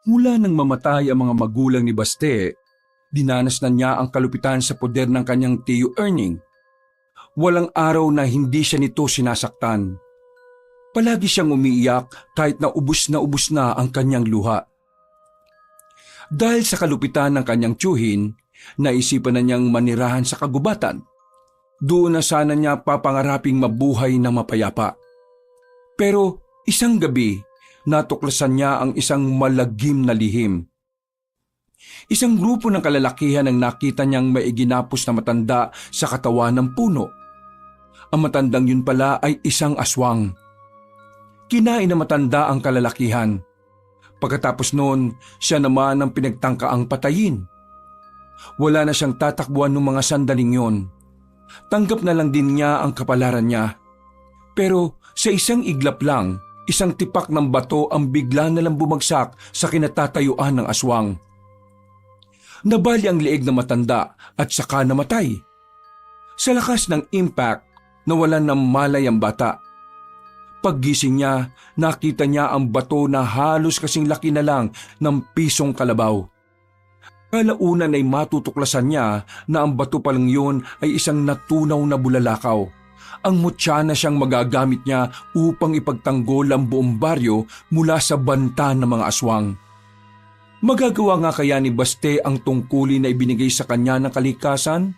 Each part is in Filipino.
Mula nang mamatay ang mga magulang ni Baste, dinanas na niya ang kalupitan sa poder ng kanyang tiyo Erning. Walang araw na hindi siya nito sinasaktan. Palagi siyang umiiyak kahit na ubus na ang kanyang luha. Dahil sa kalupitan ng kanyang tiyuhin, naisipan na niyang manirahan sa kagubatan. Doon na sana niya papangaraping mabuhay na mapayapa. Pero isang gabi, natuklasan niya ang isang malagim na lihim. Isang grupo ng kalalakihan ang nakita niyang may iginapos na matanda sa katawan ng puno. Ang matandang yun pala ay isang aswang. Kinain na matanda ang kalalakihan. Pagkatapos noon, siya naman ang pinagtangkaang patayin. Wala na siyang tatakbuhan ng mga sandaling yon. Tanggap na lang din niya ang kapalaran niya. Pero sa isang iglap lang, isang tipak ng bato ang bigla na lang bumagsak sa kinatatayuan ng aswang. Nabali ang leeg na matanda at saka namatay. Sa lakas ng impact, nawalan ng malay ang bata. Paggising niya, nakita niya ang bato na halos kasing laki na lang ng pisong kalabaw. Kalaunan ay matutuklasan niya na ang bato palang yun ay isang natunaw na bulalakaw. Ang mutya na siyang magagamit niya upang ipagtanggol ang buong baryo mula sa banta ng mga aswang. Magagawa nga kaya ni Baste ang tungkulin na ibinigay sa kanya ng kalikasan?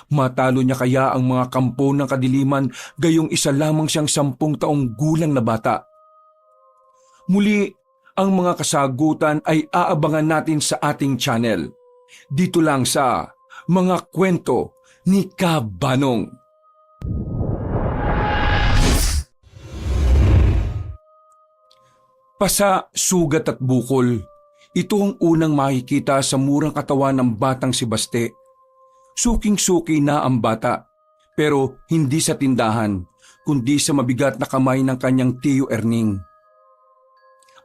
Matalo niya kaya ang mga kampo ng kadiliman gayong isa lamang siyang 10 taong gulang na bata? Muli, ang mga kasagutan ay aabangan natin sa ating channel. Dito lang sa Mga Kwento ni Kabanong. Pasa, sugat at bukol. Ito ang unang makikita sa murang katawan ng batang si Baste. Suking-suki na ang bata, pero hindi sa tindahan, kundi sa mabigat na kamay ng kanyang tiyo Erning.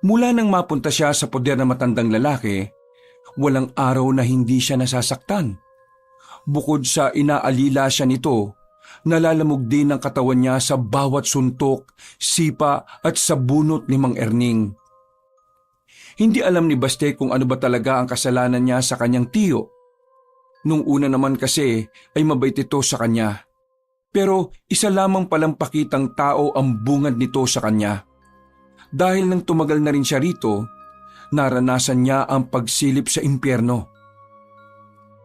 Mula nang mapunta siya sa poder ng matandang lalaki, walang araw na hindi siya nasasaktan. Bukod sa inaalila siya nito, nalalamog din ang katawan niya sa bawat suntok, sipa at sa bunot ni Mang Erning. Hindi alam ni Baste kung ano ba talaga ang kasalanan niya sa kanyang tiyo. Nung una naman kasi ay mabait ito sa kanya. Pero isa lamang palang pakitang tao ang bungad nito sa kanya. Dahil nang tumagal na rin siya rito, naranasan niya ang pagsilip sa impyerno.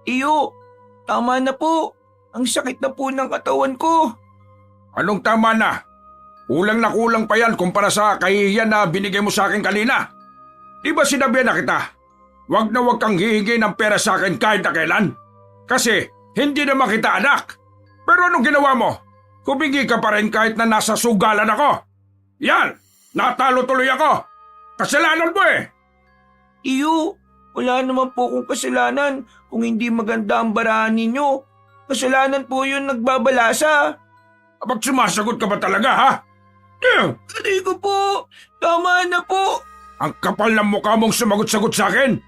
Iyo, tama na po. Ang sakit na po ng katawan ko. Anong tama na? Kulang na kulang pa yan kumpara sa kahihiyan na binigay mo sa akin kanina. Di ba sinabihan na kita? Wag na wag kang hihingi ng pera sa akin kahit na kailan. Kasi hindi naman kita anak. Pero anong ginawa mo? Humingi ka pa rin kahit na nasa sugalan ako. Yan! Natalo tuloy ako! Kasalanan mo eh! Iyo, wala naman po akong kasalanan kung hindi maganda ang barahan ninyo. Kasalanan po yun nagbabalasa. Abag sumasagot ka ba talaga ha? Aray ko po! Tama na po! Ang kapal ng mukha mong sumagot-sagot sa akin.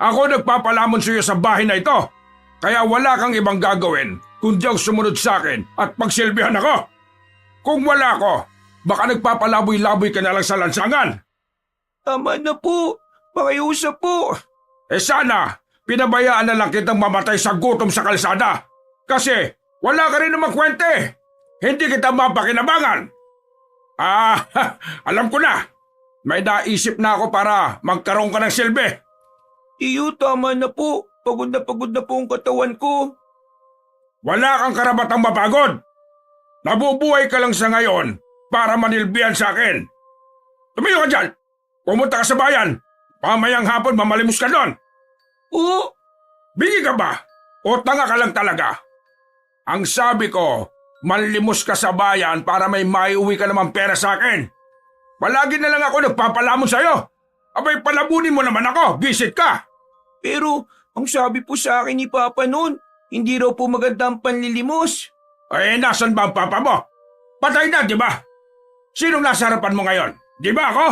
Ako nagpapalamon sa iyo sa bahay na ito. Kaya wala kang ibang gagawin kundi ang sumunod sa akin at pagsilbihan ako. Kung wala ko, baka nagpapalaboy-laboy ka na lang sa lansangan. Tama na po. Pakiusap po. Sana, pinabayaan na lang kitang mamatay sa gutom sa kalsada. Kasi wala ka rin namang kwente. Hindi kita mapakinabangan. Alam ko na. May naisip na ako para magkaroon ka ng silbi. Iyo, tama na po. Pagod na po ang katawan ko. Wala kang karabatang mapagod. Nabubuhay ka lang sa ngayon para manilbihan sa akin. Tumayo ka dyan. Pumunta ka sa bayan. Pamayang hapon mamalimos ka doon. Oo. Bingi ka ba? O tanga ka lang talaga? Ang sabi ko, manlimos ka sa bayan para may maiuwi ka naman pera sa akin. Palagi na lang ako nagpapalamon sa'yo. Abay, palabunin mo naman ako. Visit ka. Pero ang sabi po sa akin ni Papa noon, hindi raw po maganda ang panlilimos. Nasan ba ang papa mo? Patay na, di ba? Sinong nasa harapan mo ngayon? Di ba ako?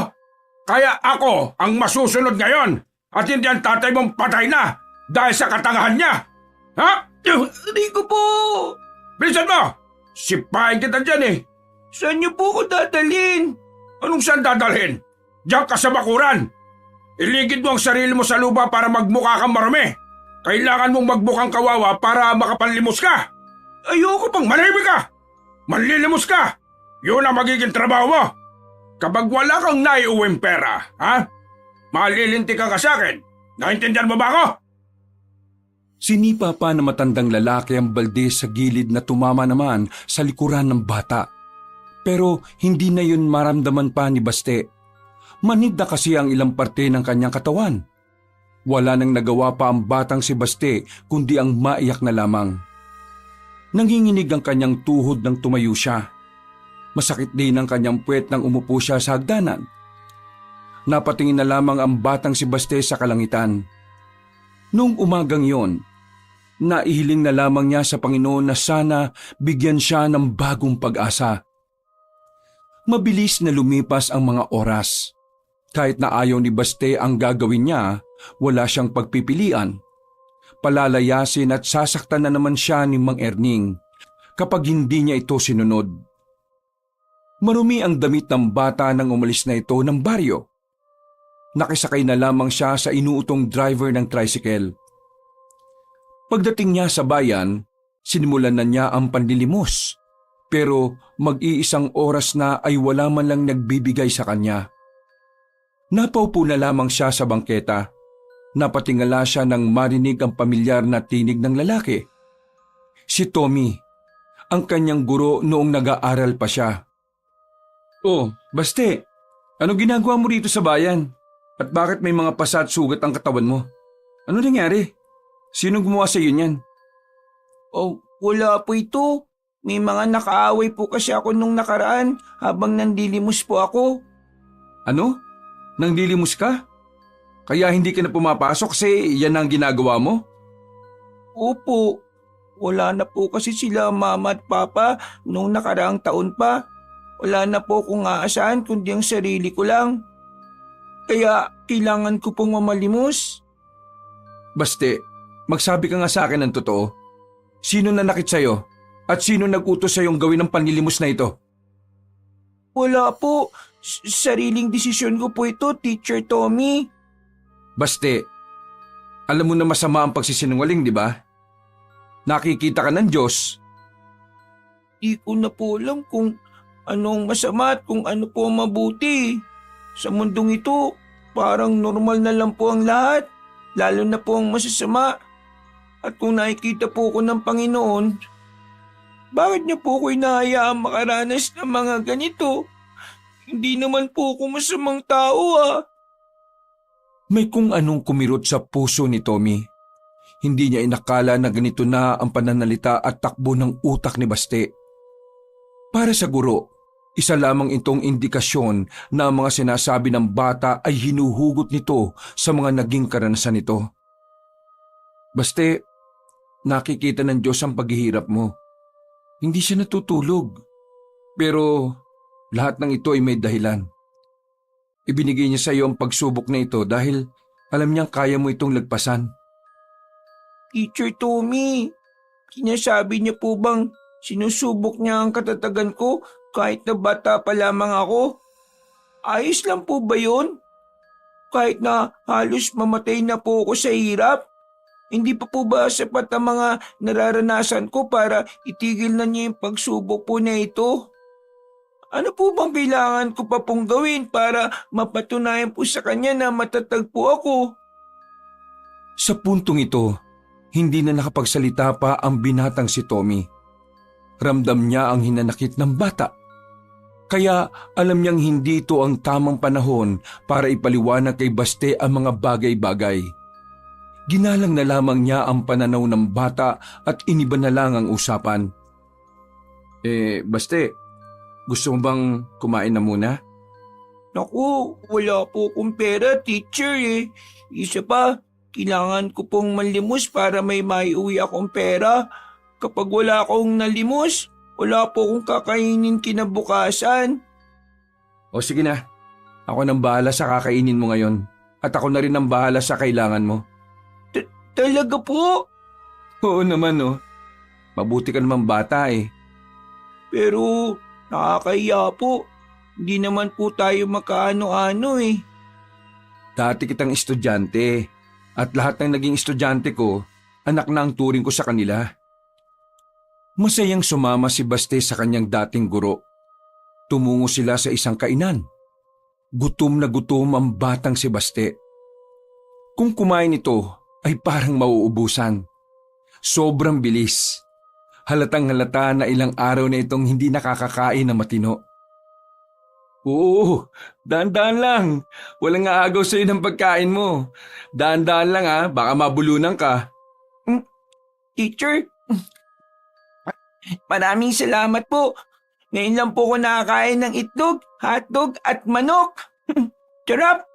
Kaya ako ang masusunod ngayon at hindi ang tatay mong patay na dahil sa katangahan niya. Ha? Aray ko po! Bilisan mo! Sipahin kita dyan eh. Saan niyo po ko dadalhin? Anong saan dadalhin? Diyan ka sa bakuran. Iligid mo ang sarili mo sa lupa para magmukha kang marumi. Kailangan mong magmukhang kawawa para makapanlimos ka. Ayoko pang manahimik ka! Manlilimos ka! Yun ang magiging trabaho mo. Kapag wala kang naiuwing pera, ha? Malilintikan ka sa akin. Naintindihan mo ba ako? Sinipa pa na matandang lalaki ang balde sa gilid na tumama naman sa likuran ng bata. Pero hindi na yun maramdaman pa ni Baste. Manid na kasi ang ilang parte ng kanyang katawan. Wala nang nagawa pa ang batang si Baste kundi ang maiyak na lamang. Nanginginig ang kanyang tuhod nang tumayo siya. Masakit din ang kanyang puwet nang umupo siya sa hagdanan. Napatingin na lamang ang batang si Baste sa kalangitan. Noong umagang yon, naihiling na lamang niya sa Panginoon na sana bigyan siya ng bagong pag-asa. Mabilis na lumipas ang mga oras. Kahit na ayaw ni Baste ang gagawin niya, wala siyang pagpipilian. Palalayasin at sasaktan na naman siya ni Mang Erning kapag hindi niya ito sinunod. Marumi ang damit ng bata nang umalis na ito ng baryo. Nakisakay na lamang siya sa inuutong driver ng tricycle. Pagdating niya sa bayan, sinimulan na niya ang panlilimos. Pero mag-iisang oras na ay wala man lang nagbibigay sa kanya. Napaupo na lamang siya sa bangketa. Napatingala siya nang marinig ang pamilyar na tinig ng lalaki. Si Tommy, ang kanyang guro noong nag-aaral pa siya. "Oh, Baste, ano ginagawa mo rito sa bayan? At bakit may mga pasa at sugat ang katawan mo? Ano nangyari? Sinong gumawa sa iyo niyan?" Oh, wala po ito. May mga nakaaway po kasi ako nung nakaraan habang nandilimos po ako. Ano? Nanglilimos ka? Kaya hindi ka na pumapasok kasi yan ang ginagawa mo? Opo, wala na po kasi sila mama at papa nung nakaraang taon pa. Wala na po akong aasahan kundi ang sarili ko lang. Kaya kailangan ko pong mamalimos. Baste, magsabi ka nga sa akin ng totoo. Sino nanakit sa'yo? At sino nag-utos sa'yong gawin ang panlilimos na ito? Wala po. Sariling desisyon ko po ito, Teacher Tommy. Baste, alam mo na masama ang pagsisinungaling, di ba? Nakikita ka ng Diyos. Di ko na po alam kung anong masama at kung ano po ang mabuti. Sa mundong ito, parang normal na lang po ang lahat, lalo na po ang masasama. At kung nakikita po ko ng Panginoon, bakit niya po ko inahayaang makaranas ng mga ganito? Hindi naman po ako masamang tao May kung anong kumirot sa puso ni Tommy. Hindi niya inakala na ganito na ang pananalita at takbo ng utak ni Baste. Para sa guro, isa lamang itong indikasyon na ang mga sinasabi ng bata ay hinuhugot nito sa mga naging karanasan nito. Baste, nakikita ng Diyos ang paghihirap mo. Hindi siya natutulog. Pero lahat ng ito ay may dahilan. Ibinigay niya sa iyo ang pagsubok na ito dahil alam niyang kaya mo itong lagpasan. Teacher Tommy, sinasabi niya po bang sinusubok niya ang katatagan ko kahit na bata pa lamang ako? Ayos lang po ba yun? Kahit na halos mamatay na po ako sa hirap? Hindi pa po ba sapat ang mga nararanasan ko para itigil na niya yung pagsubok po na ito? Ano po bang kailangan ko pa pong gawin para mapatunayan po sa kanya na matatag po ako? Sa puntong ito, hindi na nakapagsalita pa ang binatang si Tommy. Ramdam niya ang hinanakit ng bata. Kaya alam niyang hindi ito ang tamang panahon para ipaliwanag kay Baste ang mga bagay-bagay. Ginalang na lamang niya ang pananaw ng bata at iniba na lang ang usapan. Baste, gusto mo bang kumain na muna? Naku, wala po akong pera, teacher Isa pa, kailangan ko pong manlimos para may maiuwi akong pera. Kapag wala akong nalimos, wala po akong kakainin kinabukasan. O sige na, ako nang bahala sa kakainin mo ngayon. At ako na rin ang bahala sa kailangan mo. Talaga po? Oo naman Mabuti ka naman bata Pero nakakahiya po. Hindi naman po tayo makaano-ano Dati kitang estudyante at lahat ng naging estudyante ko, anak na ang turing ko sa kanila. Masayang sumama si Baste sa kanyang dating guro. Tumungo sila sa isang kainan. Gutom na gutom ang batang si Baste. Kung kumain ito ay parang mauubusan. Sobrang bilis. Halatang halata na ilang araw na itong hindi nakakakain na matino. Oo, dahan-dahan lang. Walang aagaw sa'yo ng pagkain mo. Dahan-dahan lang baka mabulunan ka. Teacher, maraming salamat po. Ngayon lang po ako nakakain ng itlog, hotdog at manok. Sarap!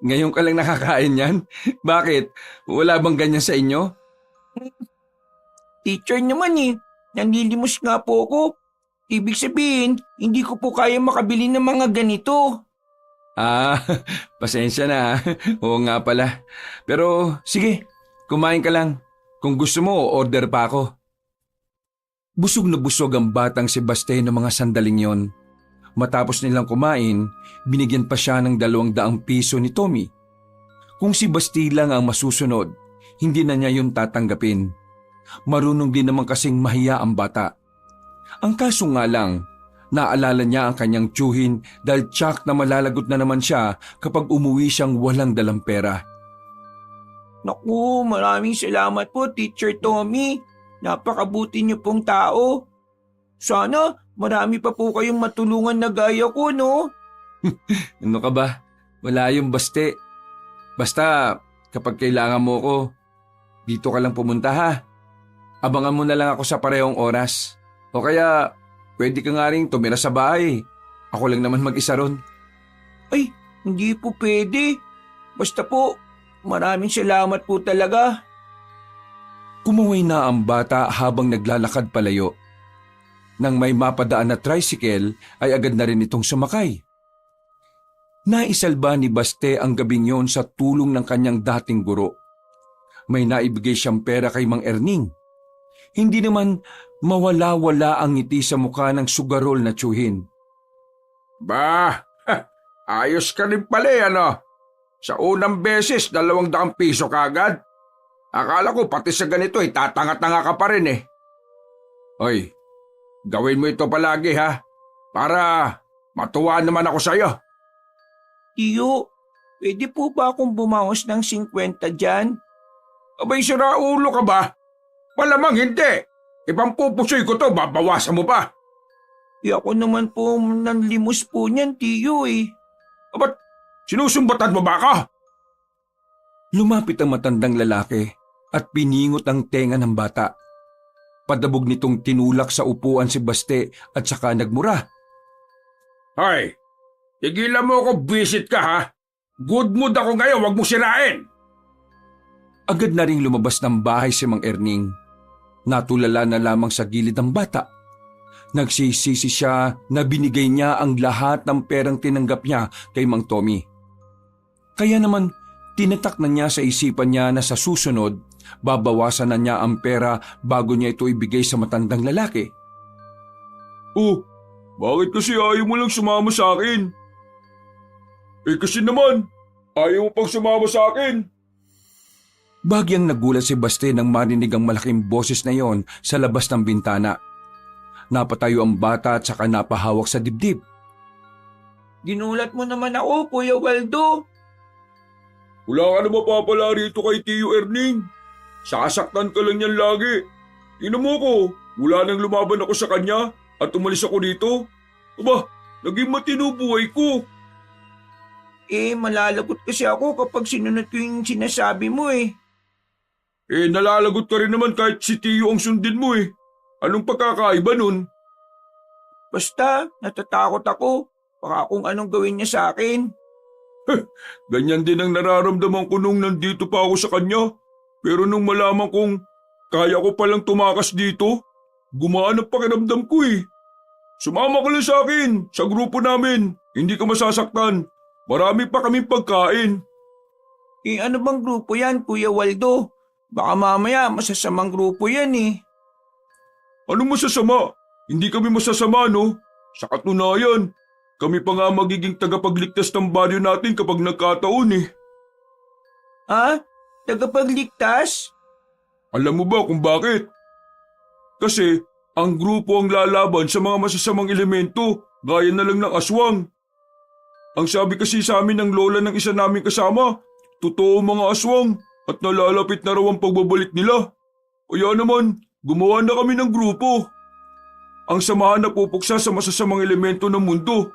Ngayon ka lang nakakain yan? Bakit? Wala bang ganyan sa inyo? Teacher naman nanlilimos nga po ako. Ibig sabihin, hindi ko po kaya makabili ng mga ganito. Pasensya na. Oo nga pala. Pero sige, kumain ka lang. Kung gusto mo, order pa ako. Busog na busog ang batang si Baste ng mga sandaling yon. Matapos nilang kumain, binigyan pa siya ng 200 piso ni Tommy. Kung si Basti lang ang masusunod, hindi na niya yun tatanggapin. Marunong din naman kasing mahiya ang bata. Ang kaso nga lang, naalala niya ang kanyang tiyuhin dahil tsak na malalagot na naman siya kapag umuwi siyang walang dalang pera. Naku, maraming salamat po, Teacher Tommy. Napakabuti niyo pong tao. Sana marami pa po kayong matulungan na gaya ko, no? Ano ka ba? Wala yung Baste. Basta kapag kailangan mo ko, dito ka lang pumunta ha. Abangan mo na lang ako sa parehong oras. O kaya pwede ka nga rin tumira sa bahay. Ako lang naman mag-isa ron. Ay, hindi po pwede. Basta po, maraming salamat po talaga. Kumaway na ang bata habang naglalakad palayo. Nang may mapadaan na tricycle ay agad na rin itong sumakay. Naisalba ni Baste ang gabing yon sa tulong ng kanyang dating guro. May naibigay siyang pera kay Mang Erning. Hindi naman mawala-wala ang ngiti sa mukha ng sugarol na tiyuhin. Ayos ka rin pala ano? Sa unang beses, 200 piso kagad. Akala ko pati sa ganito tatanga-tanga ka pa rin Hoy, gawin mo ito palagi ha, para matuwa naman ako sa'yo. Tiyo, pwede po ba akong bumawas ng 50 dyan? Abay, sira ulo ka ba? Malamang hindi. Ibang pupusoy ko to, babawasan mo pa. Ako naman po nanlimos po niyan, Tiyo Ba't sinusumbatan mo ba ako? Lumapit ang matandang lalaki at piningot ang tenga ng bata. Padabog nitong tinulak sa upuan si Baste at saka nagmura. Hoy, tigilan mo ako, visit ka ha. Good mood ako ngayon, wag mo sirain. Agad na ring lumabas ng bahay si Mang Erning. Natulala na lamang sa gilid ng bata. Nagsisisi siya na binigay niya ang lahat ng perang tinanggap niya kay Mang Tommy. Kaya naman, tinatak na niya sa isipan niya na sa susunod, babawasan na niya ang pera bago niya ito ibigay sa matandang lalaki. Oh, bakit kasi ayaw mo lang sumama sa akin? Kasi naman, ayaw mo pang sumama sa akin. Bagyang nagulat si Baste nang marinig ang malaking boses na yon sa labas ng bintana. Napatayo ang bata at saka napahawak sa dibdib. Ginulat mo naman ako, Kuya Waldo. Wala ka na mapapala rito kay Tiyo Erning. Sasaktan ka lang yan lagi. Tingnan mo ko, wala nang lumaban ako sa kanya at umalis ako dito. Aba, naging matino buhay ko. Malalagot kasi ako kapag sinunod ko yung sinasabi mo Nalalagot ka rin naman kahit si Tiyo ang sundin mo Anong pagkakaiba nun? Basta, natatakot ako. Baka kung anong gawin niya sa akin. Ganyan din ang nararamdaman ko nung nandito pa ako sa kanya. Pero nung malaman kong kaya ko palang tumakas dito, gumaan ang pakiramdam ko Sumama ka lang sa akin, sa grupo namin. Hindi ka masasaktan. Marami pa kaming pagkain. Ano bang grupo yan, Kuya Waldo? Baka mamaya masasamang grupo yan Anong masasama? Hindi kami masasama, no? Sa katunayan, Kami pa nga magiging tagapagligtas ng baryo natin kapag nagkataon eh. Ha? Tagapagligtas? Alam mo ba kung bakit? Kasi ang grupo ang lalaban sa mga masasamang elemento gaya na lang ng aswang. Ang sabi kasi sa amin ng lola ng isa naming kasama, totoo mga aswang at nalalapit na raw ang pagbabalik nila. Kaya naman, gumawa na kami ng grupo. Ang samahan na pupuksa sa masasamang elemento ng mundo.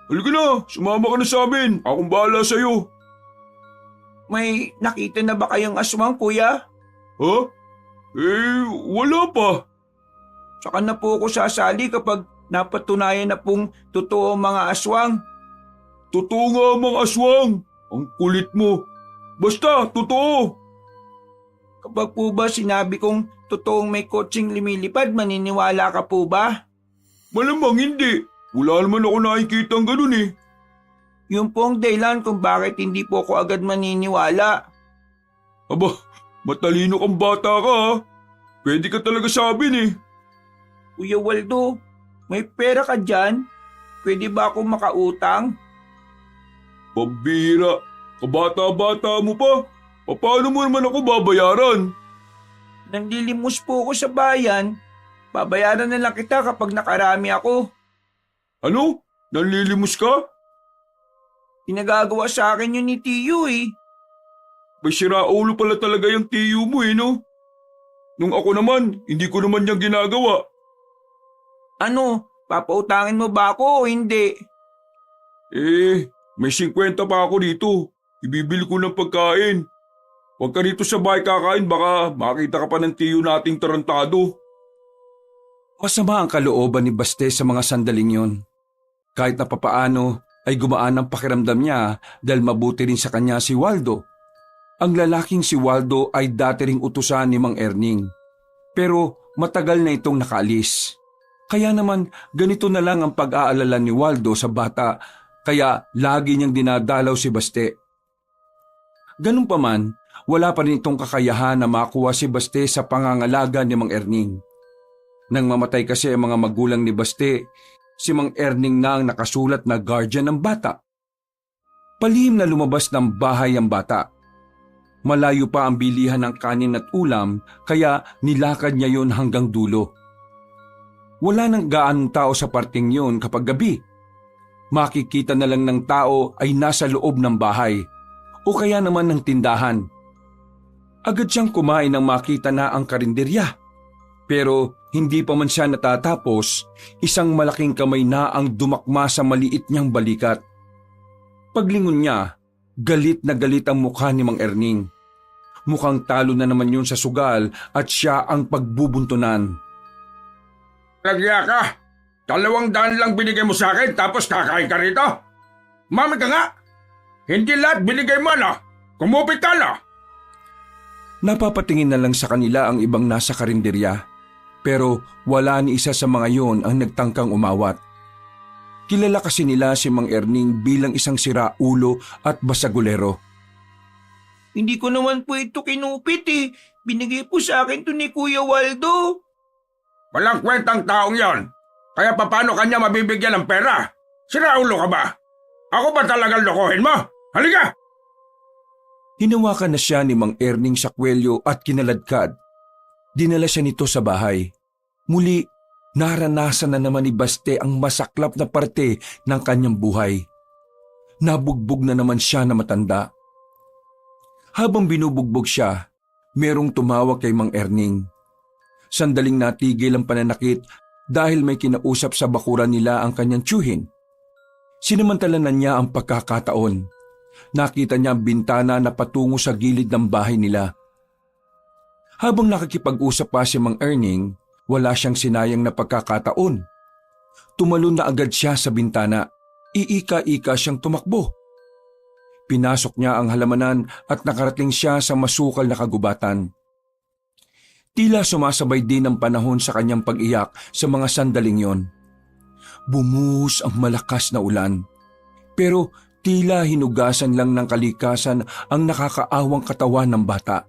Halika na, sumama ka na sa amin. Akong bahala sa'yo. May nakita na ba kayong aswang, kuya? Ha? Wala pa. Saka na po ako sasali kapag napatunayan na pong totoo ang mga aswang. Totoo nga mga aswang. Ang kulit mo. Basta, totoo. Kapag po ba sinabi kong totoong may kotseng lumilipad, maniniwala ka po ba? Malamang hindi. Wala naman ako nakikita ang ganun eh. Yun po ang dahilan kung bakit hindi po ako agad maniniwala. Aba, matalino kang bata ka ha. Pwede ka talaga sabin eh. Kuya Waldo, may pera ka dyan? Pwede ba ako makautang? Pambira, kabata-bata mo pa. Paano mo naman ako babayaran? Nanlilimos po ako sa bayan. Babayaran na lang kita kapag nakarami ako. Ano? Nanlilimos ka? Pinagagawa sa akin yun ni Tiyo eh. May siraulo pala talaga yung tiyo mo eh no? Nung ako naman, hindi ko naman niyang ginagawa. Ano, papautangin mo ba ako o hindi? May 50 pa ako dito. Ibibili ko ng pagkain. Huwag ka dito sa bahay kakain, baka makita ka pa ng tiyo nating tarantado. Masama ang kalooban ni Baste sa mga sandaling yon. Kahit na papaano ay gumaan ang pakiramdam niya dahil mabuti rin sa kanya si Waldo. Ang lalaking si Waldo ay dati ring utusan ni Mang Erning. Pero matagal na itong nakaalis. Kaya naman ganito na lang ang pag-aalala ni Waldo sa bata, kaya lagi niyang dinadalaw si Baste. Ganun pa man, wala pa rin itong kakayahan na makuha si Baste sa pangangalaga ni Mang Erning. Nang mamatay kasi ang mga magulang ni Baste, si Mang Erning na ang nakasulat na guardian ng bata. Palihim na lumabas ng bahay ang bata. Malayo pa ang bilihan ng kanin at ulam, kaya nilakad niya yon hanggang dulo. Wala nang gaanong tao sa parting yon kapag gabi. Makikita na lang ng tao ay nasa loob ng bahay o kaya naman ng tindahan. Agad siyang kumain nang makita na ang karinderya. Pero hindi pa man siya natatapos, isang malaking kamay na ang dumakma sa maliit niyang balikat. Paglingon niya, galit na galit ang mukha ni Mang Erning. Mukhang talo na naman yun sa sugal at siya ang pagbubuntunan. Nagya ka! 200 lang binigay mo sa akin tapos kakain ka rito? Mami ka nga! Hindi lahat binigay mo na! Kumupit ka na! Napapatingin na lang sa kanila ang ibang nasa karinderya. Pero wala ni isa sa mga yon ang nagtangkang umawat. Kilala kasi nila si Mang Erning bilang isang siraulo at basagulero. Hindi ko naman po ito kinupit eh. Binigay po sa akin to ni Kuya Waldo. Walang kwentang taong yon. Kaya paano kanya mabibigyan ng pera? Siraulo ka ba? Ako ba talagang lokohin mo? Halika! Hinawakan na siya ni Mang Erning sa kwelyo at kinaladkad. Dinala siya nito sa bahay. Muli, naranasan na naman ni Baste ang masaklap na parte ng kanyang buhay. Nabugbog na naman siya na matanda. Habang binubugbog siya, merong tumawag kay Mang Erning. Sandaling natigil ang pananakit dahil may kinausap sa bakuran nila ang kanyang tiyuhin. Sinamantala na niya ang pagkakataon. Nakita niya ang bintana na patungo sa gilid ng bahay nila. Habang nakikipag-usap pa si Mang Erning, wala siyang sinayang na pagkakataon. Tumalon na agad siya sa bintana. Iika-ika siyang tumakbo. Pinasok niya ang halamanan at nakarating siya sa masukal na kagubatan. Tila sumasabay din ang panahon sa kanyang pag-iyak sa mga sandaling yon. Bumuhos ang malakas na ulan. Pero tila hinugasan lang ng kalikasan ang nakakaawang katawan ng bata.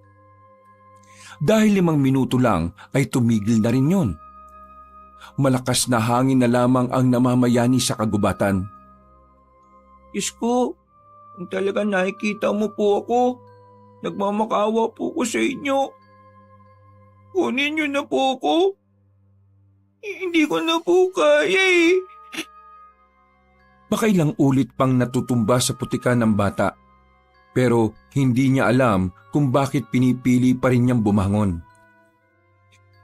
Dahil 5 minuto lang ay tumigil na rin yon. Malakas na hangin na lamang ang namamayani sa kagubatan. Diyos ko, kung talaga nakikita mo po ako, nagmamakawa po ko sa inyo. Kunin niyo na po ako. Hindi ko na po kaya eh. Makailang ulit pang natutumba sa putikan ng bata. Pero hindi niya alam kung bakit pinipili pa rin niyang bumangon.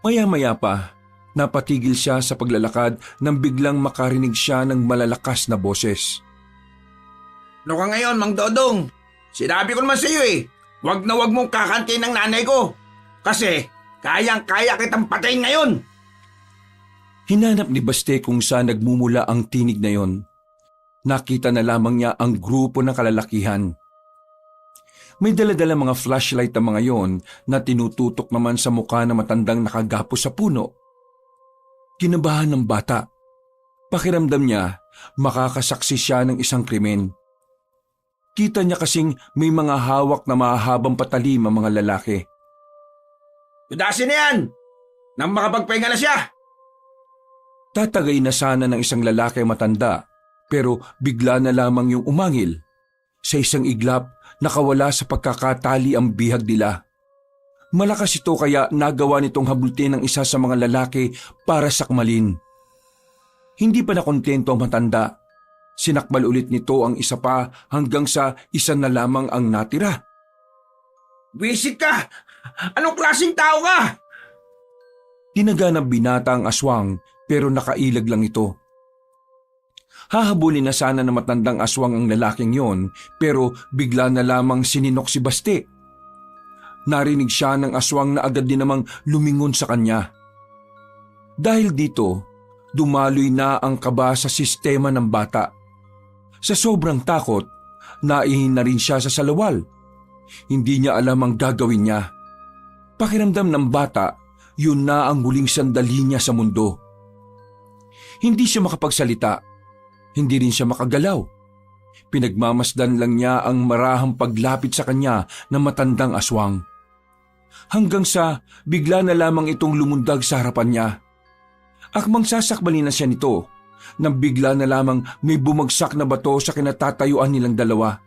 Maya-maya pa, napatigil siya sa paglalakad nang biglang makarinig siya ng malalakas na boses. Ano ka ngayon, Mang Dodong? Sinabi ko naman sa iyo eh, wag na wag mong kakantin ng nanay ko. Kasi kayang-kaya kitang patayin ngayon. Hinanap ni Baste kung saan nagmumula ang tinig na yon. Nakita na lamang niya ang grupo ng kalalakihan. May dala-dala mga flashlight ang mga yon na tinututok naman sa mukha na matandang nakagapo sa puno. Kinabahan ng bata. Pakiramdam niya, makakasaksi siya ng isang krimen. Kita niya kasing may mga hawak na mahahabang patalim ang mga lalaki. Tudasin na yan! Nang makapagpahinga na siya! Tatagay na sana ng isang lalaki matanda, pero bigla na lamang yung umangil. Sa isang iglap, nakawala sa pagkakatali ang bihag nila. Malakas ito kaya nagawa nitong habultin ng isa sa mga lalaki para sakmalin. Hindi pa nakontento ang matanda. Sinakbal ulit nito ang isa pa hanggang sa isa na lamang ang natira. Wisit ka! Anong klaseng tao ka? Tinaga ng binata ang aswang pero nakailag lang ito. Hahabulin na sana na matandang aswang ang lalaking yon pero bigla na lamang sininok si Baste. Narinig siya ng aswang na agad din namang lumingon sa kanya. Dahil dito, dumaloy na ang kaba sa sistema ng bata. Sa sobrang takot, naihin na rin siya sa salawal. Hindi niya alam ang gagawin niya. Pakiramdam ng bata, yun na ang huling sandali niya sa mundo. Hindi siya makapagsalita. Hindi rin siya makagalaw. Pinagmamasdan lang niya ang marahang paglapit sa kanya ng matandang aswang. Hanggang sa bigla na lamang itong lumundag sa harapan niya. Akmang sasakbalin na siya nito, nang bigla na lamang may bumagsak na bato sa kinatatayuan nilang dalawa.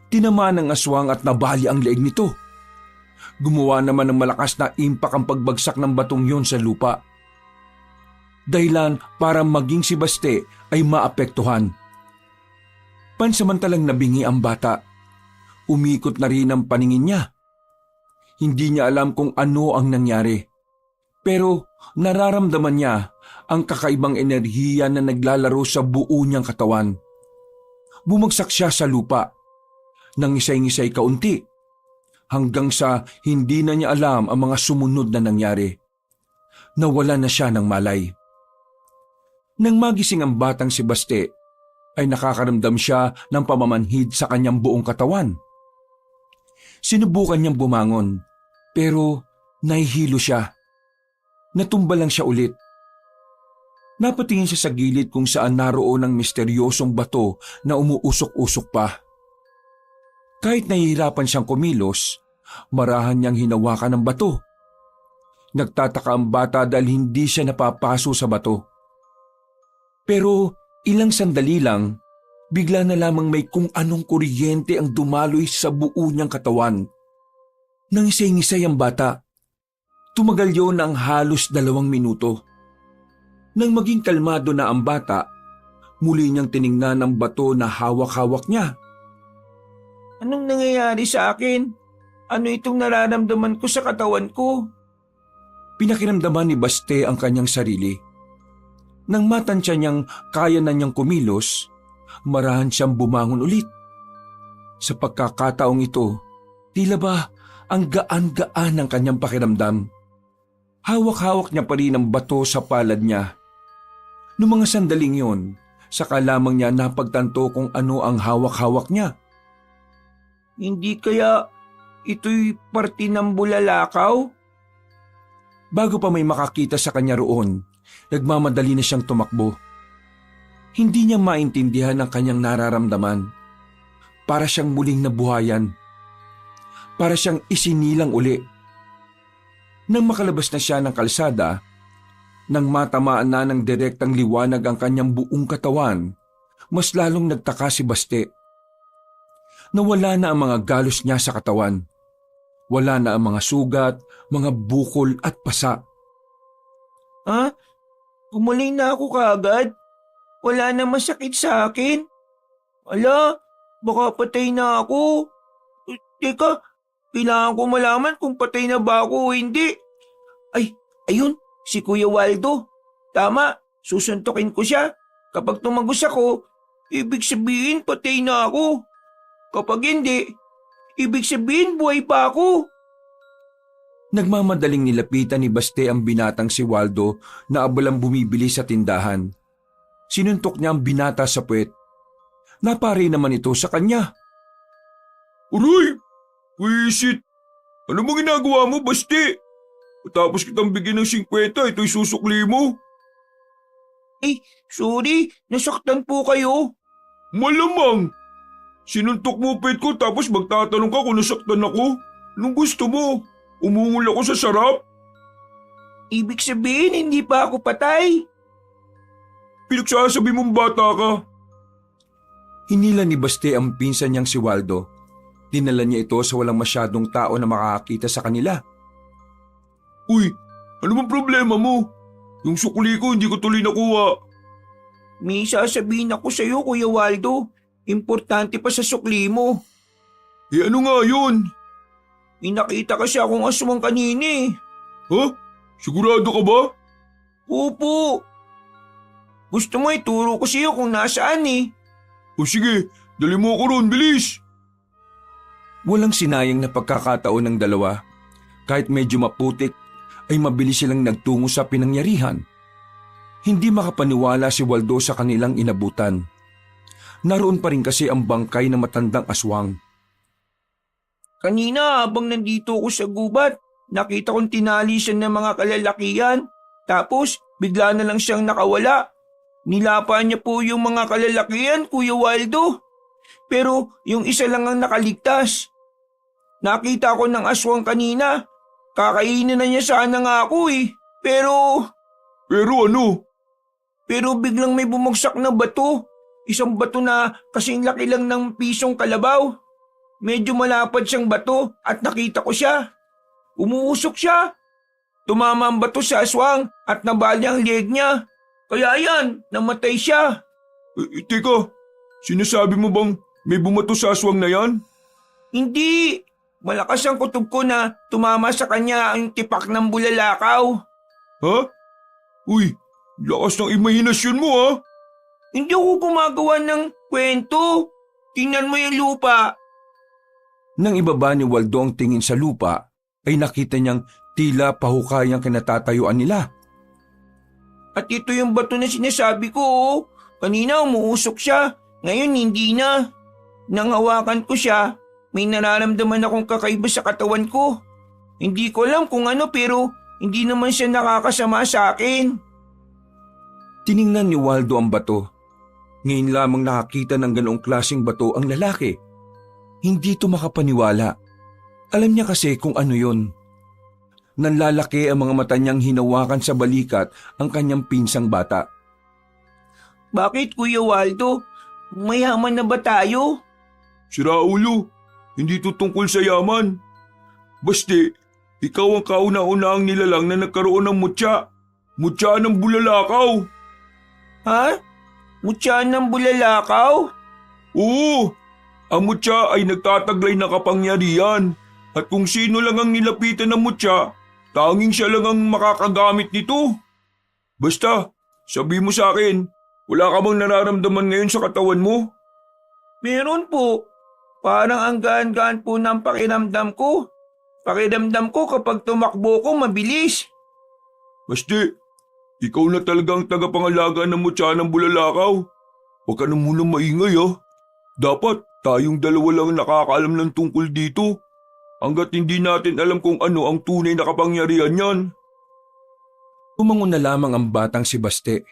Tinamaan ng aswang at nabali ang leeg nito. Gumawa naman ng malakas na impak ang pagbagsak ng batong yon sa lupa. Dahilan para maging si Baste ay maapektuhan. Pansamantalang nabingi ang bata. Umikot na rin ang paningin niya. Hindi niya alam kung ano ang nangyari. Pero nararamdaman niya ang kakaibang enerhiya na naglalaro sa buo niyang katawan. Bumagsak siya sa lupa. Nangisay-ngisay kaunti. Hanggang sa hindi na niya alam ang mga sumunod na nangyari. Nawala na siya ng malay. Nang magising ang batang si Baste, ay nakakaramdam siya ng pamamanhid sa kanyang buong katawan. Sinubukan niyang bumangon, pero nahihilo siya. Natumba lang siya ulit. Napatingin siya sa gilid kung saan naroon ang misteryosong bato na umuusok-usok pa. Kahit nahihirapan siyang kumilos, marahan niyang hinawakan ng bato. Nagtataka ang bata dahil hindi siya napapaso sa bato. Pero ilang sandali lang, bigla na lamang may kung anong kuryente ang dumaloy sa buo niyang katawan. Nangisay-ngisay ang bata. Tumagal yun ng halos 2 minuto. Nang maging kalmado na ang bata, muli niyang tiningnan ang bato na hawak-hawak niya. Anong nangyayari sa akin? Ano itong nararamdaman ko sa katawan ko? Pinakiramdaman ni Baste ang kanyang sarili. Nang matansya niyang kaya na niyang kumilos, marahan siyang bumangon ulit. Sa pagkakataong ito, tila ba ang gaan-gaan ng kanyang pakiramdam. Hawak-hawak niya pa rin ang bato sa palad niya. Noong mga sandaling yon, saka lamang niya napagtanto kung ano ang hawak-hawak niya. Hindi kaya ito'y parte ng bulalakaw? Bago pa may makakita sa kanya roon, nagmamadali na siyang tumakbo. Hindi niya maintindihan ang kanyang nararamdaman. Para siyang muling nabuhayan. Para siyang isinilang uli. Nang makalabas na siya ng kalsada, nang matamaan na ng direktang liwanag ang kanyang buong katawan, mas lalong nagtaka si Baste. Nawala na ang mga galos niya sa katawan. Wala na ang mga sugat, mga bukol at pasa. Ha? Gumaling na ako kaagad? Wala na masakit sa akin? Ala, baka patay na ako. Teka, kailangan ko malaman kung patay na ba ako o hindi. Ay, ayun, si Kuya Waldo. Tama, susuntukin ko siya. Kapag tumagos ako, ibig sabihin patay na ako. Kapag hindi, ibig sabihin buhay pa ako. Nagmamadaling nilapitan ni Baste ang binatang si Waldo na abalang bumibili sa tindahan. Sinuntok niya ang binata sa puwet. Napari naman ito sa kanya. Aray! Wisit! Ano bang ginagawa mo, Basti? Tapos kitang bigyan ng 50, ito'y susukli mo. Eh, sorry, nasaktan po kayo. Malamang! Sinuntok mo pet ko tapos magtatanong ka kung nasaktan ako. Anong gusto mo? Umungol ako sa sarap? Ibig sabihin hindi pa ako patay. Pinagsasabi mong bata ka. Hinila ni Baste ang pinsan niyang si Waldo. Dinala niya ito sa walang masyadong tao na makakakita sa kanila. Uy, ano bang problema mo? Yung sukli ko hindi ko tuloy nakuha. May sasabihin ako sa iyo, Kuya Waldo. Importante pa sa sukli mo. Eh ano nga yun? May nakita kasi akong aswang kanina eh. Ha? Sigurado ka ba? Opo. Gusto mo ituro ko sa iyo kung nasaan eh. O sige, dali mo ako ron, bilis! Walang sinayang na pagkakataon ng dalawa. Kahit medyo maputik, ay mabilis silang nagtungo sa pinangyarihan. Hindi makapaniwala si Waldo sa kanilang inabutan. Naroon pa rin kasi ang bangkay ng matandang aswang. Kanina habang nandito ako sa gubat, nakita kong tinali siya ng mga kalalakihan. Tapos bigla na lang siyang nakawala. Nilapan niya po yung mga kalalakihan, Kuya Waldo. Pero yung isa lang ang nakaligtas. Nakita ko ng aswang kanina. Kakainin na niya sana nga ako eh. Pero ano? Pero biglang may bumagsak na bato. Isang bato na kasing laki lang ng pisong kalabaw. Medyo malapad siyang bato at nakita ko siya. Umuusok siya. Tumama ang bato sa aswang at nabali ang leg niya. Kaya yan, namatay siya. Teka, sinasabi mo bang may bumato sa aswang na yan? Hindi. Malakas ang kutob ko na tumama sa kanya ang tipak ng bulalakaw. Ha? Uy, lakas ng imahinasyon mo ha? Hindi ako gumagawa ng kwento. Tingnan mo yung lupa. Nang ibaba ni Waldo ang tingin sa lupa, ay nakita niyang tila pahukay ang kinatatayuan nila. At ito yung bato na sinasabi ko. Oh. Kanina umuusok siya. Ngayon hindi na. Nang hawakan ko siya, may nararamdaman akong kakaiba sa katawan ko. Hindi ko alam kung ano pero hindi naman siya nakakasama sa akin. Tiningnan ni Waldo ang bato. Ngayon lamang nakakita ng ganoong klaseng bato ang lalaki. Hindi ito makapaniwala. Alam niya kasi kung ano yun. Nanlalaki ang mga mata niyang hinawakan sa balikat ang kanyang pinsang bata. Bakit, Kuya Waldo? Mayaman na ba tayo? Si Raulo, hindi ito tungkol sa yaman. Basti, ikaw ang kauna-unahang nilalang na nagkaroon ng mutya. Mutya ng bulalakaw. Ha? Mutya ng bulalakaw? Oo, ang mutya ay nagtataglay na kapangyarihan. At kung sino lang ang nilapitan ng mutya, tanging siya lang ang makakagamit nito. Basta, sabi mo sa akin, wala ka bang nararamdaman ngayon sa katawan mo? Meron po. Parang ang gaan-gaan po ng pakiramdam ko. Pakiramdam ko kapag tumakbo ko mabilis. Basti, ikaw na talagang tagapangalaga ng mutya ng bulalakaw. Huwag ka na munang maingay ha. Dapat tayong dalawa lang nakakaalam ng tungkol dito. Hanggat hindi natin alam kung ano ang tunay na kapangyarihan niyan. Tumangon na lamang ang batang si Baste.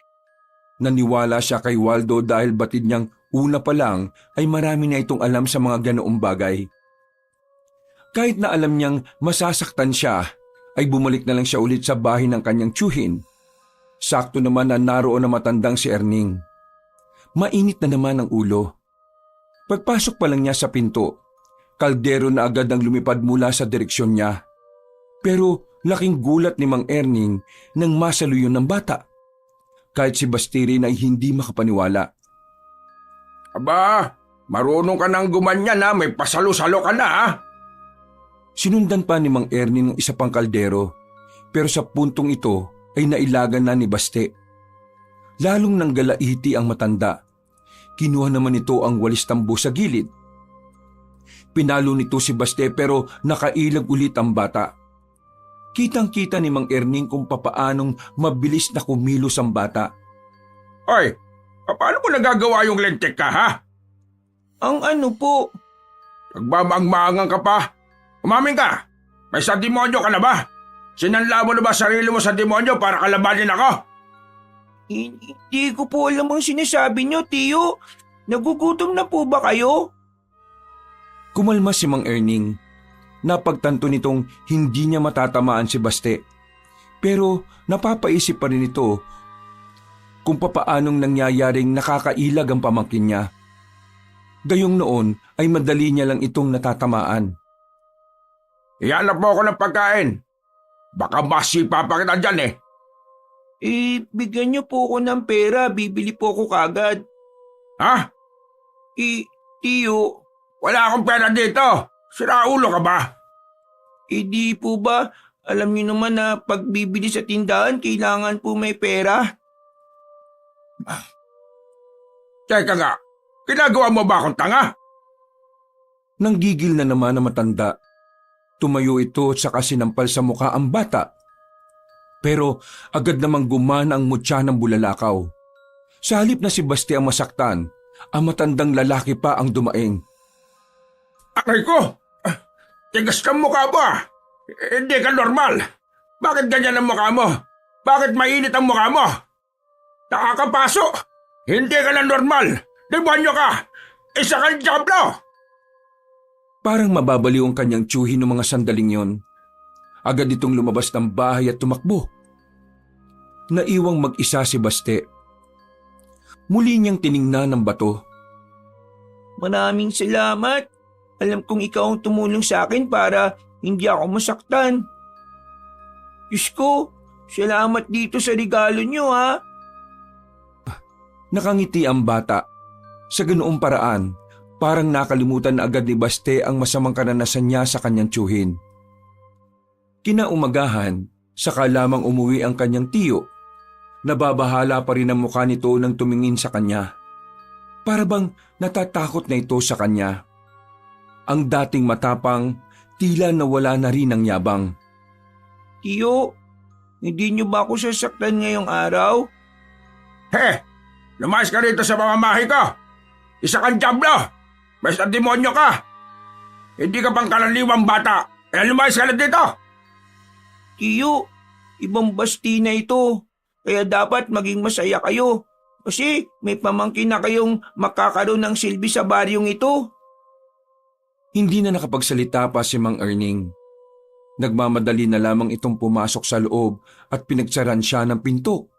Naniwala siya kay Waldo dahil batid niyang una pa lang ay marami na itong alam sa mga ganoong bagay. Kahit na alam niyang masasaktan siya, ay bumalik na lang siya ulit sa bahay ng kanyang tiyuhin. Sakto naman na naroon na matandang si Erning. Mainit na naman ang ulo. Pagpasok pa lang niya sa pinto, kaldero na agad ang lumipad mula sa direksyon niya. Pero laking gulat ni Mang Erning nang masaluyon ng bata. Kahit si Bastirin ay hindi makapaniwala. Aba, marunong ka nang gumanyan ha, may pasalo-salo ka na ha. Sinundan pa ni Mang Erning ng isa pang kaldero, pero sa puntong ito ay nailagan na ni Baste. Lalong nanggalaiti ang matanda. Kinuha naman ito ang walis tambo sa gilid. Pinalo nito si Baste pero nakailag ulit ang bata. Kitang-kita ni Mang Erning kung papaanong mabilis na kumilos ang bata. Hoy, paano mo nagagawa yung lentik ka ha? Ang ano po? Nagmamangmangang ka pa. Umamin ka, may sa demonyo ka na ba? Sinanla mo na ba sarili mo sa demonyo para kalabanin ako? Hindi ko po alam ang sinasabi niyo, Tiyo. Nagugutom na po ba kayo? Kumalma si Mang Erning. Napagtanto nitong hindi niya matatamaan si Baste. Pero napapaisip pa rin ito kung papaanong nangyayaring nakakailag ang pamangkin niya. Gayong noon ay madali niya lang itong natatamaan. Ihanap mo ako ng pagkain. Baka masipa pa kita dyan eh. Bigyan niyo po ako ng pera. Bibili po ako kagad. Ha? Tiyo, Wala akong pera dito. Sira ulo ka ba? di po ba? Alam niyo naman na pag bibili sa tindahan, kailangan po may pera. Teka nga, ginagawa mo ba akong tanga? Nanggigil na naman ang matanda. Tumayo ito at saka sinampal sa mukha ang bata. Pero agad namang gumana ang mutya ng bulalakaw. Sa halip na si Baste ang masaktan, ang matandang lalaki pa ang dumaing. Aray ko! Tigas kang mukha mo ah! Hindi ka normal! Bakit ganyan ang mukha mo? Bakit mainit ang mukha mo? Nakakapaso! Hindi ka na normal! Demonyo ka! Isa kang diablo! Parang mababaliw ang kanyang tiyuhin ng mga sandaling yon. Agad itong lumabas ng bahay at tumakbo. Naiwang mag-isa si Baste. Muli niyang tiningnan ng bato. Maraming salamat. Alam kong ikaw ang tumulong sa akin para hindi ako masaktan. Diyos ko, salamat dito sa regalo niyo ha. Nakangiti ang bata. Sa ganoong paraan, parang nakalimutan na agad ni Baste ang masamang karanasan niya sa kanyang tiyuhin. Kinaumagahan, saka lamang umuwi ang kanyang tiyo. Nababahala pa rin ang mukha nito nang tumingin sa kanya. Para bang natatakot na ito sa kanya. Ang dating matapang, tila nawala na rin ang yabang. Tiyo, hindi niyo ba ako sasaktan ngayong araw? He! Lumayas ka rito sa pamamahay ko! Isa kang diablo! Basta demonyo ka! Hindi ka pang kalaliwang bata! Kaya lumayas ka na dito! Tiyo, ibang basti na ito. Kaya dapat maging masaya kayo. Kasi may pamangkin na kayong makakaroon ng silbi sa baryong ito. Hindi na nakapagsalita pa si Mang Erning. Nagmamadali na lamang itong pumasok sa loob at pinagsaran siya ng pinto.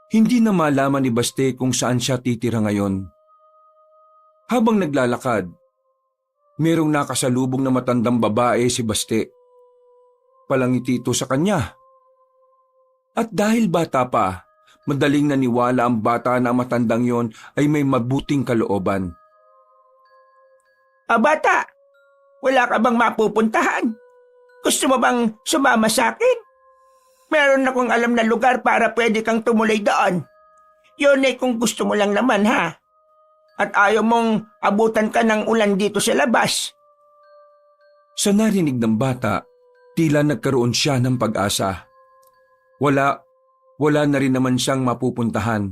Hindi na malaman ni Baste kung saan siya titira ngayon. Habang naglalakad, merong nakasalubong na matandang babae si Baste. Palangiti ito sa kanya. At dahil bata pa, madaling naniwala ang bata na matandang yon ay may mabuting kalooban. Bata, wala ka bang mapupuntahan? Gusto mo bang sumama sa akin? Meron akong alam na lugar para pwede kang tumuloy doon. Yun ay kung gusto mo lang naman ha. At ayaw mong abutan ka ng ulan dito sa labas. Sa narinig ng bata, tila nagkaroon siya ng pag-asa. Wala na rin naman siyang mapupuntahan.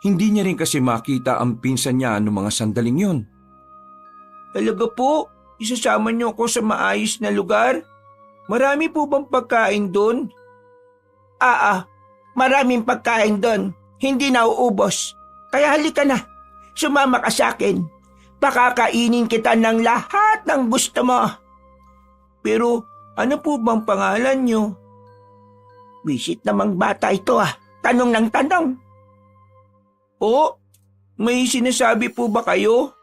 Hindi niya rin kasi makita ang pinsan niya noong mga sandaling yon. Talaga po, isasama niyo ako sa maayos na lugar? Marami po bang pagkain doon? Maraming pagkain doon. Hindi nauubos. Kaya halika na, sumama ka sa akin. Pakakainin kita ng lahat ng gusto mo. Pero ano po bang pangalan niyo? Wisit namang bata ito tanong ng tanong. May sinasabi po ba kayo?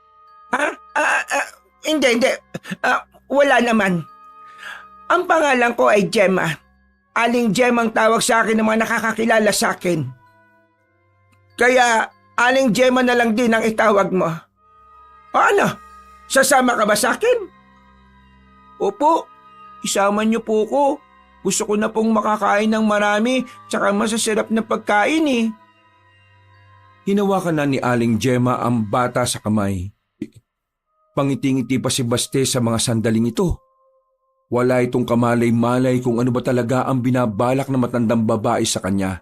Hindi. Wala naman. Ang pangalan ko ay Gemma. Aling Gemma ang tawag sa akin ng mga nakakakilala sa akin. Kaya Aling Gemma na lang din ang itawag mo. O ano? Sasama ka ba sa akin? Opo, isama niyo po ko. Gusto ko na pong makakain ng marami tsaka masasarap na pagkain eh. Hinawakan na ni Aling Gemma ang bata sa kamay. Pangiti-ngiti pa si Baste sa mga sandaling ito. Wala itong kamalay-malay kung ano ba talaga ang binabalak ng matandang babae sa kanya.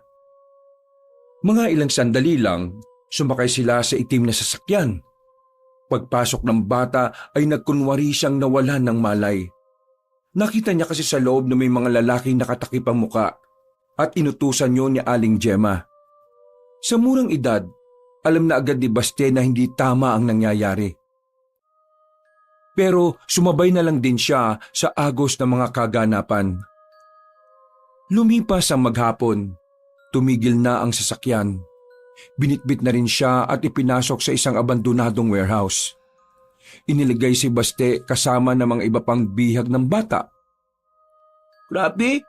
Mga ilang sandali lang, sumakay sila sa itim na sasakyan. Pagpasok ng bata ay nagkunwari siyang nawalan ng malay. Nakita niya kasi sa loob na may mga lalaking nakatakip ang muka at inutusan niyo ni Aling Gemma. Sa murang edad, alam na agad ni Baste na hindi tama ang nangyayari. Pero sumabay na lang din siya sa agos ng mga kaganapan. Lumipas ang maghapon, tumigil na ang sasakyan. Binitbit na rin siya at ipinasok sa isang abandonadong warehouse. Iniligay si Baste kasama ng mga iba pang bihag ng bata. Grabe,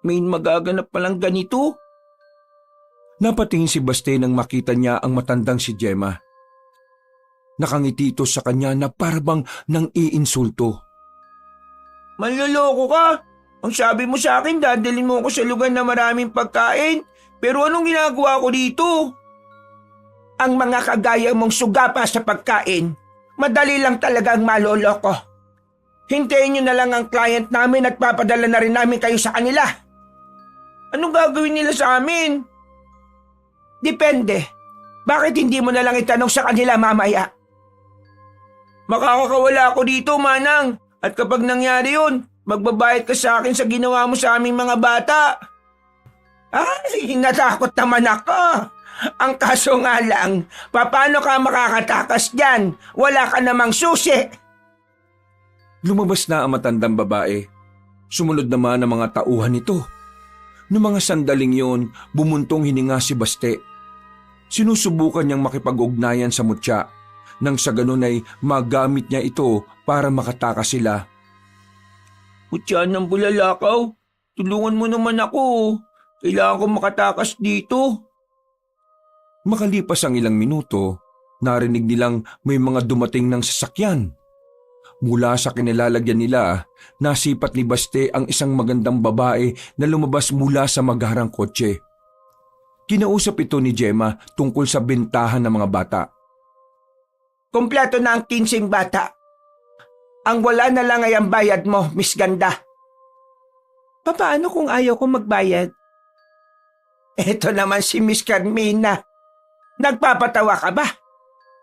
may magaganap palang ganito. Napatingin si Baste nang makita niya ang matandang si Gemma. Nakangiti ito sa kanya na parabang nang iinsulto. Manloloko ka? Ang sabi mo sa akin, dadalhin mo ako sa lugar na maraming pagkain. Pero anong ginagawa ko dito? Ang mga kagaya mong sugapa sa pagkain, madali lang talagang maloloko. Hintayin nyo na lang ang client namin at papadala na rin namin kayo sa kanila. Anong gagawin nila sa amin? Depende. Bakit hindi mo na lang itanong sa kanila mamaya? Makakawala ako dito, Manang. At kapag nangyari yun, magbabayad ka sa akin sa ginawa mo sa aming mga bata. Ay, natakot naman ako. Ang kaso nga lang, paano ka makakatakas dyan? Wala ka namang susi. Lumabas na ang matandang babae. Sumunod naman ang mga tauhan nito. Noong mga sandaling yon, bumuntong hininga si Baste. Sinusubukan niyang makipag-ugnayan sa mutya, nang sa ganun ay magamit niya ito para makatakas sila. Mutya ng bulalakaw, tulungan mo naman ako. Kailangan ko makatakas dito. Makalipas ang ilang minuto, narinig nilang may mga dumating ng sasakyan. Mula sa kinilalagyan nila, nasipat ni Baste ang isang magandang babae na lumabas mula sa magharang kotse. Kinausap ito ni Gemma tungkol sa bentahan ng mga bata. Kompleto na ang 15 bata. Ang wala na lang ay ang bayad mo, Miss Ganda. Paano kung ayaw ko magbayad? Eto naman si Miss Carmina. Nagpapatawa ka ba?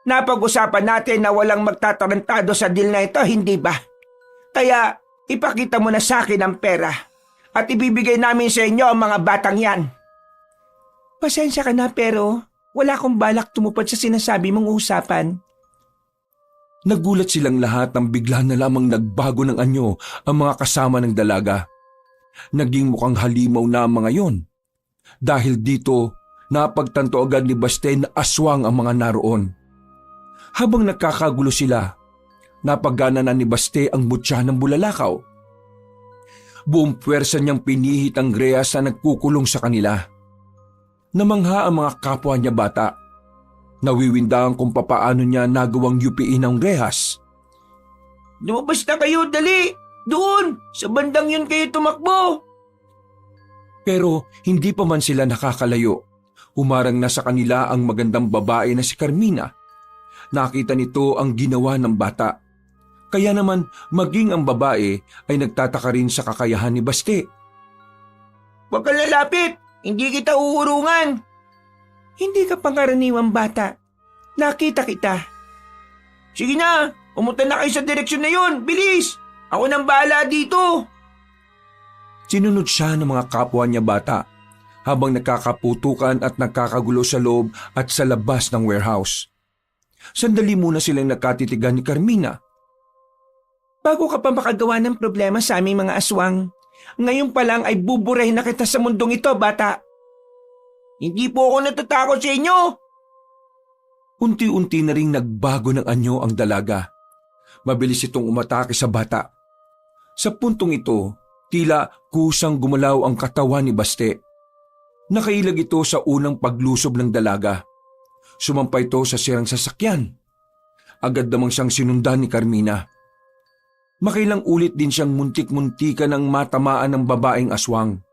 Napag-usapan natin na walang magtatarantado sa deal na ito, hindi ba? Kaya ipakita mo na sa akin ang pera at ibibigay namin sa inyo ang mga batang yan. Pasensya ka na pero wala akong balak tumupad sa sinasabi mong usapan. Nagulat silang lahat nang bigla na lamang nagbago ng anyo ang mga kasama ng dalaga. Naging mukhang halimaw na ang mga yon. Dahil dito, napagtanto agad ni Baste na aswang ang mga naroon. Habang nagkakagulo sila, napagana na ni Baste ang mutya ng bulalakaw. Buong puwersa niyang pinihit ang rehas na nagkukulong sa kanila. Namangha ang mga kapwa niya bata. Nawiwindang kung papaano niya nagawang yupiin ang rehas. Lumabas na kayo, dali! Doon! Sa bandang yun kayo tumakbo! Pero hindi pa man sila nakakalayo. Humarang na sa kanila ang magandang babae na si Carmina. Nakita nito ang ginawa ng bata. Kaya naman maging ang babae ay nagtataka rin sa kakayahan ni Baste. Huwag kang lalapit! Hindi kita uurungan! Hindi ka pangaraniwang bata. Nakita kita. Sige na! Pumunta na kayo sa direksyon na yun! Bilis! Ako nang bahala dito! Sinunod siya ng mga kapwa niya bata habang nakakaputukan at nakakagulo sa loob at sa labas ng warehouse. Sandali muna silang nakatitigan ni Carmina. Bago ka pa makagawa ng problema sa aming mga aswang, ngayon pa lang ay buburahin na kita sa mundong ito, bata. Hindi po ako natatakot sa inyo. Unti-unti na ring nagbago ng anyo ang dalaga. Mabilis itong umatake sa bata. Sa puntong ito, tila kusang gumalaw ang katawan ni Baste. Nakailag ito sa unang paglusob ng dalaga. Sumampay ito sa sirang sasakyan. Agad namang siyang sinundan ni Carmina. Makailang ulit din siyang muntik-muntika ng matamaan ng babaeng aswang.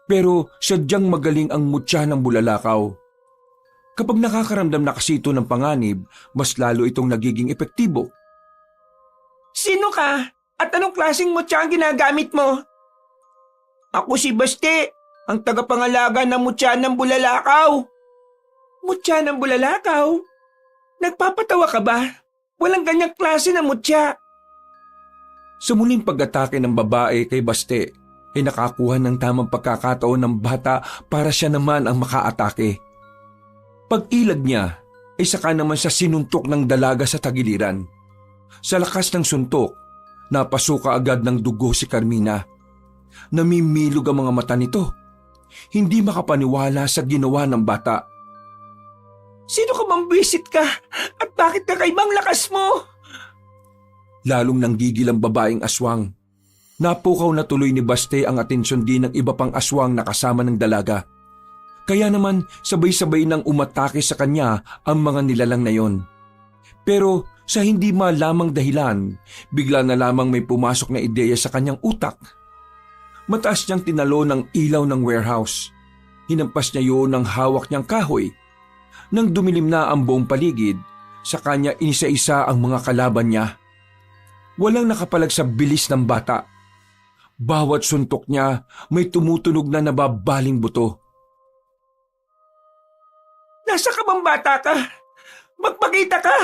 Pero sadyang magaling ang mutya ng bulalakaw. Kapag nakakaramdam na kasi ito ng panganib, mas lalo itong nagiging epektibo. Sino ka? At anong klaseng mutya ang ginagamit mo? Ako si Baste, ang tagapangalaga ng mutya ng bulalakaw. Mutya ng bulalakaw? Nagpapatawa ka ba? Walang ganyang klase ng mutya. Sa muling pag-atake ng babae kay Baste, ay nakakuha ng tamang pagkakataon ng bata para siya naman ang makaatake. Pag-ilag niya ay saka naman siya sinuntok ng dalaga sa tagiliran. Sa lakas ng suntok, napasuka agad ng dugo si Carmina. Namimilog ang mga mata nito. Hindi makapaniwala sa ginawa ng bata. Sino ka bang bisit ka? At bakit kakaibang lakas mo? Lalong nanggigil ang babaeng aswang. Napukaw na tuloy ni Baste ang atensyon din ng iba pang aswang na kasama ng dalaga. Kaya naman sabay-sabay nang umatake sa kanya ang mga nilalang na yon. Pero sa hindi malamang dahilan, bigla na lamang may pumasok na ideya sa kanyang utak. Mataas niyang tinalo ng ilaw ng warehouse. Hinampas niya yun ng hawak niyang kahoy. Nang dumilim na ang buong paligid, sa kanya inisa-isa ang mga kalaban niya. Walang nakapalag sa bilis ng bata. Bawat suntok niya may tumutunog na nababaling buto. Nasa ka bang bata ka? Magpakita ka!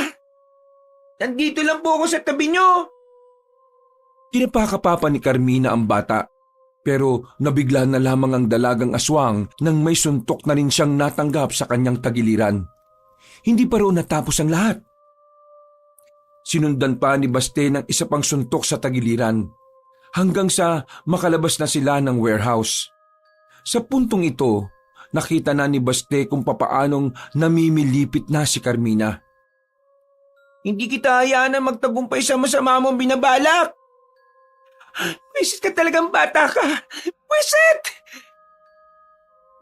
Nandito lang po ako sa tabi niyo. Tinapakapapa ni Carmina ang bata, pero nabigla na lamang ang dalagang aswang nang may suntok na rin siyang natanggap sa kanyang tagiliran. Hindi pa roon natapos ang lahat. Sinundan pa ni Baste ng isa pang suntok sa tagiliran, hanggang sa makalabas na sila ng warehouse. Sa puntong ito, nakita na ni Baste kung papaanong namimilipit na si Carmina. Hindi kita hayaan na magtagumpay sa masama mong binabalak. Pwisit ka talagang bata ka. Pwisit!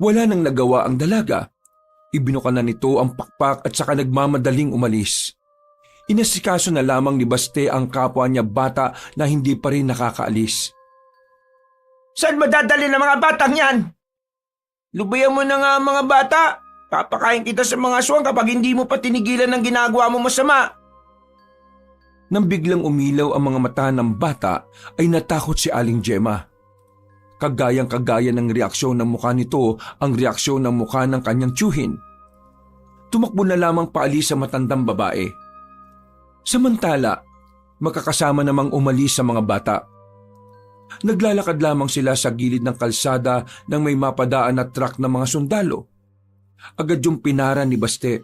Wala nang nagawa ang dalaga. Ibinuka na nito ang pakpak at saka nagmamadaling umalis. Inasikaso na lamang ni Baste ang kapwa niya bata na hindi pa rin nakakaalis. Saan madadali ng mga batang yan? Lubayan mo na nga ang mga bata. Papakain kita sa mga aswang kapag hindi mo pa tinigilan ng ginagawa mo masama. Nang biglang umilaw ang mga mata ng bata ay natakot si Aling Gemma. Kagayang-kagaya ng reaksyon ng mukha nito ang reaksyon ng mukha ng kanyang tiyuhin. Tumakbo na lamang paalis sa matandang babae. Samantala, makakasama namang umalis sa mga bata. Naglalakad lamang sila sa gilid ng kalsada nang may mapadaan na truck ng mga sundalo. Agad yung pinara ni Baste.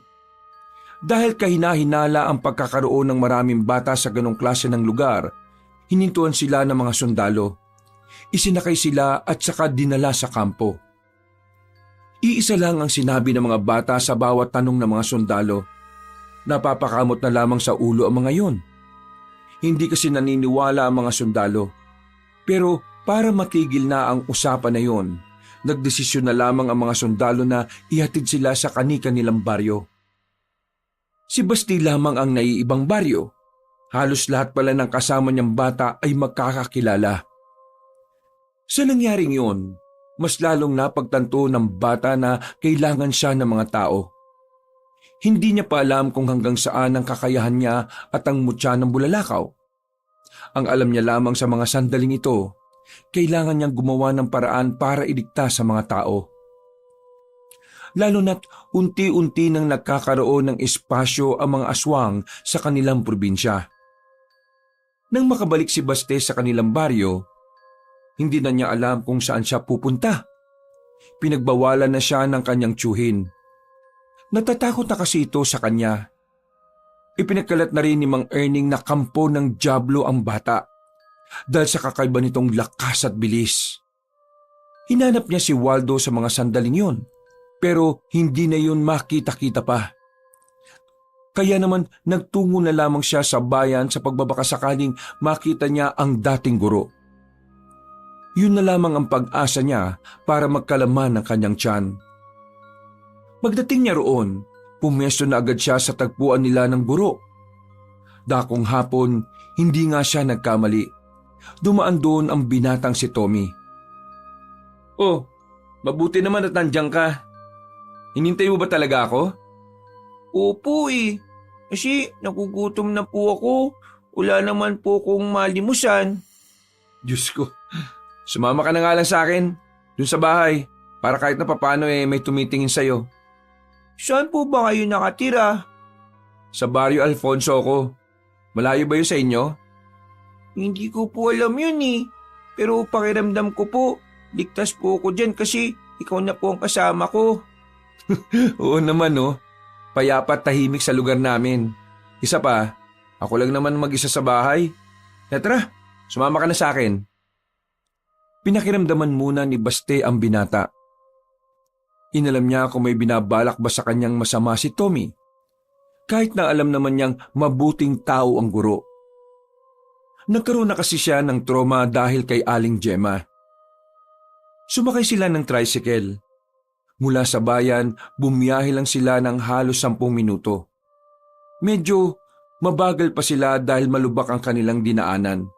Dahil kahina-hinala ang pagkakaroon ng maraming bata sa ganong klase ng lugar, hinintuan sila ng mga sundalo. Isinakay sila at saka dinala sa kampo. Iisa lang ang sinabi ng mga bata sa bawat tanong ng mga sundalo. Napapakamot na lamang sa ulo ang mga yon. Hindi kasi naniniwala ang mga sundalo. Pero para matigil na ang usapan na yon, nagdesisyon na lamang ang mga sundalo na ihatid sila sa kani-kanilang baryo. Si Basti lamang ang naiibang baryo. Halos lahat pala ng kasama niyang bata ay magkakakilala. Sa nangyaring yon, mas lalong napagtanto ng bata na kailangan siya ng mga tao. Hindi niya pa alam kung hanggang saan ang kakayahan niya at ang mutya ng bulalakaw. Ang alam niya lamang sa mga sandaling ito, kailangan niyang gumawa ng paraan para iligtas sa mga tao. Lalo na't unti-unti nang nagkakaroon ng espasyo ang mga aswang sa kanilang probinsya. Nang makabalik si Baste sa kanilang baryo, hindi na niya alam kung saan siya pupunta. Pinagbawalan na siya ng kanyang tiyuhin. Natatakot na kasi ito sa kanya. Ipinagkalat na rin ni Mang Erning na kampo ng dyablo ang bata dahil sa kakaiba nitong lakas at bilis. Hinanap niya si Waldo sa mga sandaling yon, pero hindi na yun makita-kita pa. Kaya naman nagtungo na lamang siya sa bayan sa pagbabakasakaling makita niya ang dating guro. Yun na lamang ang pag-asa niya para magkalaman ng kanyang tiyan. Pagdating niya roon, pumesto na agad siya sa tagpuan nila ng guro. Dakong hapon, hindi nga siya nagkamali. Dumaan doon ang binatang si Tommy. "Oh, mabuti naman at nandiyan ka. Hinintay mo ba talaga ako?" Opo eh. Kasi nagugutom na po ako. Wala naman po kong malimusan. Diyos ko, sumama ka na nga lang sa akin, dun sa bahay, para kahit na papano may tumitingin sa'yo. Saan po ba kayo nakatira? Sa Barrio Alfonso ko. Malayo ba yun sa inyo? Hindi ko po alam yun eh. Pero pakiramdam ko po, ligtas po ako dyan kasi ikaw na po ang kasama ko. Oo naman no. Payapa at tahimik sa lugar namin. Isa pa, ako lang naman mag-isa sa bahay. Tara, sumama ka na sa akin. Pinakiramdaman muna ni Baste ang binata. Inalam niya kung may binabalak ba sa kanyang masama si Tommy. Kahit na alam naman niyang mabuting tao ang guro. Nagkaroon na kasi siya ng trauma dahil kay Aling Gemma. Sumakay sila ng tricycle. Mula sa bayan, bumiyahe lang sila ng halos 10 minuto. Medyo mabagal pa sila dahil malubak ang kanilang dinaanan.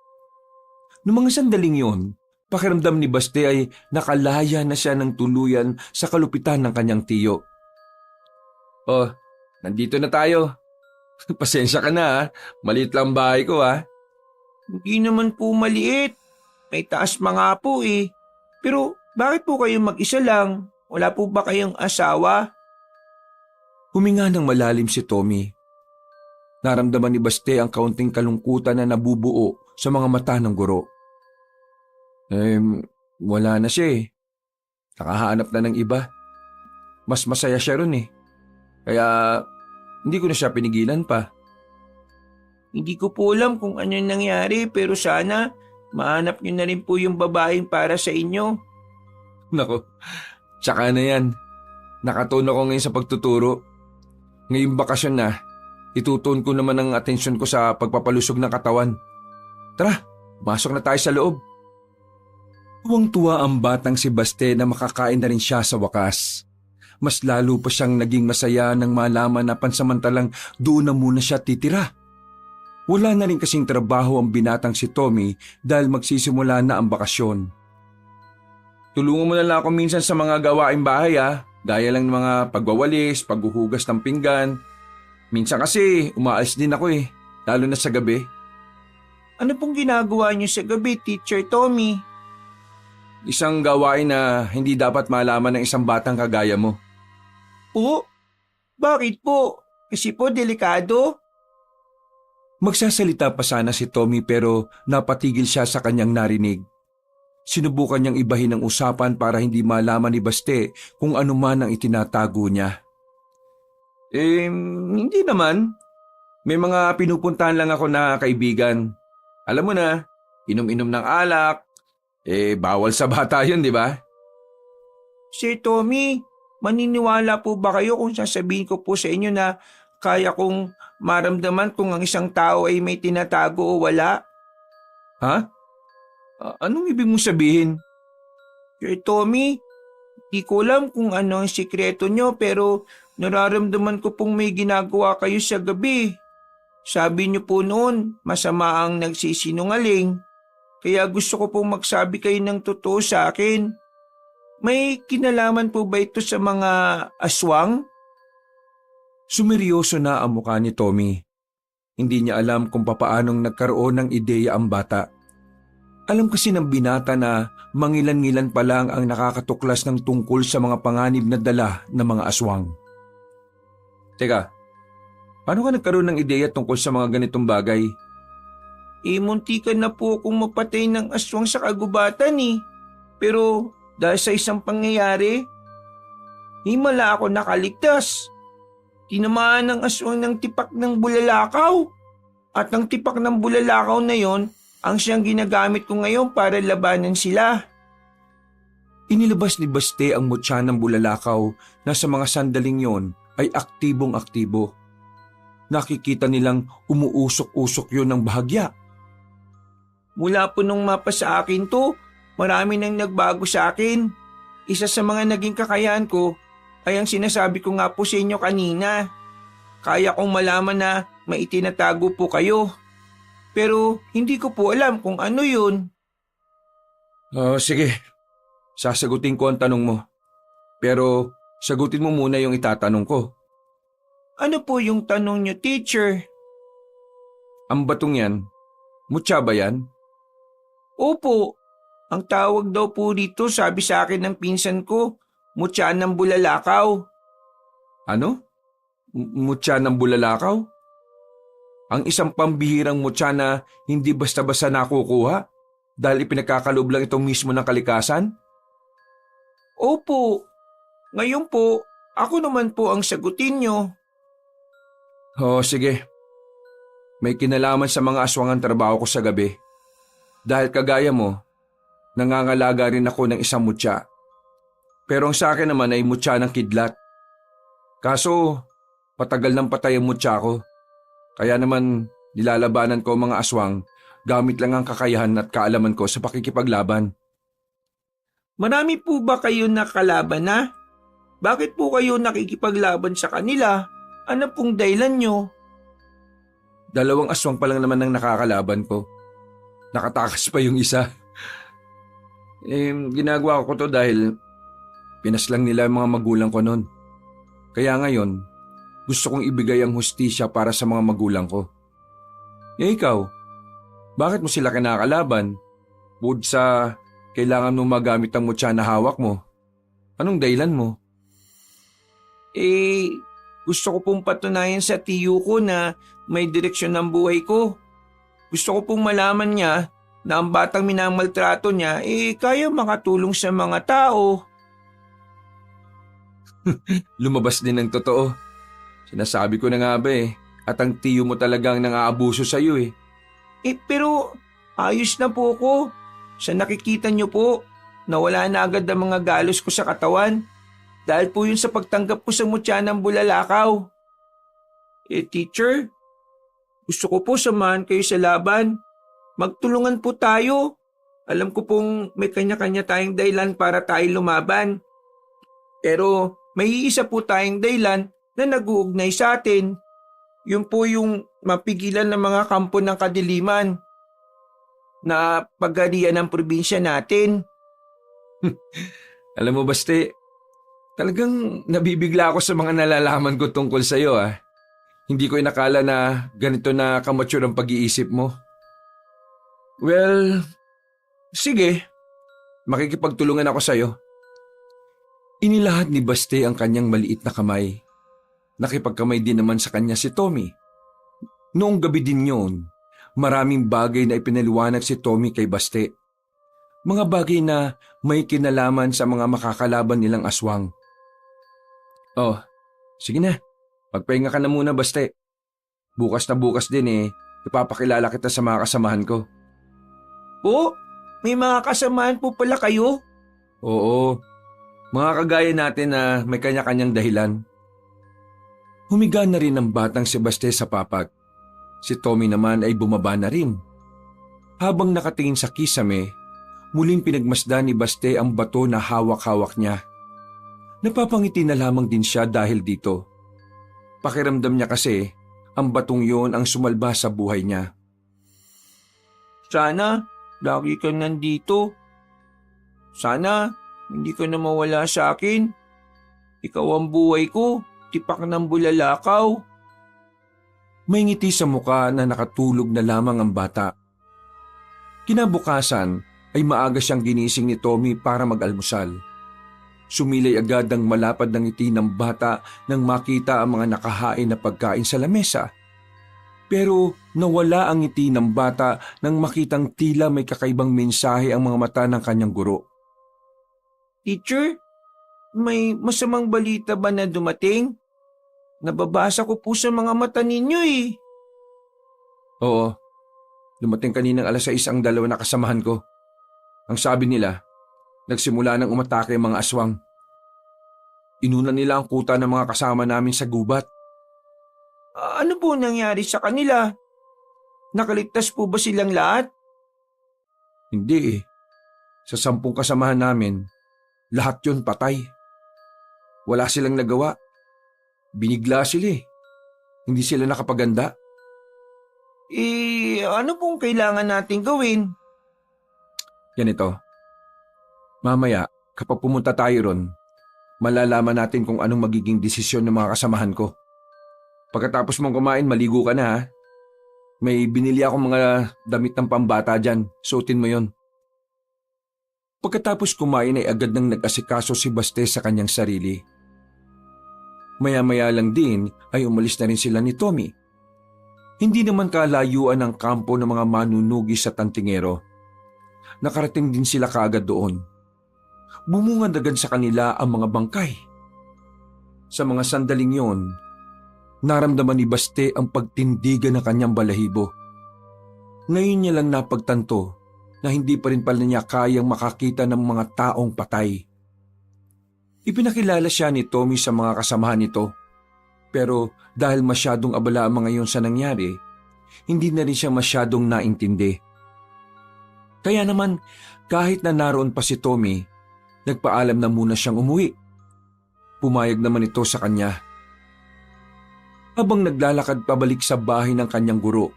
Noong mga sandaling yon, pakiramdam ni Baste ay nakalaya na siya ng tuluyan sa kalupitan ng kanyang tiyo. "Oh, nandito na tayo. Pasensya ka na ha, maliit lang bahay ko ha." Hindi naman po maliit. May taas mga po eh. Pero bakit po kayo mag-isa lang? Wala po ba kayong asawa? Huminga ng malalim si Tommy. Naramdaman ni Baste ang kaunting kalungkutan na nabubuo sa mga mata ng guro. Wala na siya eh. Nakahanap na ng iba. Mas masaya siya ron eh. Kaya hindi ko na siya pinigilan pa. Hindi ko po alam kung ano yung nangyari pero sana mahanap niyo na rin po yung babaeng para sa inyo. Nako, tsaka na yan. Nakatuon ako ngayon sa pagtuturo. Ngayong bakasyon na, itutuon ko naman ang atensyon ko sa pagpapalusog ng katawan. Tara, masok na tayo sa loob. Tuwang-tuwa ang batang si Baste na makakain na rin siya sa wakas. Mas lalo pa siyang naging masaya nang malaman na pansamantalang doon na muna siya titira. Wala na rin kasing trabaho ang binatang si Tommy dahil magsisimula na ang bakasyon. Tulungan mo na lang ako minsan sa mga gawaing bahay gaya lang ng mga pagwawalis, paghuhugas ng pinggan. Minsan kasi umaalis din ako lalo na sa gabi. Ano pong ginagawa niyo sa gabi, Teacher Tommy? Isang gawain na hindi dapat malaman ng isang batang kagaya mo. Po? Bakit po? Kasi po delikado? Magsasalita pa sana si Tommy pero napatigil siya sa kanyang narinig. Sinubukan niyang ibahin ang usapan para hindi malaman ni Baste kung ano man ang itinatago niya. Hindi naman. May mga pinupuntahan lang ako na kaibigan. Alam mo na, inom-inom ng alak. Bawal sa bata yun, di ba? Sir Tommy, maniniwala po ba kayo kung sasabihin ko po sa inyo na kaya kong maramdaman kung ang isang tao ay may tinatago o wala? Ha? Anong ibig mong sabihin? Sir Tommy, di ko alam kung ano ang sikreto nyo pero nararamdaman ko pong may ginagawa kayo sa gabi. Sabi niyo po noon, masama ang nagsisinungaling. Kaya gusto ko pong magsabi kayo ng totoo sa akin. May kinalaman po ba ito sa mga aswang? Sumeryoso na ang mukha ni Tommy. Hindi niya alam kung papaanong nagkaroon ng ideya ang bata. Alam kasi ng binata na mangilan-ngilan pa lang ang nakakatuklas ng tungkol sa mga panganib na dala ng mga aswang. Teka, paano ka nagkaroon ng ideya tungkol sa mga ganitong bagay? Muntikan na po akong mapatay ng aswang sa kagubatan Pero dahil sa isang pangyayari, himala ako nakaligtas. Tinamaan ng aswang ng tipak ng bulalakaw. At ang tipak ng bulalakaw na yon ang siyang ginagamit ko ngayon para labanan sila. Inilabas ni Baste ang mutya ng bulalakaw na sa mga sandaling yon ay aktibong-aktibo. nakikita nilang umuusok-usok yun ng bahagya. Mula po nung mapa sa akin to, marami nang nagbago sa akin. Isa sa mga naging kakayahan ko ay ang sinasabi ko nga po sa inyo kanina. Kaya kong malaman na may itinatago po kayo. Pero hindi ko po alam kung ano yun. Sige, sasagutin ko ang tanong mo. Pero sagutin mo muna yung itatanong ko. Ano po yung tanong nyo, teacher? Ang batong yan, mutya ba yan? Opo, ang tawag daw po dito sabi sa akin ng pinsan ko, mutya ng bulalakaw. Ano? Mutya ng bulalakaw? Ang isang pambihirang mutya na hindi basta-basta nakukuha dahil ipinagkakaloob lang ito mismo ng kalikasan? Opo, ngayon po, ako naman po ang sagutin nyo. Sige. May kinalaman sa mga aswang ang trabaho ko sa gabi. Dahil kagaya mo, nangangalaga rin ako ng isang mutya. Pero ang sa akin naman ay mutya ng kidlat. Kaso, patagal ng patay ang mutya ko. Kaya naman, nilalabanan ko ang mga aswang gamit lang ang kakayahan at kaalaman ko sa pakikipaglaban. Marami po ba kayo nakalaban na? Bakit po kayo nakikipaglaban sa kanila? Ano pong dahilan nyo? 2 aswang pa lang naman ang nakakalaban ko. Nakatakas pa yung isa. Ginagawa ko to dahil pinaslang nila ang mga magulang ko noon. Kaya ngayon, gusto kong ibigay ang hustisya para sa mga magulang ko. Ikaw, bakit mo sila kinakalaban? Bukod sa kailangan mo magamit ang mutya na hawak mo. Anong dahilan mo? Gusto ko pong patunayan sa tiyo ko na may direksyon ng buhay ko. Gusto ko pong malaman niya na ang batang minamaltrato niya kaya makatulong sa mga tao. Lumabas din ng totoo. Sinasabi ko na nga ba at ang tiyo mo talagang nang-aabuso sa'yo . Pero ayos na po ko. Sa nakikita niyo po, nawala na agad ang mga galos ko sa katawan. Dahil po yun sa pagtanggap ko sa mutya ng bulalakaw. Teacher, gusto ko po samahan kayo sa laban. Magtulungan po tayo. Alam ko pong may kanya-kanya tayong dahilan para tayo lumaban. Pero may iisa po tayong dahilan na nag-uugnay sa atin. Yun po yung mapigilan ng mga kampo ng kadiliman na pagharian ng probinsya natin. Alam mo, Baste, talagang nabibigla ako sa mga nalalaman ko tungkol sa'yo . Hindi ko inakala na ganito na kamature ang pag-iisip mo. Well, sige. Makikipagtulungan ako sa'yo. Inilahad ni Baste ang kanyang maliit na kamay. Nakipagkamay din naman sa kanya si Tommy. Noong gabi din yun, maraming bagay na ipinaliwanag si Tommy kay Baste. Mga bagay na may kinalaman sa mga makakalaban nilang aswang. Sige na. Magpahinga ka na muna, Baste. Bukas na bukas din ipapakilala kita sa mga kasamahan ko. Po? May mga kasamahan po pala kayo? Oo. Mga kagaya natin na may kanya-kanyang dahilan. Humiga na rin ang batang si Baste sa papag. Si Tommy naman ay bumaba na rin. Habang nakatingin sa kisame, muling pinagmasdan ni Baste ang bato na hawak-hawak niya. Napapangiti na lamang din siya dahil dito. Pakiramdam niya kasi ang batong yon ang sumalba sa buhay niya. Sana lagi kang nandito. Sana hindi ka na mawala sa akin. Ikaw ang buhay ko, tipak ng bulalakaw. May ngiti sa muka na nakatulog na lamang ang bata. Kinabukasan ay maaga siyang ginising ni Tommy para mag-almusal. Sumilay agad ang malapad ng ngiti ng bata nang makita ang mga nakahain na pagkain sa lamesa. Pero nawala ang ngiti ng bata nang makitang tila may kakaibang mensahe ang mga mata ng kanyang guro. Teacher, may masamang balita ba na dumating? Nababasa ko po sa mga mata ninyo . Oo, dumating kaninang 6:00 ang 2 na kasamahan ko. Ang sabi nila, nagsimula nang umatake ang mga aswang. Inunan nila ang kuta ng mga kasama namin sa gubat. Ano po nangyari sa kanila? Nakaligtas po ba silang lahat? Hindi eh. Sa 10 kasamahan namin, lahat yun patay. Wala silang nagawa. Binigla sila eh. Hindi sila nakapaganda. Ano pong kailangan natin gawin? Ganito. Mamaya, kapag pumunta tayo ron, malalaman natin kung anong magiging desisyon ng mga kasamahan ko. Pagkatapos mong kumain, maligo ka na ha. May binili akong mga damit ng pambata dyan. Suotin mo yon. Pagkatapos kumain ay agad nang nag-asikaso si Baste sa kanyang sarili. Maya-maya lang din ay umalis na rin sila ni Tommy. Hindi naman kalayuan ang kampo ng mga manunugi sa Tantingero. Nakarating din sila kaagad doon. Bumungad agad sa kanila ang mga bangkay. Sa mga sandaling yon, naramdaman ni Baste ang pagtindigan ng kanyang balahibo. Ngayon niya lang napagtanto na hindi pa rin pala niya kayang makakita ng mga taong patay. Ipinakilala siya ni Tommy sa mga kasamahan nito. Pero dahil masyadong abala ang mga yun sa nangyari, hindi na rin siya masyadong naintindi. Kaya naman, kahit na naroon pa si Tommy, nagpaalam na muna siyang umuwi. Pumayag naman ito sa kanya. Habang naglalakad pabalik sa bahay ng kanyang guro,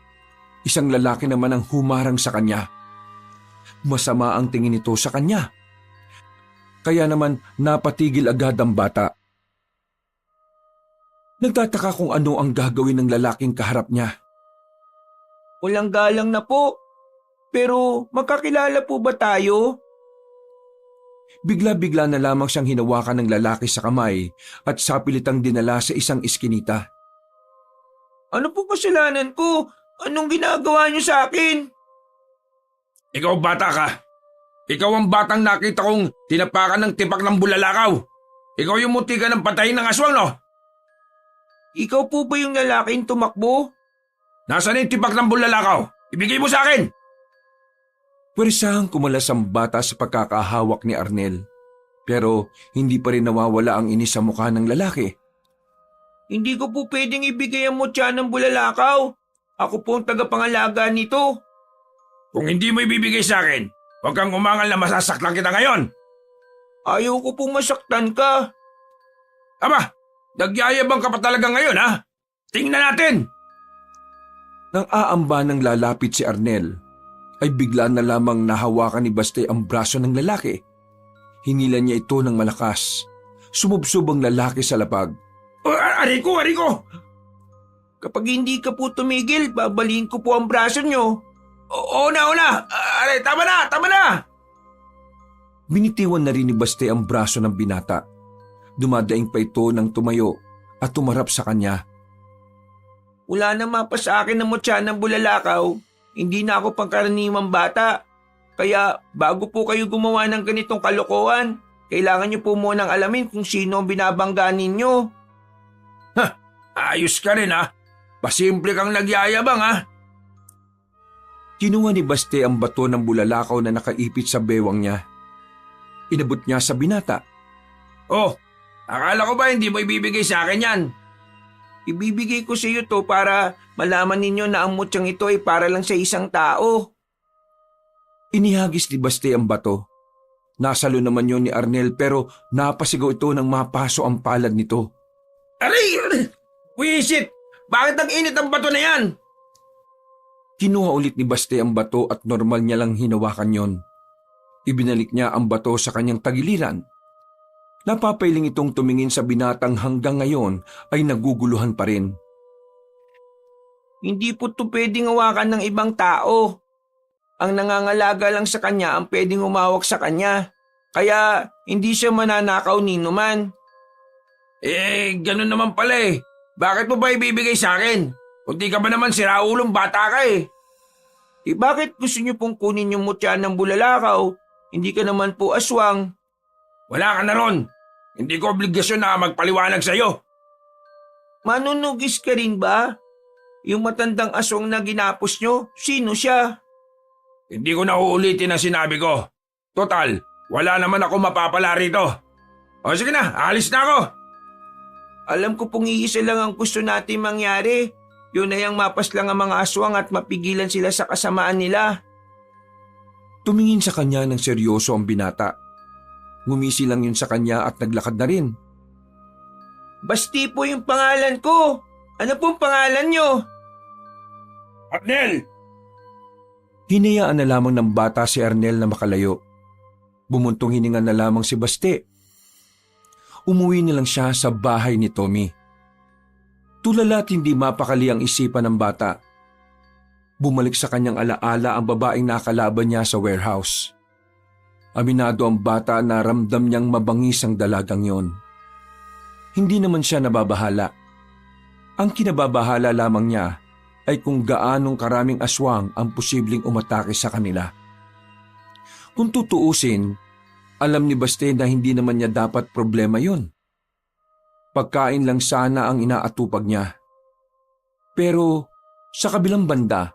isang lalaki naman ang humarang sa kanya. Masama ang tingin nito sa kanya. Kaya naman napatigil agad ang bata. Nagtataka kung ano ang gagawin ng lalaking kaharap niya. Walang galang na po. Pero magkakilala po ba tayo? Bigla-bigla na lamang siyang hinawakan ng lalaki sa kamay at sapilitang dinala sa isang iskinita. Ano po kasalanan ko? Anong ginagawa niyo sa akin? Ikaw bata ka. Ikaw ang batang nakita kong tinapakan ng tipak ng bulalakaw. Ikaw yung muntikan ng patayin ng aswang, no? Ikaw po ba yung lalaking tumakbo? Nasaan yung tipak ng bulalakaw? Ibigay mo sa akin! Puwersahang kumalas ang bata sa pagkakahawak ni Arnel. Pero hindi pa rin nawawala ang inis sa mukha ng lalaki. Hindi ko po pwedeng ibigay ang mutya ng bulalakaw. Ako po ang tagapangalaga nito. Kung hindi mo ibibigay sa akin, huwag kang umangal na masasaktan kita ngayon. Ayaw ko pong masaktan ka. Aba, nagyayabang ka pa talaga ngayon, ha? Tingnan natin! Nang aamba ng lalapit si Arnel, ay bigla na lamang nahawakan ni Baste ang braso ng lalaki. Hinila niya ito ng malakas. Sumubsob ang lalaki sa lapag. Ariko! Kapag hindi ka po tumigil, babaliin ko po ang braso nyo. Oo na! Aray, tama na! Binitiwan na rin ni Baste ang braso ng binata. Dumadaing pa ito ng tumayo at tumarap sa kanya. Wala na mapa sa akin ng mutya ng bulalakaw. Hindi na ako pangkaraniwang bata. Kaya bago po kayo gumawa ng ganitong kalokohan, kailangan niyo po munang alamin kung sino ang binabangga ninyo. Ayos ka rin, ha? Pasimple kang nagyayabang, ha? Kinuha ni Baste ang bato ng bulalakaw na nakaipit sa bewang niya. Inabot niya sa binata. Oh, akala ko ba hindi mo ibibigay sa akin yan? Ibibigay ko sa iyo to para malaman ninyo na ang mutyang ito ay para lang sa isang tao. Inihagis ni Baste ang bato. Nasalo naman yon ni Arnel pero napasigaw ito nang mapaso ang palad nito. Aray! Wisit! Bakit ang init ang bato na yan? Kinuha ulit ni Baste ang bato at normal niya lang hinawakan yon. Ibinalik niya ang bato sa kanyang tagiliran. Napapailing itong tumingin sa binatang hanggang ngayon ay naguguluhan pa rin. Hindi po ito pwedeng hawakan ng ibang tao. Ang nangangalaga lang sa kanya ang pwedeng umawak sa kanya. Kaya hindi siya mananakaw ni numan. Ganun naman pala eh. Bakit mo ba ibibigay sa akin? Kung di ka ba naman siraulong bata ka eh. Bakit gusto niyo pong kunin yung mutya ng bulalakaw? Hindi ka naman po aswang. Wala ka na ron. Hindi ko obligasyon na magpaliwanag sa'yo. Manunugis ka rin ba? Yung matandang aswang na ginapos nyo, sino siya? Hindi ko na uulitin ang sinabi ko. Total, wala naman ako mapapala rito. O sige na, alis na ako. Alam ko pong iisa lang ang gusto natin mangyari. Yun ay ang mapas lang ang mga aswang at mapigilan sila sa kasamaan nila. Tumingin sa kanya ng seryoso ang binata. Ngumisi lang yun sa kanya at naglakad na rin. Basti po yung pangalan ko. Ano pong pangalan nyo? Arnel! Hinayaan na lamang ng bata si Arnel na makalayo. Bumuntong hininga na lamang si Baste. Umuwi na lang siya sa bahay ni Tommy. Tulala't hindi mapakali ang isipan ng bata. Bumalik sa kanyang alaala ang babaeng nakalaban niya sa warehouse. Aminado ang bata na ramdam niyang mabangis ang dalagang yon. Hindi naman siya nababahala. Ang kinababahala lamang niya ay kung gaanong karaming aswang ang posibleng umatake sa kanila. Kung tutuusin, alam ni Baste na hindi naman niya dapat problema yon. Pagkain lang sana ang inaatupag niya. Pero sa kabilang banda,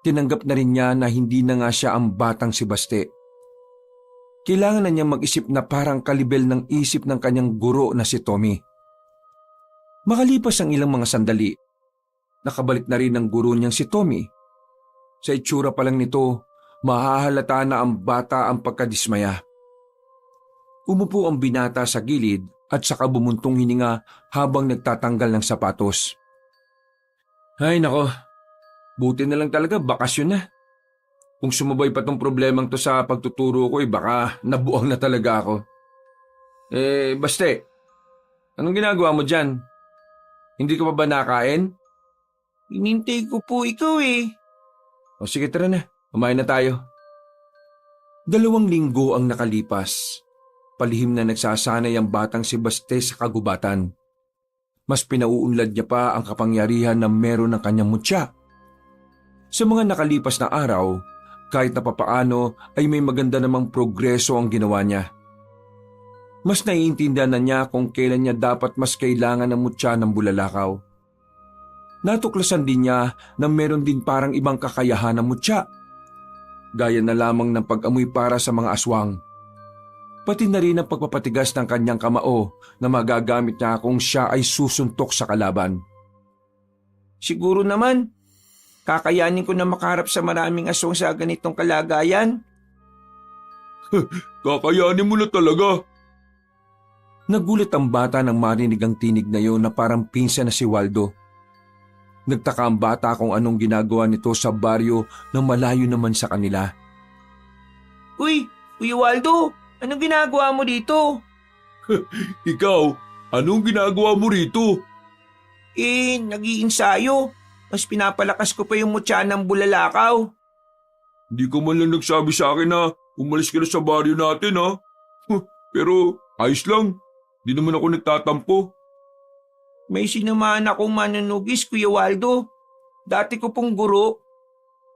tinanggap na rin niya na hindi na nga siya ang batang si Baste. Kailangan na niyang mag-isip na parang kalibel ng isip ng kanyang guro na si Tommy. Makalipas ang ilang mga sandali, nakabalik na rin ang guro niyang si Tommy. Sa itsura pa lang nito, mahahalata na ang bata ang pagkadismaya. Umupo ang binata sa gilid at saka bumuntong hininga habang nagtatanggal ng sapatos. Ay nako, buti na lang talaga bakasyon na. Kung sumabay pa tong problemang to sa pagtuturo ko baka nabuang na talaga ako. Baste, anong ginagawa mo dyan? Hindi ka pa ba nakain? Inintay ko po ikaw eh. O sige tara na, kumain na tayo. 2 linggo ang nakalipas. Palihim na nagsasanay ang batang si Baste sa kagubatan. Mas pinauunlad niya pa ang kapangyarihan na meron ng kanyang mutya. Sa mga nakalipas na araw, kahit na papaano ay may maganda namang progreso ang ginawa niya. Mas naiintindihan na niya kung kailan niya dapat mas kailangan ng mutya ng bulalakaw. Natuklasan din niya na meron din parang ibang kakayahan ng mutya. Gaya na lamang ng pag-amoy para sa mga aswang. Pati na rin ang pagpapatigas ng kanyang kamao na magagamit niya kung siya ay susuntok sa kalaban. Siguro naman, kakayanin ko na makaharap sa maraming aswang sa ganitong kalagayan. Kakayanin mo na talaga. Nagulat ang bata nang marinig ang tinig na yon na parang pinsan na si Waldo. Nagtaka ang bata kung anong ginagawa nito sa baryo na malayo naman sa kanila. Uy, Kuya Waldo, anong ginagawa mo dito? Ikaw, anong ginagawa mo rito? Nag-iinsayo. Mas pinapalakas ko pa yung mutya ng bulalakaw. Hindi ka man lang nagsabi sa akin na umalis ka na sa baryo natin ha. Pero ayos lang, di naman ako nagtatampo. May sinamahan akong manunugis, Kuya Waldo. Dati ko pong guro.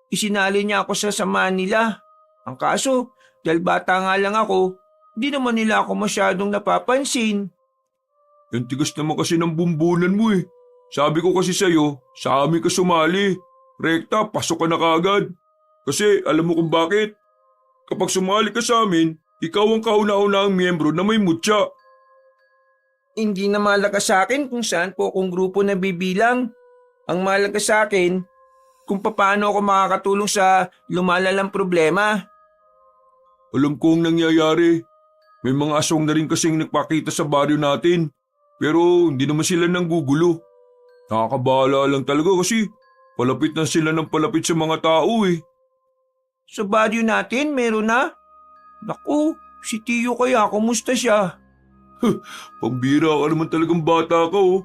Isinali niya ako sa samahan nila. Ang kaso, dahil bata nga lang ako, di naman nila ako masyadong napapansin. Yung tigas naman kasi ng bumbunan mo eh. Sabi ko kasi sa'yo, sa amin ka sumali. Rekta, pasok ka na kagad. Kasi alam mo kung bakit? Kapag sumali ka sa amin, ikaw ang kauna-unahang miyembro na may mutya. Hindi na mahalaga sa akin kung saan po akong grupo na bibilang. Ang mahalaga sa akin, kung paano ako makakatulong sa lumalalang problema. Alam ko ang nangyayari. May mga aswang na rin kasing nagpakita sa baryo natin. Pero hindi naman sila nanggugulo. Nakakabahala lang talaga kasi palapit na sila ng palapit sa mga tao eh. Sa baryo natin, meron na? Naku, si Tiyo kaya, kumusta siya? Pambira ka naman talagang bata ka oh.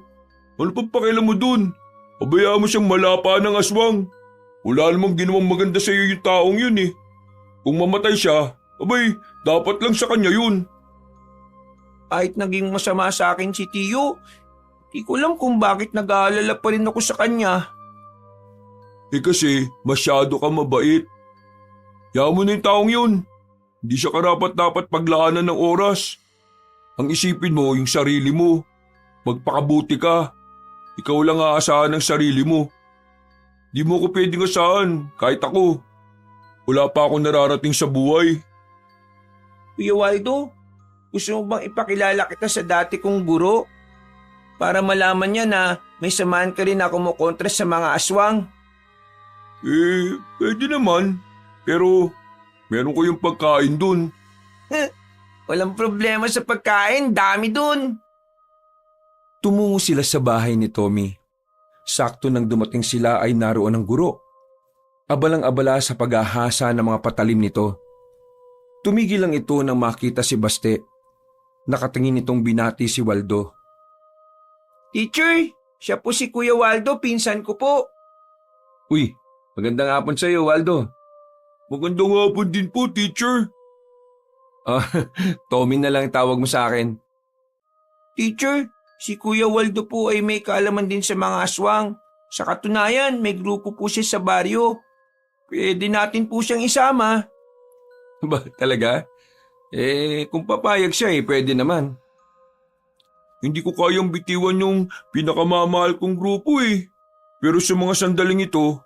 Ano pang pakialam mo dun? Pabayaan mo siyang malapa ng aswang. Wala namang ginawang maganda sa iyo yung taong yun eh. Kung mamatay siya, abay, dapat lang sa kanya yun. Kahit naging masama sa akin si Tiyo, di ko alam kung bakit nag-aalala pa rin ako sa kanya. Kasi masyado ka mabait. Hayaan mo na yung taong yun. Hindi siya karapat-dapat paglaanan ng oras. Ang isipin mo yung sarili mo. Magpakabuti ka. Ikaw lang aasahan ng sarili mo. Di mo ko pwedeng asahan, kahit ako. Wala pa akong nararating sa buhay. Kuya Waldo, gusto mo bang ipakilala kita sa dati kong guro? para malaman niya na may samahan ka rin na kumukontra sa mga aswang. Pwede naman. Pero meron ko yung pagkain dun. Walang problema sa pagkain, dami dun. Tumungo sila sa bahay ni Tommy. Sakto nang dumating sila ay naroon ang guro. Abalang-abala sa paghahasa ng mga patalim nito. Tumigil lang ito nang makita si Baste. Nakatingin itong binati si Waldo. Teacher, siya po si Kuya Waldo, pinsan ko po. Uy, magandang hapon sa iyo, Waldo. Magandang hapon din po, teacher. Tommy na lang tawag mo sa akin. Teacher, si Kuya Waldo po ay may kaalaman din sa mga aswang. Sa katunayan, may grupo po siya sa baryo. Pwede natin po siyang isama. Ba, talaga? Kung papayag siya pwede naman. Hindi ko kayang bitiwan yung pinakamamahal kong grupo Pero sa mga sandaling ito,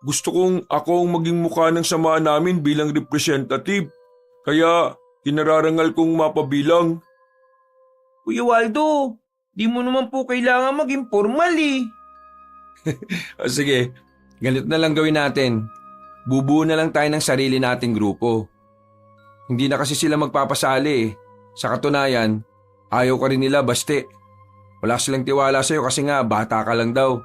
gusto kong ako ang maging mukha ng samahan namin bilang representative. Kaya kinararangal kong mapabilang. Kuya Waldo, di mo naman po kailangan maging formal Sige, ganito na lang gawin natin. Bubuo na lang tayo ng sarili nating grupo. Hindi na kasi sila magpapasali Sa katunayan, ayaw ka rin nila, Baste. Wala silang tiwala sa'yo kasi nga bata ka lang daw.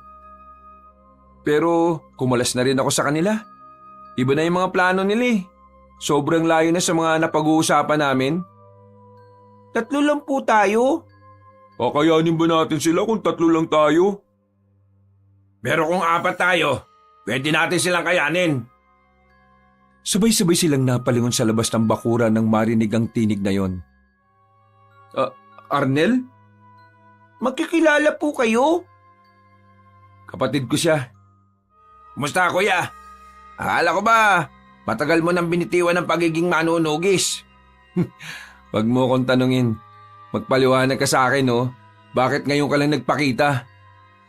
Pero kumalas na rin ako sa kanila. Iba na yung mga plano nila Sobrang layo na sa mga napag-uusapan namin. 3 lang po tayo. Kakayanin ba natin sila kung 3 lang tayo? Pero kung 4 tayo, pwede natin silang kayanin. Sabay-sabay silang napalingon sa labas ng bakuran nang marinig ang tinig na yon. Arnel? Magkikilala po kayo? Kapatid ko siya. Kumusta, kuya? Akala ko ba matagal mo nang binitiwan ng pagiging manunugis? Wag mo akong tanungin. Magpaliwanag ka sa akin, Bakit ngayon ka lang nagpakita?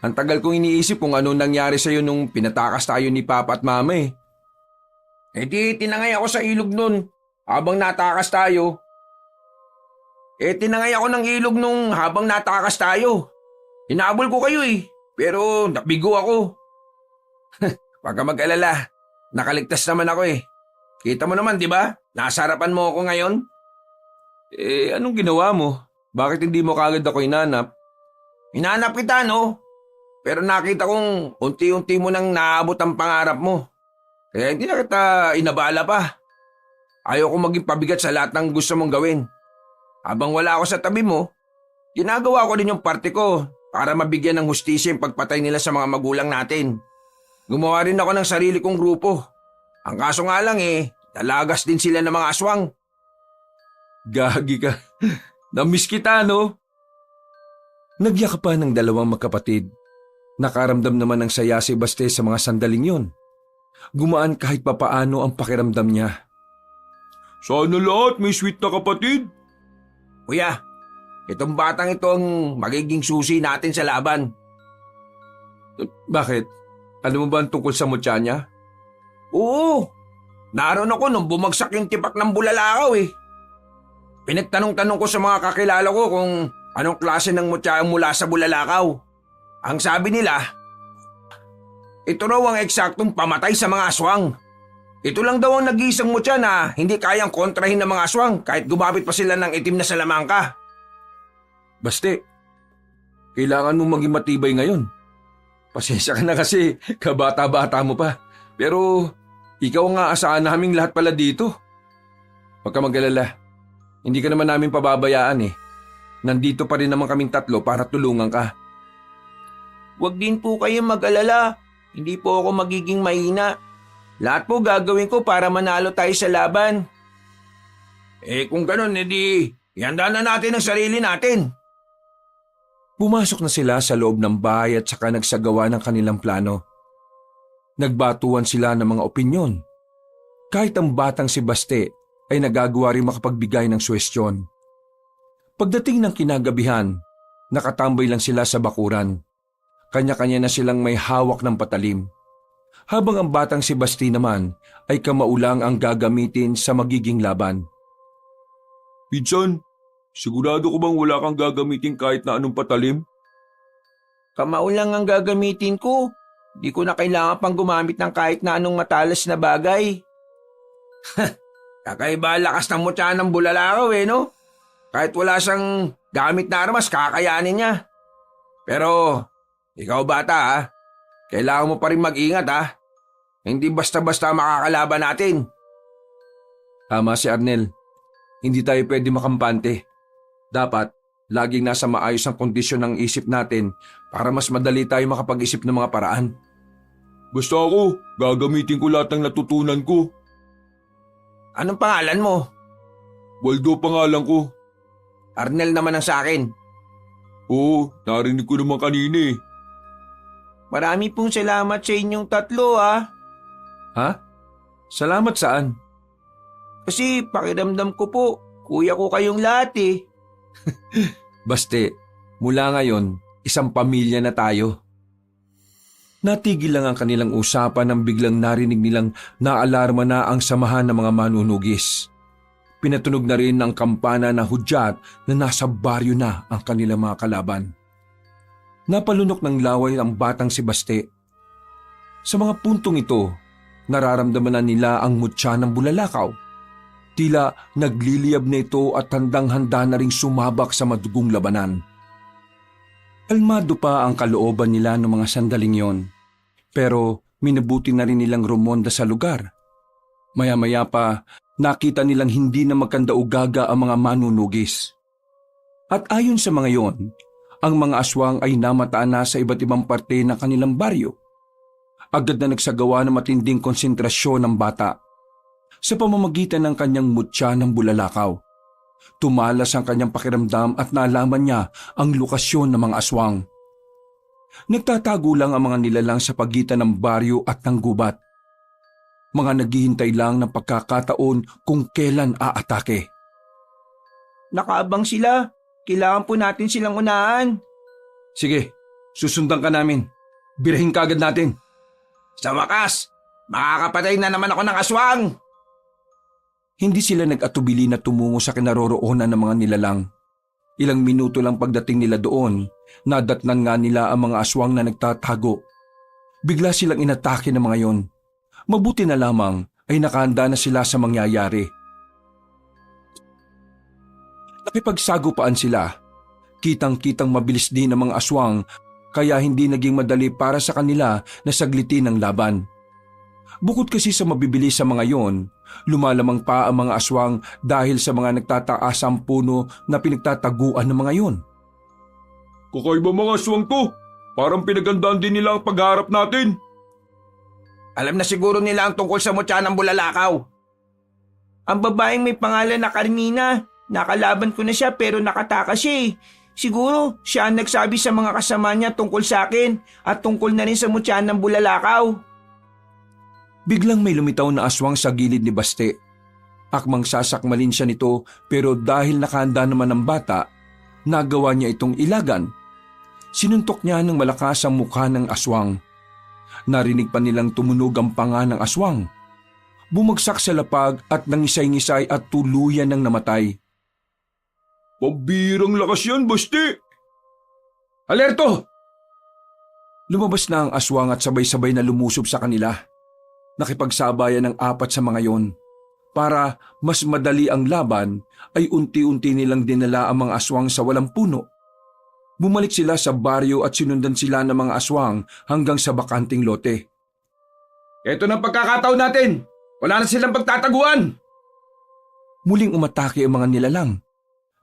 Ang tagal kong iniisip kung anong nangyari sa'yo nung pinatakas tayo ni Papa at Mama Di tinangay ako sa ilog nun habang natakas tayo. Tinangay ako ng ilog nung habang natakas tayo. Hinabol ko kayo pero nabigo ako. Wag ka mag-alala, nakaligtas naman ako Kita mo naman, di ba? Nasa harapan mo ako ngayon. Anong ginawa mo? Bakit hindi mo kagad ako hinanap? Hinanap kita, no? Pero nakita kong unti-unti mo nang naabot ang pangarap mo. Kaya hindi na kita inabala pa. Ayaw ko maging pabigat sa lahat ng gusto mong gawin. Habang wala ako sa tabi mo, ginagawa ko din yung parte ko para mabigyan ng hustisya yung pagpatay nila sa mga magulang natin. Gumawa rin ako ng sarili kong grupo. Ang kaso nga lang talagas din sila ng mga aswang. Gagi ka. Namiss kita, no? Nagyakapan ng dalawang magkapatid. Nakaramdam naman ng saya si Baste sa mga sandaling yon. Gumaan kahit papaano ang pakiramdam niya. Sana lahat may sweet na kapatid. Kuya, itong batang itong magiging susi natin sa laban. Bakit? Ano mo ba ang tungkol sa mutya niya? Oo, naroon ako nung bumagsak yung tipak ng bulalakaw Pinagtanong-tanong ko sa mga kakilala ko kung anong klase ng mutya ang mula sa bulalakaw. Ang sabi nila, ito raw ang eksaktong pamatay sa mga aswang. Ito lang daw ang nag-iisang mutya na hindi kayang kontrahin ng mga aswang kahit gumamit pa sila ng itim na salamangka. Baste, kailangan mo maging matibay ngayon. Pasensya ka na kasi kabata-bata mo pa. Pero ikaw ang aasahan naming lahat pala dito. Huwag ka mag-alala. Hindi ka naman namin pababayaan Nandito pa rin naman kaming 3 para tulungan ka. Huwag din po kayong mag-alala. Hindi po ako magiging mahina. Lahat po gagawin ko para manalo tayo sa laban. Kung ganun, ihanda na natin ang sarili natin. Pumasok na sila sa loob ng bahay at saka nagsagawa ng kanilang plano. Nagbatuan sila ng mga opinyon. Kahit ang batang si Baste ay nagagawa rin makapagbigay ng suwestyon. Pagdating ng kinagabihan, nakatambay lang sila sa bakuran. Kanya-kanya na silang may hawak ng patalim. Habang ang batang si Basti naman ay kamaulang ang gagamitin sa magiging laban. Pinsan, sigurado ko bang wala kang gagamitin kahit na anong patalim? Kamao lang ang gagamitin ko. Di ko na kailangan pang gumamit ng kahit na anong matalas na bagay. Kakaiba lakas ng mutya ng bulalakaw no? Kahit wala siyang gamit na armas, kakayanin niya. Pero, ikaw bata kailangan mo pa rin mag-ingat Hindi basta-basta makakalaban natin. Tama si Arnel. Hindi tayo pwede makampante. Dapat, laging nasa maayos ang kondisyon ng isip natin para mas madali tayo makapag-isip ng mga paraan. Basta ako, gagamitin ko lahat ng natutunan ko. Anong pangalan mo? Waldo pangalan ko. Arnel naman ang sa akin. Oo, narinig ko naman kanina Marami pong salamat sa inyong tatlo Ha? Salamat saan? Kasi pakiramdam ko po, kuya ko kayong lahat Baste, mula ngayon, isang pamilya na tayo. Natigil lang ang kanilang usapan nang biglang narinig nilang naalarma na ang samahan ng mga manunugis. Pinatunog na rin ang kampana na hudyat na nasa baryo na ang kanilang mga kalaban. Napalunok ng laway ang batang si Baste. Sa mga puntong ito, nararamdaman na nila ang mutya ng bulalakaw. Tila nagliliyab na ito at handang-handa na ring sumabak sa madugong labanan. Kalmado pa ang kalooban nila ng mga sandaling yon, pero minabuti na rin nilang rumonda sa lugar. Maya-maya pa, nakita nilang hindi na magkandaugaga ang mga manunugis. At ayon sa mga yon, ang mga aswang ay namataan na sa iba't ibang parte ng kanilang baryo. Agad na nagsagawa ng matinding konsentrasyon ng bata. Sa pamamagitan ng kanyang mutya ng bulalakaw, tumalas ang kanyang pakiramdam at nalaman niya ang lokasyon ng mga aswang. Nagtatago lang ang mga nilalang sa pagitan ng baryo at ng gubat. Mga naghihintay lang ng pagkakataon kung kailan aatake. Nakaabang sila. Kailangan po natin silang unahan. Sige, susundan ka namin. Birahin ka agad natin. Sa wakas, makakapatay na naman ako ng aswang. Hindi sila nag-atubili na tumungo sa kinaroroonan ng mga nilalang. Ilang minuto lang pagdating nila doon, nadatnan nga nila ang mga aswang na nagtatago. Bigla silang inatake ng mga yon. Mabuti na lamang ay nakahanda na sila sa mangyayari. Nakipagsagupaan sila. Kitang-kitang mabilis din ang mga aswang kaya hindi naging madali para sa kanila na saglitin ang laban. Bukod kasi sa mabibilis sa mga yon, lumalamang pa ang mga aswang dahil sa mga nagtataasang puno na pinagtataguan ng mga yon. Kakaiba mga aswang to. Parang pinagandaan din nila ang pagharap natin. Alam na siguro nila ang tungkol sa mutya ng bulalakaw. Ang babaeng may pangalan na Carmina, nakalaban ko na siya pero nakatakas siya Siguro siya ang nagsabi sa mga kasama niya tungkol sa akin at tungkol na rin sa mutya ng bulalakaw. Biglang may lumitaw na aswang sa gilid ni Baste. Akmang sasakmalin siya nito pero dahil nakahanda naman ang bata, nagawa niya itong ilagan. Sinuntok niya ng malakas ang mukha ng aswang. Narinig pa nilang tumunog ang panga ng aswang. Bumagsak sa lapag at nangisay-ngisay at tuluyan ng namatay. Pabirang lakas yan, Baste! Alerto! Lumabas na ang aswang at sabay-sabay na lumusob sa kanila. Nakipagsabayan ng 4 sa mga yon. Para mas madali ang laban ay unti-unti nilang dinala ang mga aswang sa walang puno. Bumalik sila sa baryo at sinundan sila ng mga aswang hanggang sa bakanting lote. Ito na pagkakataon natin! Wala na silang pagtataguan! Muling umatake ang mga nilalang.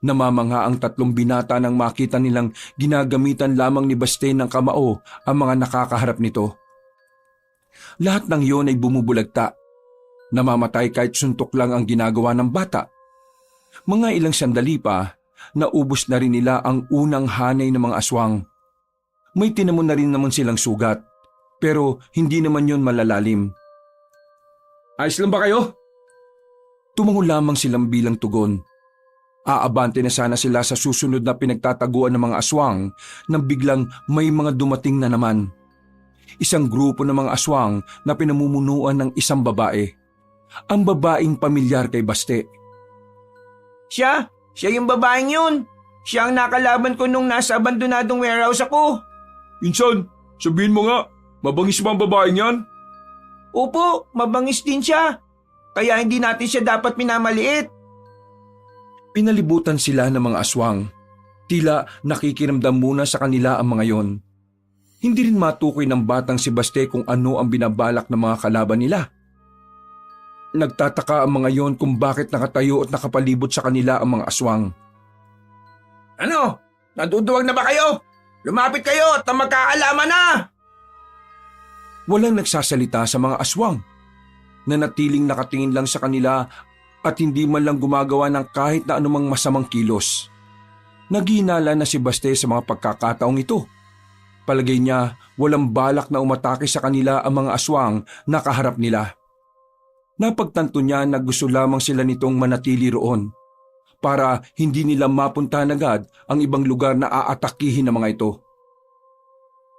Namamangha ang 3 binata nang makita nilang ginagamitan lamang ni Baste ng kamao ang mga nakakaharap nito. Lahat ng iyon ay bumubulagta. Namamatay kahit suntok lang ang ginagawa ng bata. Mga ilang sandali pa, naubos na rin nila ang unang hanay ng mga aswang. May tinamon na rin naman silang sugat, pero hindi naman yon malalalim. Ayos lang ba kayo? Tumango lamang silang bilang tugon. Aabante na sana sila sa susunod na pinagtataguan ng mga aswang nang biglang may mga dumating na naman. Isang grupo ng mga aswang na pinamumunuan ng isang babae. Ang babaeng pamilyar kay Baste. Siya yung babaeng yun. Siya ang nakalaban ko nung nasa abandonadong warehouse ako. Insan, sabihin mo nga, mabangis ba ang babaeng yan? Opo, mabangis din siya. Kaya hindi natin siya dapat minamaliit. Pinalibutan sila ng mga aswang. Tila nakikiramdam muna sa kanila ang mga yon. Hindi rin matukoy ng batang si Baste kung ano ang binabalak ng mga kalaban nila. Nagtataka ang mga yon kung bakit nakatayo at nakapalibot sa kanila ang mga aswang. Ano? Naduduwag na ba kayo? Lumapit kayo at magkaalaman na! Walang nagsasalita sa mga aswang. Nanatiling nakatingin lang sa kanila at hindi man lang gumagawa ng kahit na anumang masamang kilos. Naghinala na si Baste sa mga pagkakataong ito. Palagay niya walang balak na umatake sa kanila ang mga aswang na kaharap nila. Napagtanto niya na gusto lamang sila nitong manatili roon para hindi nila mapuntahan agad ang ibang lugar na aatakihin ng mga ito.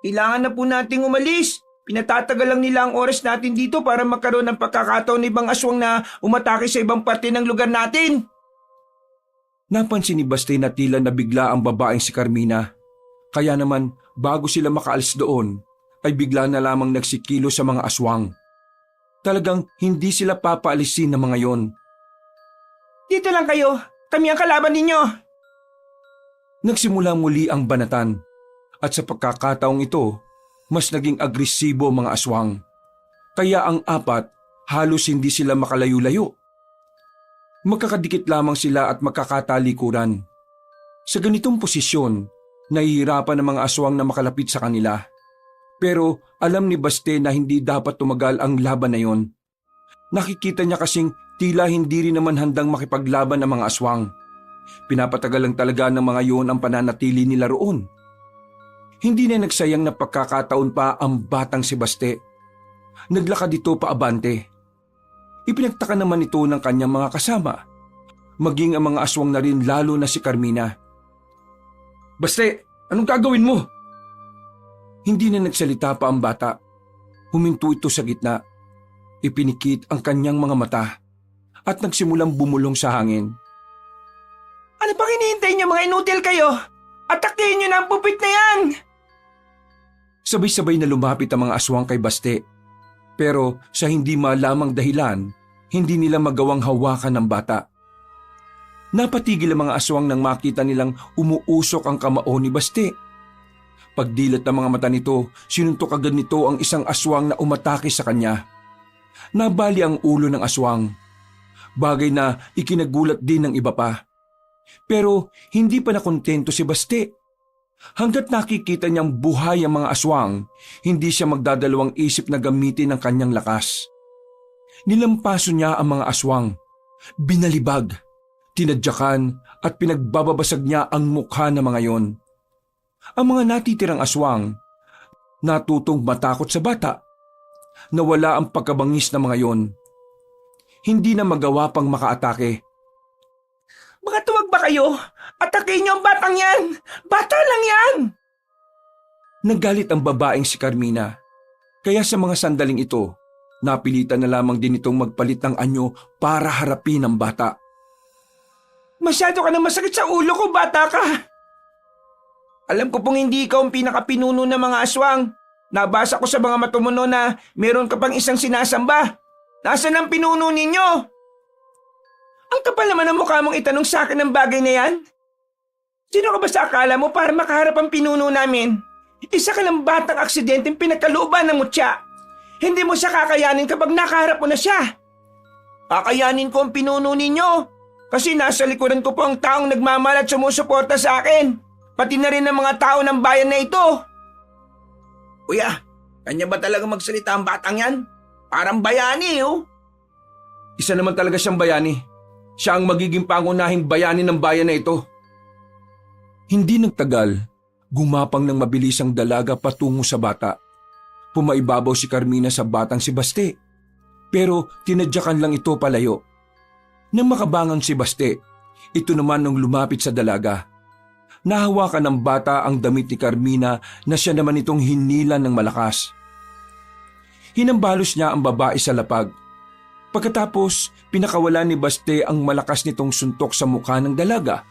Kailangan na po nating umalis. Pinatatagal lang nila ang oras natin dito para magkaroon ng pagkakataon ng ibang aswang na umatake sa ibang parte ng lugar natin. Napansin ni Baste na tila nabigla ang babaeng si Carmina. Kaya naman bago sila makaalis doon ay bigla na lamang nagsikilo sa mga aswang. Talagang hindi sila papaalisin ng mga yon. Dito lang kayo. Kami ang kalaban ninyo. Nagsimula muli ang banatan at sa pagkakataong ito, mas naging agresibo ang mga aswang. Kaya ang apat, halos hindi sila makalayo-layo. Magkakadikit lamang sila at magkakatalikuran. Sa ganitong posisyon, nahihirapan ang mga aswang na makalapit sa kanila. Pero alam ni Baste na hindi dapat tumagal ang laban na yon. Nakikita niya kasing tila hindi rin naman handang makipaglaban ng mga aswang. Pinapatagal lang talaga ng mga yon ang pananatili nila roon. Hindi na nagsayang na pagkakataon pa ang batang si Baste. Naglakad dito paabante. Ipinagtaka naman ito ng kanyang mga kasama. Maging ang mga aswang na rin lalo na si Carmina. Baste, anong gagawin mo? Hindi na nagsalita pa ang bata. Huminto ito sa gitna. Ipinikit ang kanyang mga mata at nagsimulang bumulong sa hangin. Ano pang hinihintay niyo mga inutil kayo? Atakihin niyo na ang pupit na yan! Sabay-sabay na lumapit ang mga aswang kay Baste. Pero sa hindi malamang dahilan, hindi nila magawang hawakan ng bata. Napatigil ang mga aswang nang makita nilang umuusok ang kamao ni Baste. Pagdilat ng mga mata nito, sinuntok agad nito ang isang aswang na umatake sa kanya. Nabali ang ulo ng aswang. Bagay na ikinagulat din ng iba pa. Pero hindi pa nakontento si Baste. Hanggat nakikita niyang buhay ang mga aswang, hindi siya magdadalawang isip na gamitin ang kanyang lakas. Nilampaso niya ang mga aswang, binalibag, tinadyakan at pinagbababasag niya ang mukha ng mga yon. Ang mga natitirang aswang, natutong matakot sa bata. Nawala ang pagkabangis ng mga yon. Hindi na magawa pang makaatake. Baka tuwag ba kayo? Atakihin niyo ang batang yan! Bata lang yan! Nagalit ang babaeng si Carmina. Kaya sa mga sandaling ito, napilitan na lamang din itong magpalit ng anyo para harapin ang bata. Masyado ka na masakit sa ulo ko, bata ka! Alam ko pong hindi ikaw ang pinakapinuno ng mga aswang. Nabasa ko sa mga matumuno na meron ka pang isang sinasamba. Nasaan ang pinuno ninyo? Ang kapal naman ang mukha mong itanong sa akin ng bagay na yan. Sino ka ba sa akala mo para makaharap ang pinuno namin? Isa ka lang batang aksidenteng pinagkalooban ng mutya. Hindi mo siya kakayanin kapag nakaharap mo na siya. Kakayanin ko ang pinuno ninyo kasi nasa likuran ko po ang taong nagmamahal at sumusuporta sa akin. Pati na rin ang mga tao ng bayan na ito. Kuya, kanya ba talaga magsalita ang batang yan? Parang bayani, oh. Isa naman talaga siyang bayani. Siya ang magiging pangunahing bayani ng bayan na ito. Hindi nagtagal, gumapang ng mabilis ang dalaga patungo sa bata. Pumaibabaw si Carmina sa batang si Baste. Pero tinadyakan lang ito palayo. Nang makabangang si Baste, ito naman nung lumapit sa dalaga. Nahawakan ng bata ang damit ni Carmina na siya naman itong hinilan ng malakas. Hinambalos niya ang babae sa lapag. Pagkatapos, pinakawalan ni Baste ang malakas nitong suntok sa mukha ng dalaga.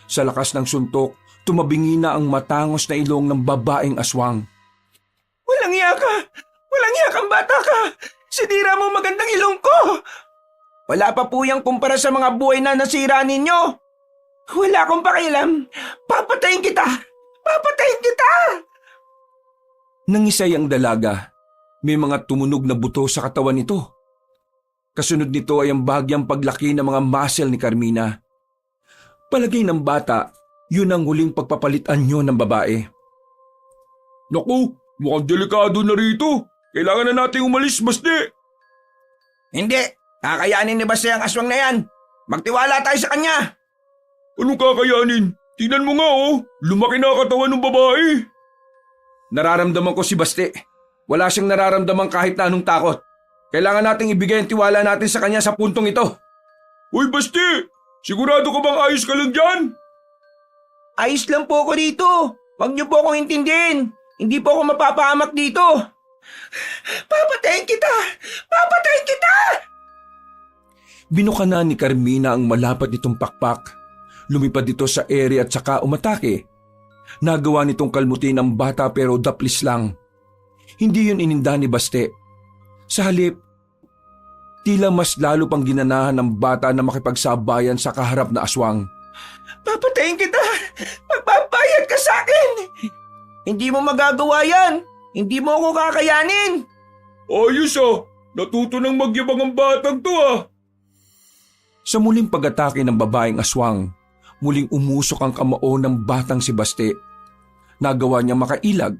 Sa lakas ng suntok, tumabingi na ang matangos na ilong ng babaeng aswang. Walang iya ka! Walang iya kang bata ka! Sinira mo magandang ilong ko! Wala pa po yung kumpara sa mga buhay na nasira ninyo! Wala akong pakialam! Papatayin kita! Papatayin kita! Nangisay ang dalaga. May mga tumunog na buto sa katawan nito. Kasunod nito ay ang bahagyang paglaki ng mga muscle ni Carmina. Palagay ng bata, yun ang huling pagpapalitan nyo ng babae. Naku, mukhang delikado na rito. Kailangan na nating umalis, Basti. Hindi! Kakayanin ni Basti ang aswang na yan! Magtiwala tayo sa kanya! Anong kakayanin? Tingnan mo nga lumaki na ang katawan ng babae. Nararamdaman ko si Basti. Wala siyang nararamdaman kahit na anong takot. Kailangan nating ibigay ang tiwala natin sa kanya sa puntong ito. Uy, Basti! Sigurado ka bang ayos ka lang dyan? Ayos lang po ako dito! Huwag niyo po akong intindihin! Hindi po ako mapapahamak dito! Papatayin kita! Papatayin kita! Binukana ni Carmina ang malapad nitong pakpak. Lumipad dito sa ere at saka umatake. Nagawa nitong kalmutin ang bata pero daplis lang. Hindi yun ininda ni Baste. Sa halip, tila mas lalo pang ginanahan ng bata na makipagsabayan sa kaharap na aswang. Papatayin kita! Magbabayad ka sa akin! Hindi mo magagawa yan! Hindi mo ako kakayanin! Ayos natuto ng magyabang ang batang to Sa muling pag-atake ng babaeng aswang, muling umusok ang kamao ng batang si Baste. Nagawa niya makailag.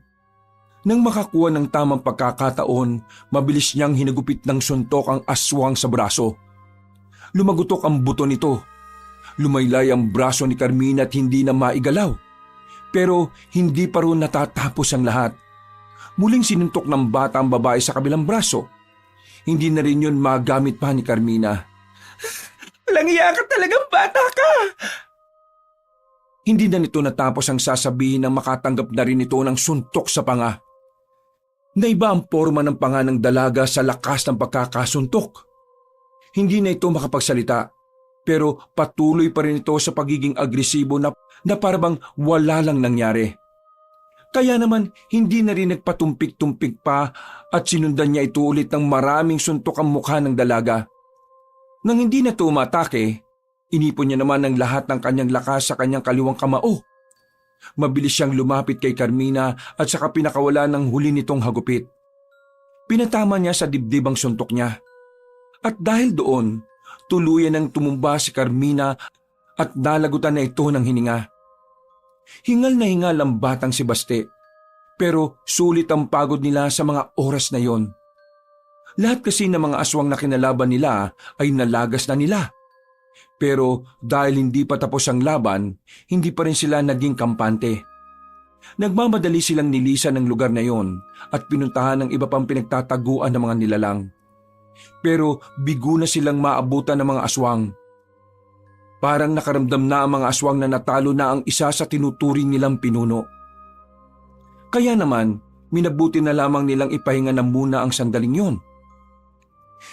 Nang makakuha ng tamang pagkakataon, mabilis niyang hinagupit ng suntok ang aswang sa braso. Lumagutok ang buto nito. Lumaylay ang braso ni Carmina at hindi na maigalaw. Pero hindi pa rin natatapos ang lahat. Muling sinuntok ng bata ang babae sa kabilang braso. Hindi na rin yun magamit pa ni Carmina. Walang iya ka talagang bata ka! Hindi na nito natapos ang sasabihin ng makatanggap na rin ito ng suntok sa panga. Naiba ang forma ng panga ng dalaga sa lakas ng pagkakasuntok. Hindi na ito makapagsalita, pero patuloy pa rin ito sa pagiging agresibo na parabang wala lang nangyari. Kaya naman hindi na rin nagpatumpik-tumpik pa at sinundan niya ito ulit ng maraming suntok ang mukha ng dalaga. Nang hindi na ito umatake, inipon niya naman ang lahat ng kanyang lakas sa kanyang kaliwang kamao. Mabilis siyang lumapit kay Carmina at saka pinakawala ng huli nitong hagupit. Pinatama niya sa dibdib ang suntok niya. At dahil doon, tuluyan ng tumumba si Carmina at nalagutan na ito ng hininga. Hingal na hingal ang batang si Baste, pero sulit ang pagod nila sa mga oras na yon. Lahat kasi ng mga aswang na kinalaban nila ay nalagas na nila. Pero dahil hindi pa tapos ang laban, hindi pa rin sila naging kampante. Nagmamadali silang nilisan ng lugar na yon at pinuntahan ng iba pang pinagtataguan ng mga nilalang. Pero bigo na silang maabutan ng mga aswang. Parang nakaramdam na ang mga aswang na natalo na ang isa sa tinuturing nilang pinuno. Kaya naman, minabuti na lamang nilang ipahinga na muna ang sandaling yon.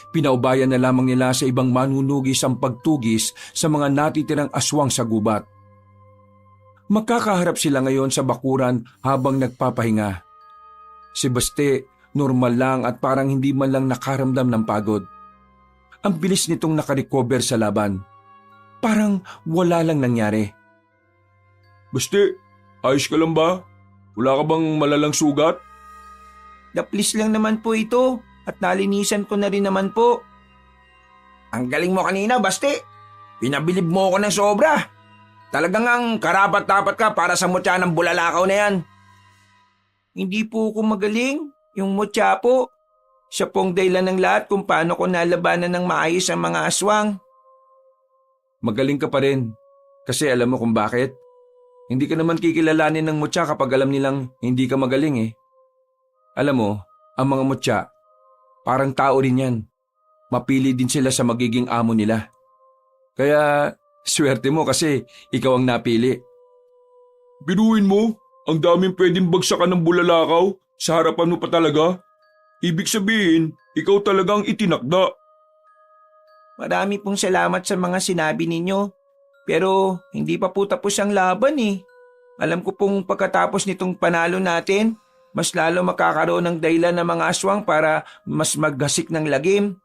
Pinaubayan na lamang nila sa ibang manunugis ang pagtugis sa mga natitirang aswang sa gubat. Magkakaharap sila ngayon sa bakuran habang nagpapahinga. Si Baste, normal lang at parang hindi man lang nakaramdam ng pagod. Ang bilis nitong nakarecover sa laban. Parang wala lang nangyari. Basti, ayos ka lang ba? Wala ka bang malalang sugat? Daplis lang naman po ito at nalinisan ko na rin naman po. Ang galing mo kanina, Basti. Pinabilib mo ako ng sobra. Talagang ang karapat-dapat ka para sa mutya ng bulalakaw na yan. Hindi po ako magaling. Yung mutya po. Siya pong dahilan ng lahat kung paano ko nalabanan ng maayos ang mga aswang. Magaling ka pa rin. Kasi alam mo kung bakit? Hindi ka naman kikilalanin ng mutya kapag alam nilang hindi ka magaling Alam mo, ang mga mutya, parang tao rin yan. Mapili din sila sa magiging amo nila. Kaya swerte mo kasi ikaw ang napili. Biruin mo, ang daming pwedeng bagsakan ng bulalakaw sa harapan mo pa talaga. Ibig sabihin, ikaw talagang itinakda. Marami pong salamat sa mga sinabi ninyo. Pero hindi pa po tapos ang laban Alam ko pong pagkatapos nitong panalo natin, mas lalo makakaroon ng dahilan ng mga aswang para mas maggasik ng lagim.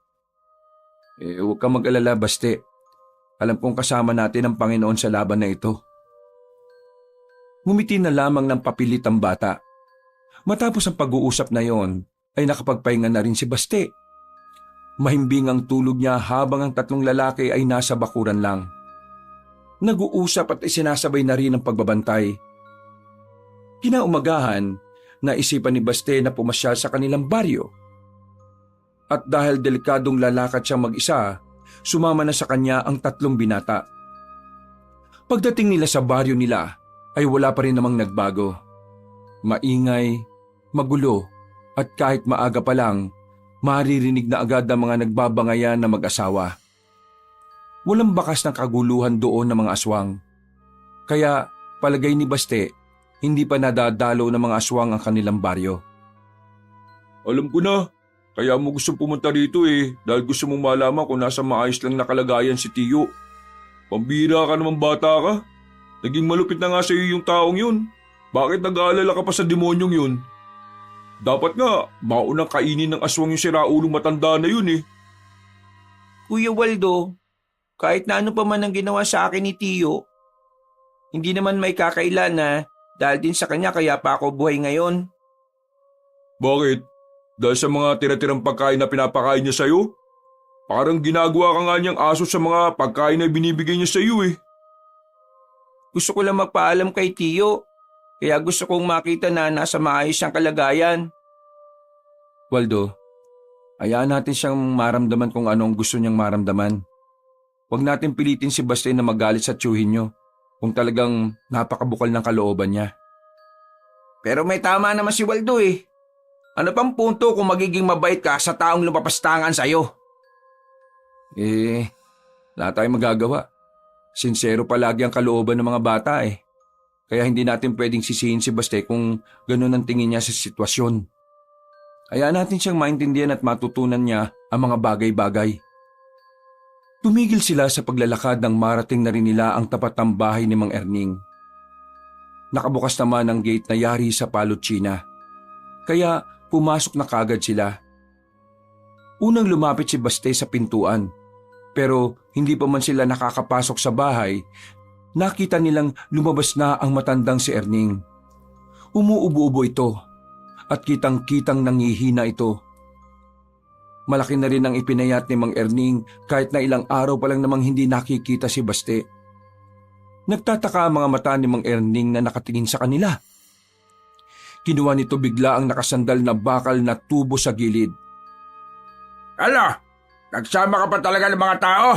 Huwag kang mag-alala, Baste. Alam kong kasama natin ang Panginoon sa laban na ito. Ngumiti na lamang ng papilit ang bata. Matapos ang pag-uusap na yon, ay nakapagpahinga na rin si Baste. Mahimbing ang tulog niya habang ang tatlong lalaki ay nasa bakuran lang. Nag-uusap at isinasabay na rin ang pagbabantay. Kinaumagahan, naisipan ni Baste na pumasyal sa kanilang baryo. At dahil delikadong lalakad siyang mag-isa, sumama na sa kanya ang tatlong binata. Pagdating nila sa baryo nila, ay wala pa rin namang nagbago. Maingay, magulo, at kahit maaga pa lang, maririnig na agad ang mga nagbabangayan na mag-asawa. Walang bakas ng kaguluhan doon ng mga aswang. Kaya palagay ni Baste, hindi pa nadadalo ng mga aswang ang kanilang baryo. Alam ko na, kaya mo gusto pumunta rito dahil gusto mong malaman kung nasa maayos lang na kalagayan si Tiyo. Pambira ka naman bata ka. Naging malupit na nga sa iyo yung taong yun. Bakit nag-aalala ka pa sa demonyong yun? Dapat nga, maunang kainin ng aswang yung siraulong matanda na yun Kuya Waldo, kahit na ano pa man ang ginawa sa akin ni Tiyo, hindi naman may kakailan na dahil din sa kanya kaya pa ako buhay ngayon. Bakit? Dahil sa mga tira-tirang pagkain na pinapakain niya sa'yo? Parang ginagawa ka nga niyang aso sa mga pagkain na binibigay niya sa'yo Gusto ko lang magpaalam kay Tiyo, kaya gusto kong makita na nasa maayos siyang kalagayan. Waldo, hayaan natin siyang maramdaman kung anong gusto niyang maramdaman. Huwag natin pilitin si Baste na magalit sa tiyuhin niyo kung talagang napakabukal ng kalooban niya. Pero may tama naman si Waldo Ano pang punto kung magiging mabait ka sa taong lumapastangan sa'yo? Wala tayong magagawa. Sincero palagi ang kalooban ng mga bata Kaya hindi natin pwedeng sisihin si Baste kung ganun ang tingin niya sa sitwasyon. Hayaan natin siyang maintindihan at matutunan niya ang mga bagay-bagay. Tumigil sila sa paglalakad nang marating na rin nila ang tapat ng bahay ni Mang Erning. Nakabukas naman ang gate na yari sa Palotsina. Kaya pumasok na kagad sila. Unang lumapit si Baste sa pintuan. Pero hindi pa man sila nakakapasok sa bahay, nakita nilang lumabas na ang matandang si Erning. Umuubo-ubo ito at kitang-kitang nangihina ito. Malaki na rin ang ipinayat ni Mang Erning kahit na ilang araw pa lang namang hindi nakikita si Baste. Nagtataka ang mga mata ni Mang Erning na nakatingin sa kanila. Kinuha nito bigla ang nakasandal na bakal na tubo sa gilid. Ano? Nagsama ka pa talaga ng mga tao?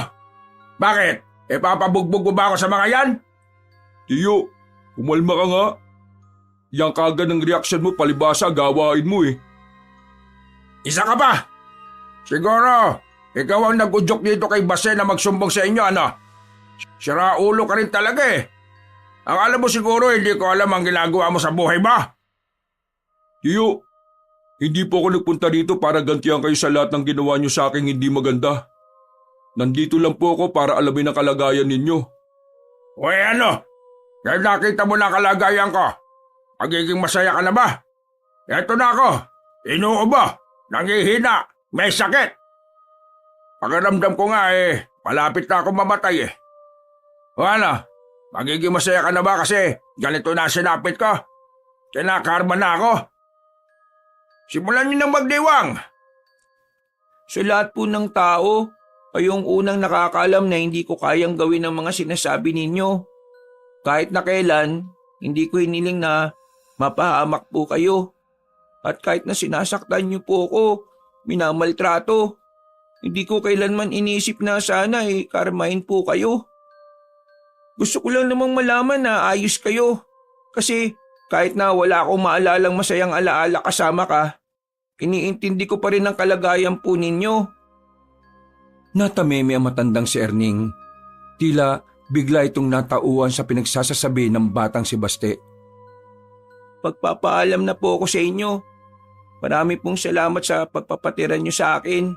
Bakit? Papabugbog mo ba ako sa mga yan? Tiyo, umalma ka nga. Yang kagad ng reaksyon mo palibasa gawain mo Isa ka pa! Siguro, ikaw ang nag-udyok dito kay Baste na magsumbong sa inyo, ano? Sira ulo ka rin talaga Ang alam mo siguro hindi ko alam ang ginagawa mo sa buhay ba? Tiyo, hindi po ako nagpunta dito para gantihan kayo sa lahat ng ginawa niyo sa aking hindi maganda. Nandito lang po ako para alamin ang kalagayan ninyo. Uy, ano? Dahil nakita mo na ang kalagayan ko, magiging masaya ka na ba? Eto na ako, inuubo, nangihina, may sakit. Pakiramdam ko nga malapit na ako mamatay O ano, magiging masaya ka na ba kasi ganito na sinapit ko? Kinakarma na ako. Simulan niyo ng magdiwang. Sa lahat po ng tao, ay yung unang nakakaalam na hindi ko kayang gawin ang mga sinasabi ninyo. Kahit na kailan, hindi ko hiniling na mapahamak po kayo. At kahit na sinasaktan niyo po ako, minamaltrato, hindi ko kailanman inisip na sana karmahin po kayo. Gusto ko lang namang malaman na ayos kayo. Kasi kahit na wala akong maalalang masayang alaala kasama ka, iniintindi ko pa rin ang kalagayan po ninyo. Natameme ang matandang si Erning. Tila bigla itong natauhan sa pinagsasasabi ng batang si Baste. Pagpapaalam na po ako sa inyo. Marami pong salamat sa pagpapatira niyo sa akin.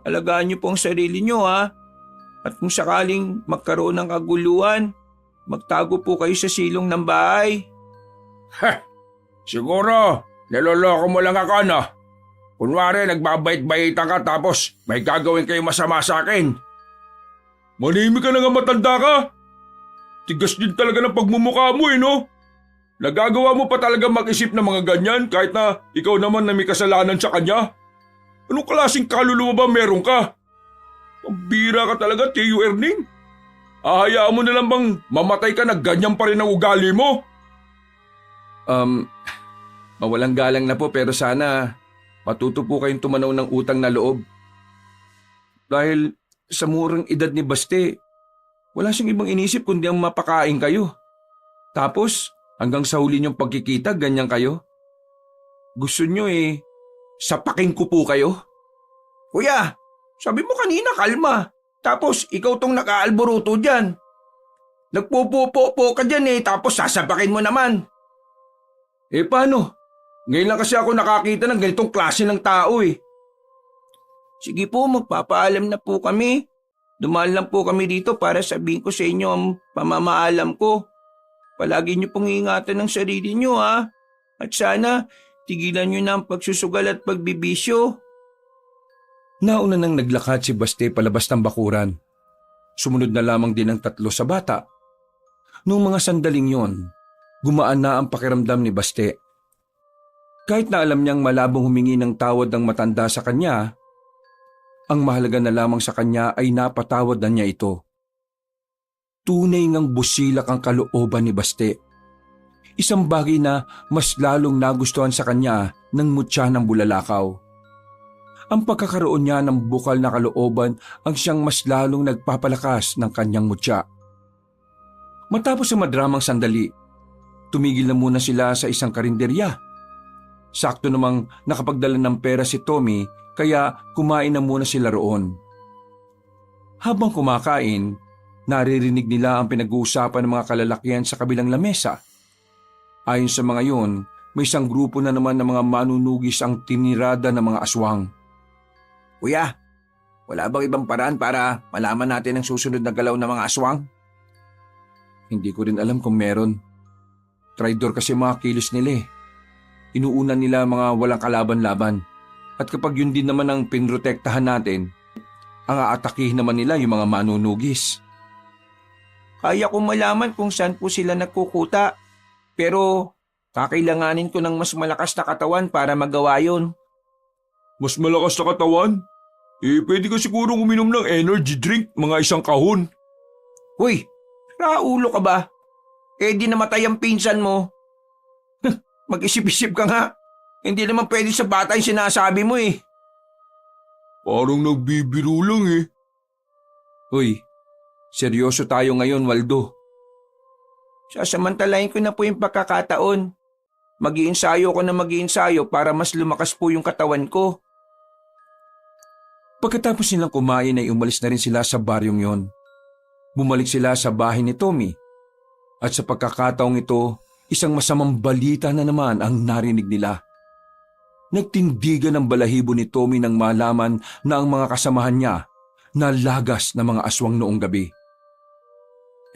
Alagaan niyo po ang sarili niyo At kung sakaling magkaroon ng kaguluhan, magtago po kayo sa silong ng bahay. Heh, siguro, niloloko mo lang ako, no? Kunwari, nagbabait-baitan ka tapos may gagawin kayo masama sa akin. Manimik ka na nga, matanda ka. Tigas din talaga ng pagmumukha mo, no? Nagagawa mo pa talaga mag-isip ng mga ganyan kahit na ikaw naman na may kasalanan sa kanya? Anong klaseng kaluluwa ba meron ka? Pambira ka talaga, Tio Erning. Ahayaan mo na lang bang mamatay ka na ganyan pa rin ang ugali mo? Mawalang galang na po pero sana matuto po kayong tumanaw ng utang na loob. Dahil sa murang edad ni Baste, wala siyang ibang inisip kundi ang mapakain kayo. Tapos, hanggang sa huli niyong pagkikita, ganyan kayo. Gusto niyo sapakin ko po kayo. Kuya, sabi mo kanina kalma. Tapos ikaw tong nakaalboruto dyan. Nagpupupo-po ka dyan tapos sasapakin mo naman. Paano? Ngayon lang kasi ako nakakita ng ganitong klase ng tao Sige po, magpapaalam na po kami. Dumaan lang po kami dito para sabihin ko sa inyo ang pamamaalam ko. Palagi niyo pong ingatan ng sarili niyo ha. At sana tigilan niyo na ang pagsusugal at pagbibisyo. Nauna nang naglakad si Baste palabas ng bakuran. Sumunod na lamang din ang tatlo sa bata. Noong mga sandaling yon, gumaan na ang pakiramdam ni Baste. Kahit na alam niyang malabong humingi ng tawad ng matanda sa kanya, ang mahalaga na lamang sa kanya ay napatawad na niya ito. Tunay ngang busilak ang kalooban ni Baste. Isang bagay na mas lalong nagustuhan sa kanya ng mutya ng bulalakaw. Ang pagkakaroon niya ng bukal na kalooban ang siyang mas lalong nagpapalakas ng kanyang mutya. Matapos ang madramang sandali, tumigil na muna sila sa isang karinderya. Sakto namang nakapagdala ng pera si Tommy kaya kumain na muna sila roon. Habang kumakain, naririnig nila ang pinag-uusapan ng mga kalalakihan sa kabilang lamesa. Ayon sa mga yon, may isang grupo na naman ng mga manunugis ang tinirada ng mga aswang. Kuya, wala bang ibang paraan para malaman natin ang susunod na galaw ng mga aswang? Hindi ko rin alam kung meron. Traidor kasi mga kilos nila Inuuna nila mga walang kalaban-laban. At kapag yun din naman ang pinrotektahan natin, ang aatakihin naman nila yung mga manunugis. Kaya kong malaman kung saan po sila nagkukuta. Pero kakailanganin ko ng mas malakas na katawan para magawa yun. Mas malakas na katawan? Pwede ka siguro uminom ng energy drink, mga isang kahon. Huy, raulo ka ba? Di namatay ang pinsan mo. Mag-isip-isip ka nga. Hindi naman pwede sa bata yung sinasabi mo Parang nagbibiro lang Uy, seryoso tayo ngayon, Waldo. Sasamantalahin ko na po yung pagkakataon. Mag-iinsayo ko na mag-iinsayo para mas lumakas po yung katawan ko. Pagkatapos nilang kumain ay umalis na rin sila sa baryong yon. Bumalik sila sa bahay ni Tommy. At sa pagkakataong ito, isang masamang balita na naman ang narinig nila. Nagtindigan ng balahibo ni Tommy nang malaman na ang mga kasamahan niya nalagas na mga aswang noong gabi.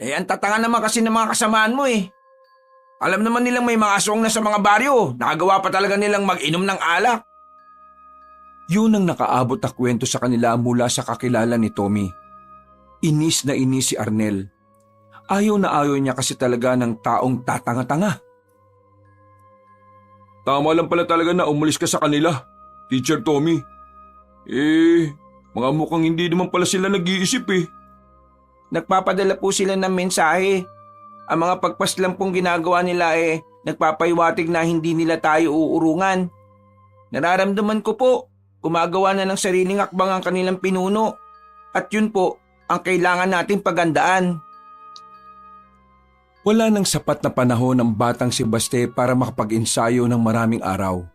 Ang tatanga naman kasi ng mga kasamaan mo Alam naman nilang may mga aswang na sa mga baryo. Nakagawa pa talaga nilang mag-inom ng alak. Yun ang nakaabot na kwento sa kanila mula sa kakilala ni Tommy. Inis na inis si Arnel. Ayaw na ayaw niya kasi talaga ng taong tatanga-tanga. Tama lang pala talaga na umalis ka sa kanila, Teacher Tommy. Mga mukhang hindi naman pala sila nag-iisip Nagpapadala po sila ng mensahe. Ang mga pagpaslang pong ginagawa nila nagpapaiwatig na hindi nila tayo uurungan. Nararamdaman ko po, gumagawa na ng sariling akbang ang kanilang pinuno. At yun po, ang kailangan nating pagandaan. Wala nang sapat na panahon ng batang si Baste para makapag-ensayo ng maraming araw.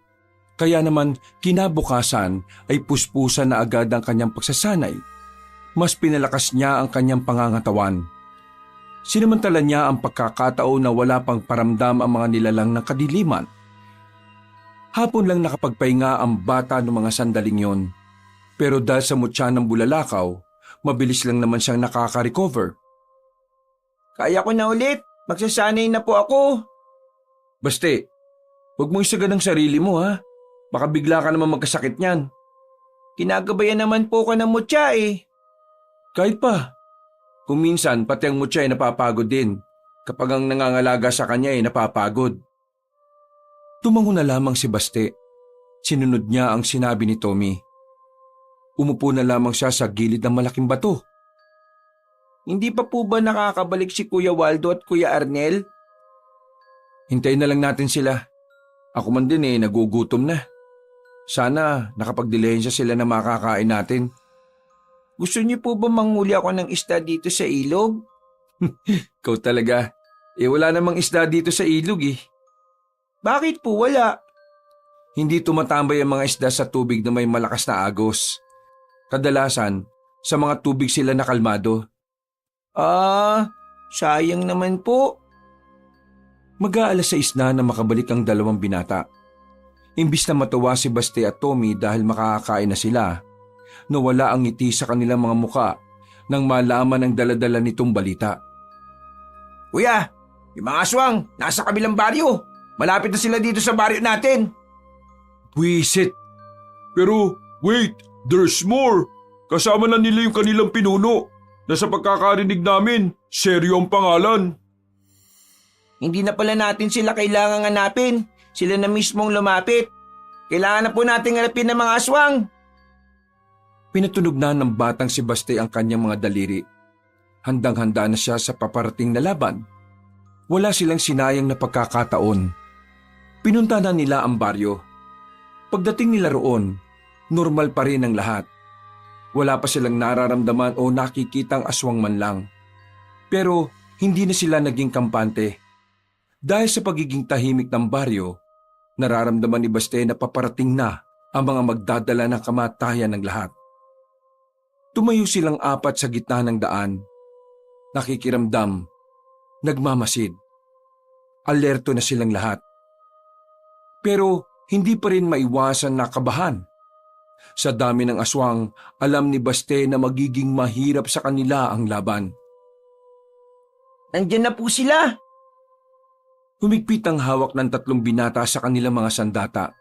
Kaya naman kinabukasan ay puspusan na agad ang kanyang pagsasanay. Mas pinalakas niya ang kanyang pangangatawan. Sinamantala niya ang pagkakataon na wala pang paramdam ang mga nilalang ng kadiliman. Hapon lang nakapagpahinga ang bata noong mga sandaling yon. Pero dahil sa mutya ng bulalakaw, mabilis lang naman siyang nakaka-recover. Kaya ko na ulit. Magsasanay na po ako. Baste, huwag mo isagan ang sarili mo ha. Baka bigla ka naman magkasakit niyan. Kinagabayan naman po ko ng mutya eh. Kahit pa. Kung minsan, pati ang mutya ay napapagod din. Kapag ang nangangalaga sa kanya ay napapagod. Tumango na lamang si Baste. Sinunod niya ang sinabi ni Tommy. Umupo na lamang siya sa gilid ng malaking bato. Hindi pa po ba nakakabalik si Kuya Waldo at Kuya Arnel? Hintayin na lang natin sila. Ako man din nagugutom na. Sana nakapagdilihensya sila na makakain natin. Gusto niyo po ba manghuli ako ng isda dito sa ilog? Ikaw talaga. Wala namang isda dito sa ilog eh. Bakit po wala? Hindi tumatambay ang mga isda sa tubig na may malakas na agos. Kadalasan, sa mga tubig sila nakalmado. Sayang naman po. Mag-aalas 6 na makabalik ang dalawang binata. Imbis na matuwa si Baste at Tommy dahil makakakain na sila, nawala ang ngiti sa kanilang mga muka nang malaman ang daladala nitong balita. Kuya, yung mga aswang, nasa kabilang baryo. Malapit na sila dito sa baryo natin. Buisit! Pero wait, there's more. Kasama na nila yung kanilang pinuno. Nasa pagkakarinig namin, seryo ang pangalan. Hindi na pala natin sila kailangang hanapin. Sila na mismong lumapit. Kailangan na po nating hanapin ng mga aswang. Pinatunog na ng batang si Baste ang kanyang mga daliri. Handang-handa na siya sa paparating na laban. Wala silang sinayang na pagkakataon. Pinunta na nila ang baryo. Pagdating nila roon, normal pa rin ang lahat. Wala pa silang nararamdaman o nakikitang aswang man lang. Pero hindi na sila naging kampante. Dahil sa pagiging tahimik ng baryo, nararamdaman ni Baste na paparating na ang mga magdadala ng kamatayan ng lahat. Tumayo silang apat sa gitna ng daan. Nakikiramdam, nagmamasid. Alerto na silang lahat. Pero hindi pa rin maiwasan na kabahan. Sa dami ng aswang, alam ni Baste na magiging mahirap sa kanila ang laban. Nandiyan na po sila. Humigpit ang hawak ng 3 binata sa kanilang mga sandata.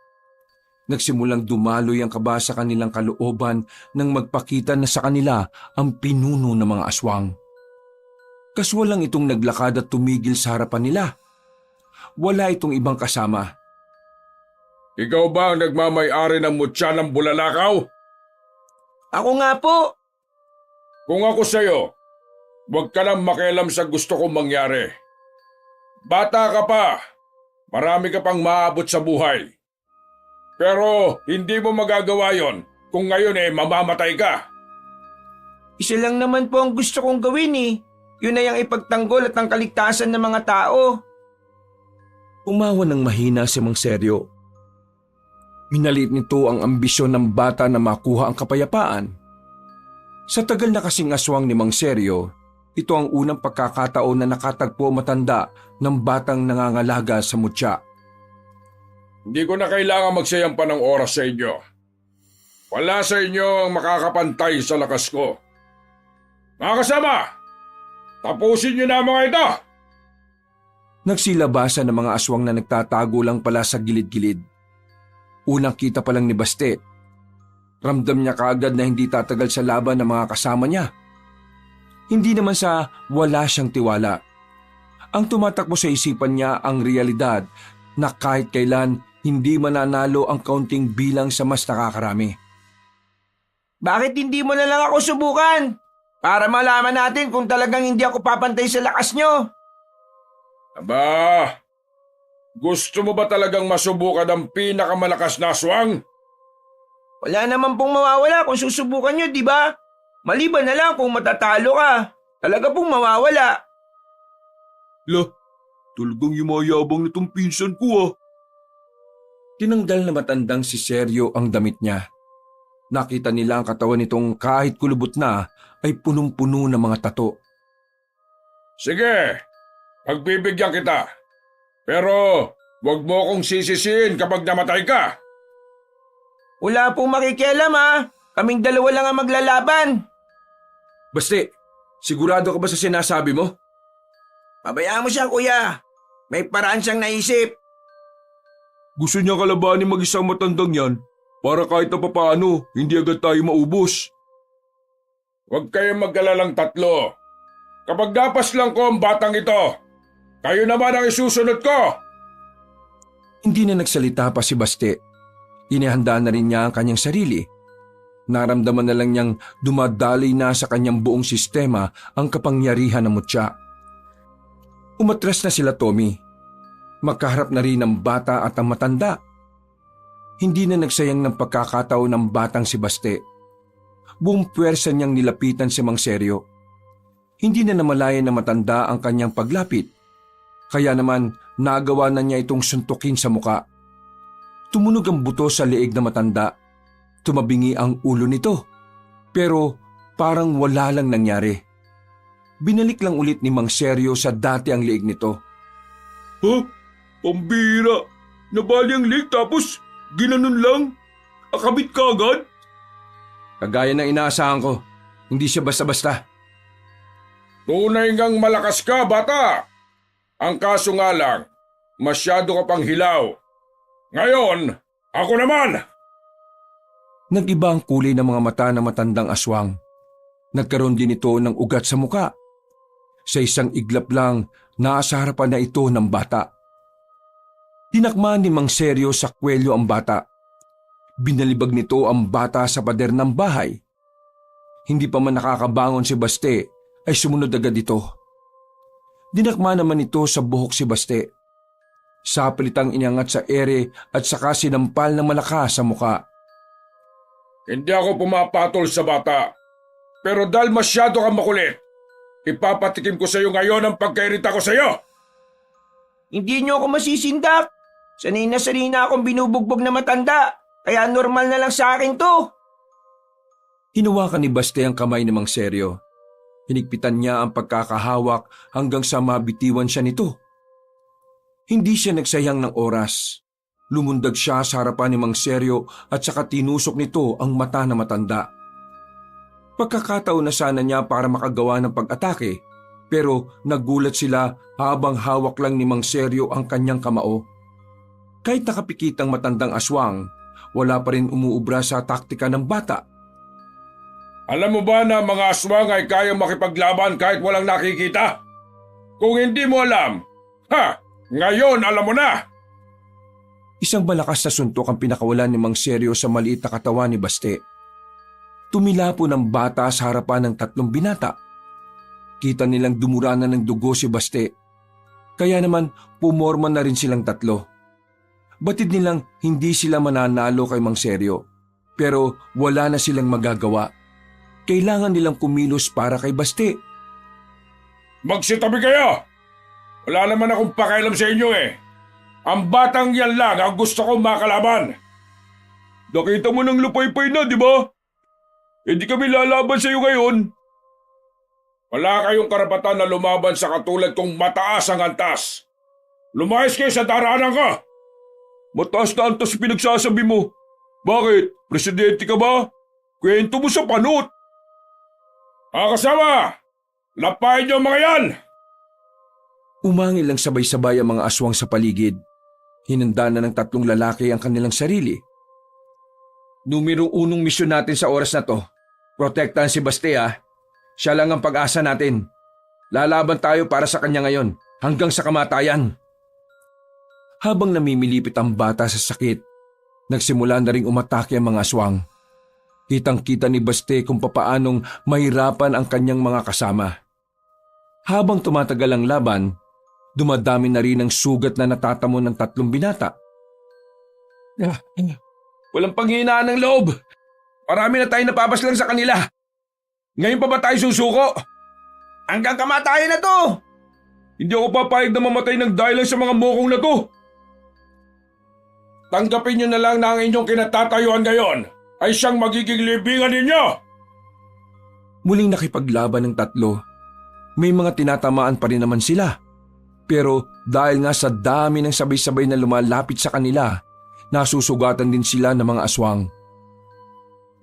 Nagsimulang dumaloy ang kaba sa kanilang kalooban nang magpakita na sa kanila ang pinuno ng mga aswang. Kaswalang itong naglakad at tumigil sa harapan nila. Wala itong ibang kasama. Ikaw ba ang nagmamay-ari ng mutya ng bulalakaw? Ako nga po. Kung ako sa'yo, huwag ka lang makialam sa gusto kong mangyari. Bata ka pa, marami ka pang maabot sa buhay. Pero hindi mo magagawa yon kung ngayon mamamatay ka. Isa lang naman po ang gusto kong gawin eh. Yun ay ang ipagtanggol at ang kaligtasan ng mga tao. Umawa ng mahina si Mang Seryo. Minalit nito ang ambisyon ng bata na makuha ang kapayapaan. Sa tagal na kasing aswang ni Mang Seryo, ito ang unang pagkakataon na nakatagpo matanda ng batang nangangalaga sa mutya. Hindi ko na kailangan magsayang pa ng oras sa inyo. Wala sa inyo ang makakapantay sa lakas ko. Mga kasama, tapusin niyo na ang mga ito! Nagsilabasan ng mga aswang na nagtatago lang pala sa gilid-gilid. Unang kita pa lang ni Baste. Ramdam niya kaagad na hindi tatagal sa laban ng mga kasama niya. Hindi naman sa wala siyang tiwala. Ang tumatakbo sa isipan niya ang realidad na kahit kailan hindi mananalo ang kaunting bilang sa mas nakakarami. Bakit hindi mo na lang ako subukan? Para malaman natin kung talagang hindi ako papantay sa lakas nyo. Aba, gusto mo ba talagang masubukan ang pinakamalakas na aswang? Wala naman pong mawawala kung susubukan nyo, di ba? Maliban na lang kung matatalo ka. Talaga pong mawawala. Talagang yumayabang nitong pinsan ko ah. Tinanggal na matandang si Seryo ang damit niya. Nakita nila ang katawan nitong kahit kulubot na ay punong-puno ng mga tato. Sige, pagbibigyan kita. Pero wag mo akong sisisihin kapag namatay ka. Wala pong makikialam ha. Kaming dalawa lang ang maglalaban. Baste, sigurado ka ba sa sinasabi mo? Pabayaan mo siya, kuya. May paraan siyang naisip. Gusto niya kalabanin mag-isang matandang yan para kahit na papaano hindi agad tayo maubos. Huwag kayong mag-alalang tatlo. Kapag napas lang ko ang batang ito, kayo naman ang isusunod ko. Hindi na nagsalita pa si Baste. Inihanda na rin niya ang kanyang sarili. Naramdaman na lang niyang dumadaloy na sa kanyang buong sistema ang kapangyarihan ng mutya. Umatras na sila Tommy. Magkaharap na rin ang bata at ang matanda. Hindi na nagsayang ng pagkakataon ng batang si Baste. Buong puwersa niyang nilapitan si Mang Seryo. Hindi na namalayan na matanda ang kanyang paglapit. Kaya naman nagawa na niya itong suntukin sa muka. Tumunog ang buto sa leeg na matanda. Tumabingi ang ulo nito. Pero parang wala lang nangyari. Binalik lang ulit ni Mang Seryo sa dati ang leeg nito. Ha? Pambira! Nabali ang leg tapos ginanon lang? Akabit ka agad? Kagaya ng inaasahan ko, hindi siya basta-basta. Tunay ngang malakas ka, bata! Ang kaso nga lang, masyado ka pang hilaw. Ngayon, ako naman! Nag-iba ang kulay ng mga mata ng matandang aswang. Nagkaroon din ito ng ugat sa muka. Sa isang iglap lang, nasa harapan na ito ng bata. Tinakman ni Mang Seryo sa kwelyo ang bata. Binalibag nito ang bata sa pader ng bahay. Hindi pa man nakakabangon si Baste ay sumunod agad ito. Dinakma naman ito sa buhok si Baste. Sapilitang inangat sa ere at saka sinampal ng malakas sa muka. Hindi ako pumapatol sa bata. Pero dahil masyado kang makulit, ipapatikim ko sa iyo ngayon ang pagkairita ko sa iyo. Hindi niyo ako masisindak. Sanay na akong binubugbog na matanda. Kaya normal na lang sa akin to. Hinawakan ni Baste ang kamay ni Mang Seryo. Hinigpitan niya ang pagkakahawak hanggang sa mabitiwan siya nito. Hindi siya nagsayang ng oras. Lumundag siya sa harapan ni Mang Seryo at saka tinusok nito ang mata na matanda. Pagkakataon na sana niya para makagawa ng pag-atake, pero nagulat sila habang hawak lang ni Mang Seryo ang kanyang kamao. Kahit nakapikit ang matandang aswang, wala pa rin umuubra sa taktika ng bata. Alam mo ba na mga aswang ay kayang makipaglaban kahit walang nakikita? Kung hindi mo alam, ngayon alam mo na! Isang malakas na suntok ang pinakawalan ni Mang Seryo sa maliit na katawan ni Baste. Tumilapo ng bata sa harapan ng tatlong binata. Kita nilang dumurana ng dugo si Baste. Kaya naman pumorma na rin silang tatlo. Batid nilang hindi sila mananalo kay Mang Seryo. Pero wala na silang magagawa. Kailangan nilang kumilos para kay Baste. Magsitabi kayo! Wala naman akong pakialam sa inyo eh. Ang batang yan lang ang gusto kong makalaban. Nakita mo ng lupay-pay na, di ba? Hindi kami lalaban sa iyo ngayon. Wala kayong karapatan na lumaban sa katulad kong mataas ang antas. Lumayas kayo sa daraanan ka! Mataas na antas pinagsasabi mo. Bakit? Presidente ka ba? Kwento mo sa panot. Mga kasama, lapain niyo ang mga yan! Umangil lang sabay-sabay ang mga aswang sa paligid. Hinanda na ng tatlong lalaki ang kanilang sarili. Numero 1 misyon natin sa oras na to. Protektahan si Baste ha. Siya lang ang pag-asa natin. Lalaban tayo para sa kanya ngayon, hanggang sa kamatayan. Habang namimilipit ang bata sa sakit, nagsimula na ring umatake ang mga aswang. Kitang-kita ni Baste kung papaanong mahirapan ang kanyang mga kasama. Habang tumatagal ang laban, dumadami na rin ang sugat na natatamo ng tatlong binata. Walang panghinaan ng loob. Marami na tayo napapaslang sa kanila. Ngayon pa ba tayo susuko? Hanggang kamatayan na to! Hindi ako papayag na mamatay ng dahil lang sa mga mokong na to. Tanggapin niyo na lang na ang inyong kinatatayuan ngayon ay siyang magiging libingan ninyo. Muling nakipaglaban ng tatlo. May mga tinatamaan pa rin naman sila. Pero dahil nga sa dami ng sabay-sabay na lumalapit sa kanila, nasusugatan din sila ng mga aswang.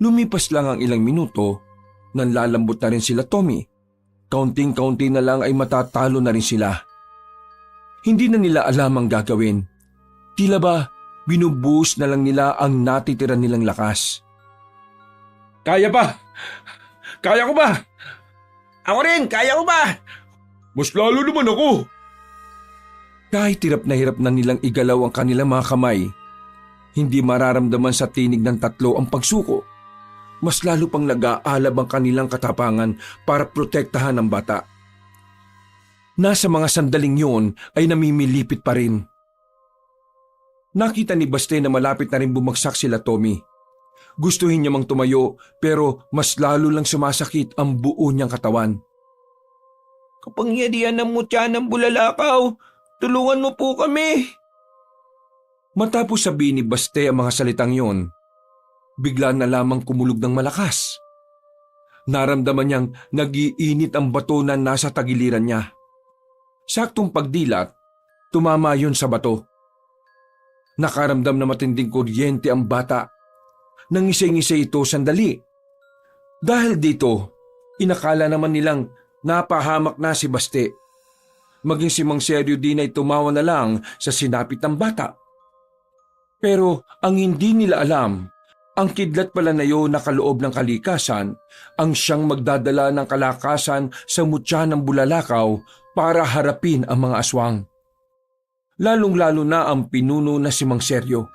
Lumipas lang ang ilang minuto, nanlalambot na rin sila Tommy. Kaunting-kaunti na lang ay matatalo na rin sila. Hindi na nila alam ang gagawin. Tila ba binubuhos na lang nila ang natitira nilang lakas. Kaya ba? Kaya ko ba? Ako rin, kaya ko ba? Mas lalo naman ako. Kahit hirap na nilang igalaw ang kanilang mga kamay, hindi mararamdaman sa tinig ng tatlo ang pagsuko. Mas lalo pang nag-aalab ang kanilang katapangan para protektahan ang bata. Nasa mga sandaling yun ay namimilipit pa rin. Nakita ni Baste na malapit na rin bumagsak sila Tommy. Gustuhin niya mang tumayo pero mas lalo lang sumasakit ang buo niyang katawan. Kapangyarihan ng mutya ng bulalakaw, tulungan mo po kami. Matapos sabihin ni Baste ang mga salitang yon, bigla na lamang kumulog ng malakas. Naramdaman niyang nag-iinit ang bato na nasa tagiliran niya. Saktong pagdilat, tumama yun sa bato. Nakaramdam na matinding kuryente ang bata. Nangisay-ngisay ito sandali. Dahil dito, inakala naman nilang napahamak na si Baste. Maging si Mang Seryo din ay tumawa na lang sa sinapit ng bata. Pero ang hindi nila alam, ang kidlat pala na yun na kaloob ng kalikasan ang siyang magdadala ng kalakasan sa mutya ng bulalakaw para harapin ang mga aswang. Lalong-lalo na ang pinuno na si Mang Seryo.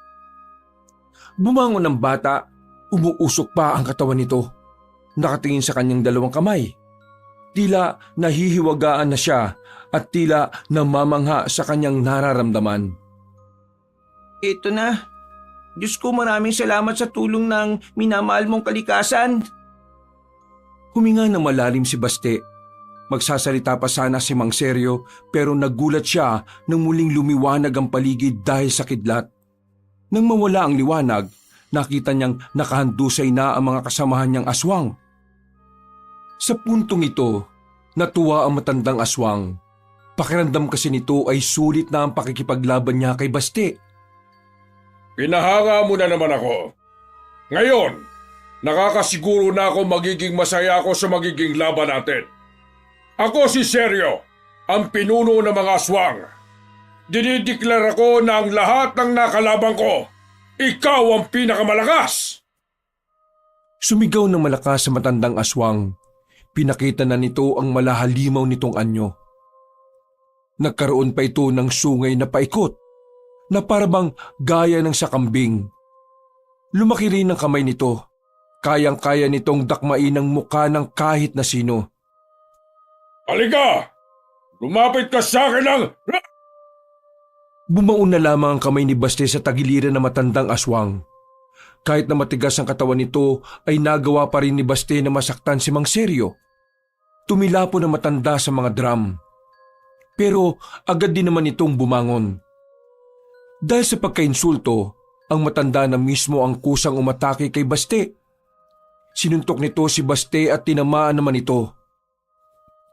Bumangon ang bata, umuusok pa ang katawan nito. Nakatingin sa kanyang dalawang kamay. Tila nahihiwagaan na siya at tila namamangha sa kanyang nararamdaman. Ito na. Diyos ko, maraming salamat sa tulong ng minamahal mong kalikasan. Huminga ng malalim si Baste. Magsasalita pa sana si Mang Seryo pero nagulat siya nang muling lumiwanag ang paligid dahil sa kidlat. Nang mawala ang liwanag, nakita niyang nakahandusay na ang mga kasamahan niyang aswang. Sa puntong ito, natuwa ang matandang aswang. Pakiramdam kasi nito ay sulit na ang pakikipaglaban niya kay Baste. Pinahanga mo na naman ako. Ngayon, nakakasiguro na ako magiging masaya ako sa magiging laban natin. Ako si Seryo, ang pinuno ng mga aswang. Dinideklara ko na ang lahat ng nakalaban ko, ikaw ang pinakamalakas! Sumigaw ng malakas sa matandang aswang. Pinakita na nito ang malahalimaw nitong anyo. Nagkaroon pa ito ng sungay na paikot, na parabang gaya ng sakambing. Lumaki rin ang kamay nito. Kayang-kaya nitong dakmain ang muka ng kahit na sino. Halika! Lumapit ka sa akin ng... Bumaon na lamang ang kamay ni Baste sa tagiliran ng matandang aswang. Kahit na matigas ang katawan nito ay nagawa pa rin ni Baste na masaktan si Mang Seryo. Tumilapo na matanda sa mga drum. Pero agad din naman itong bumangon. Dahil sa pagkainsulto, ang matanda na mismo ang kusang umatake kay Baste. Sinuntok nito si Baste at tinamaan naman ito.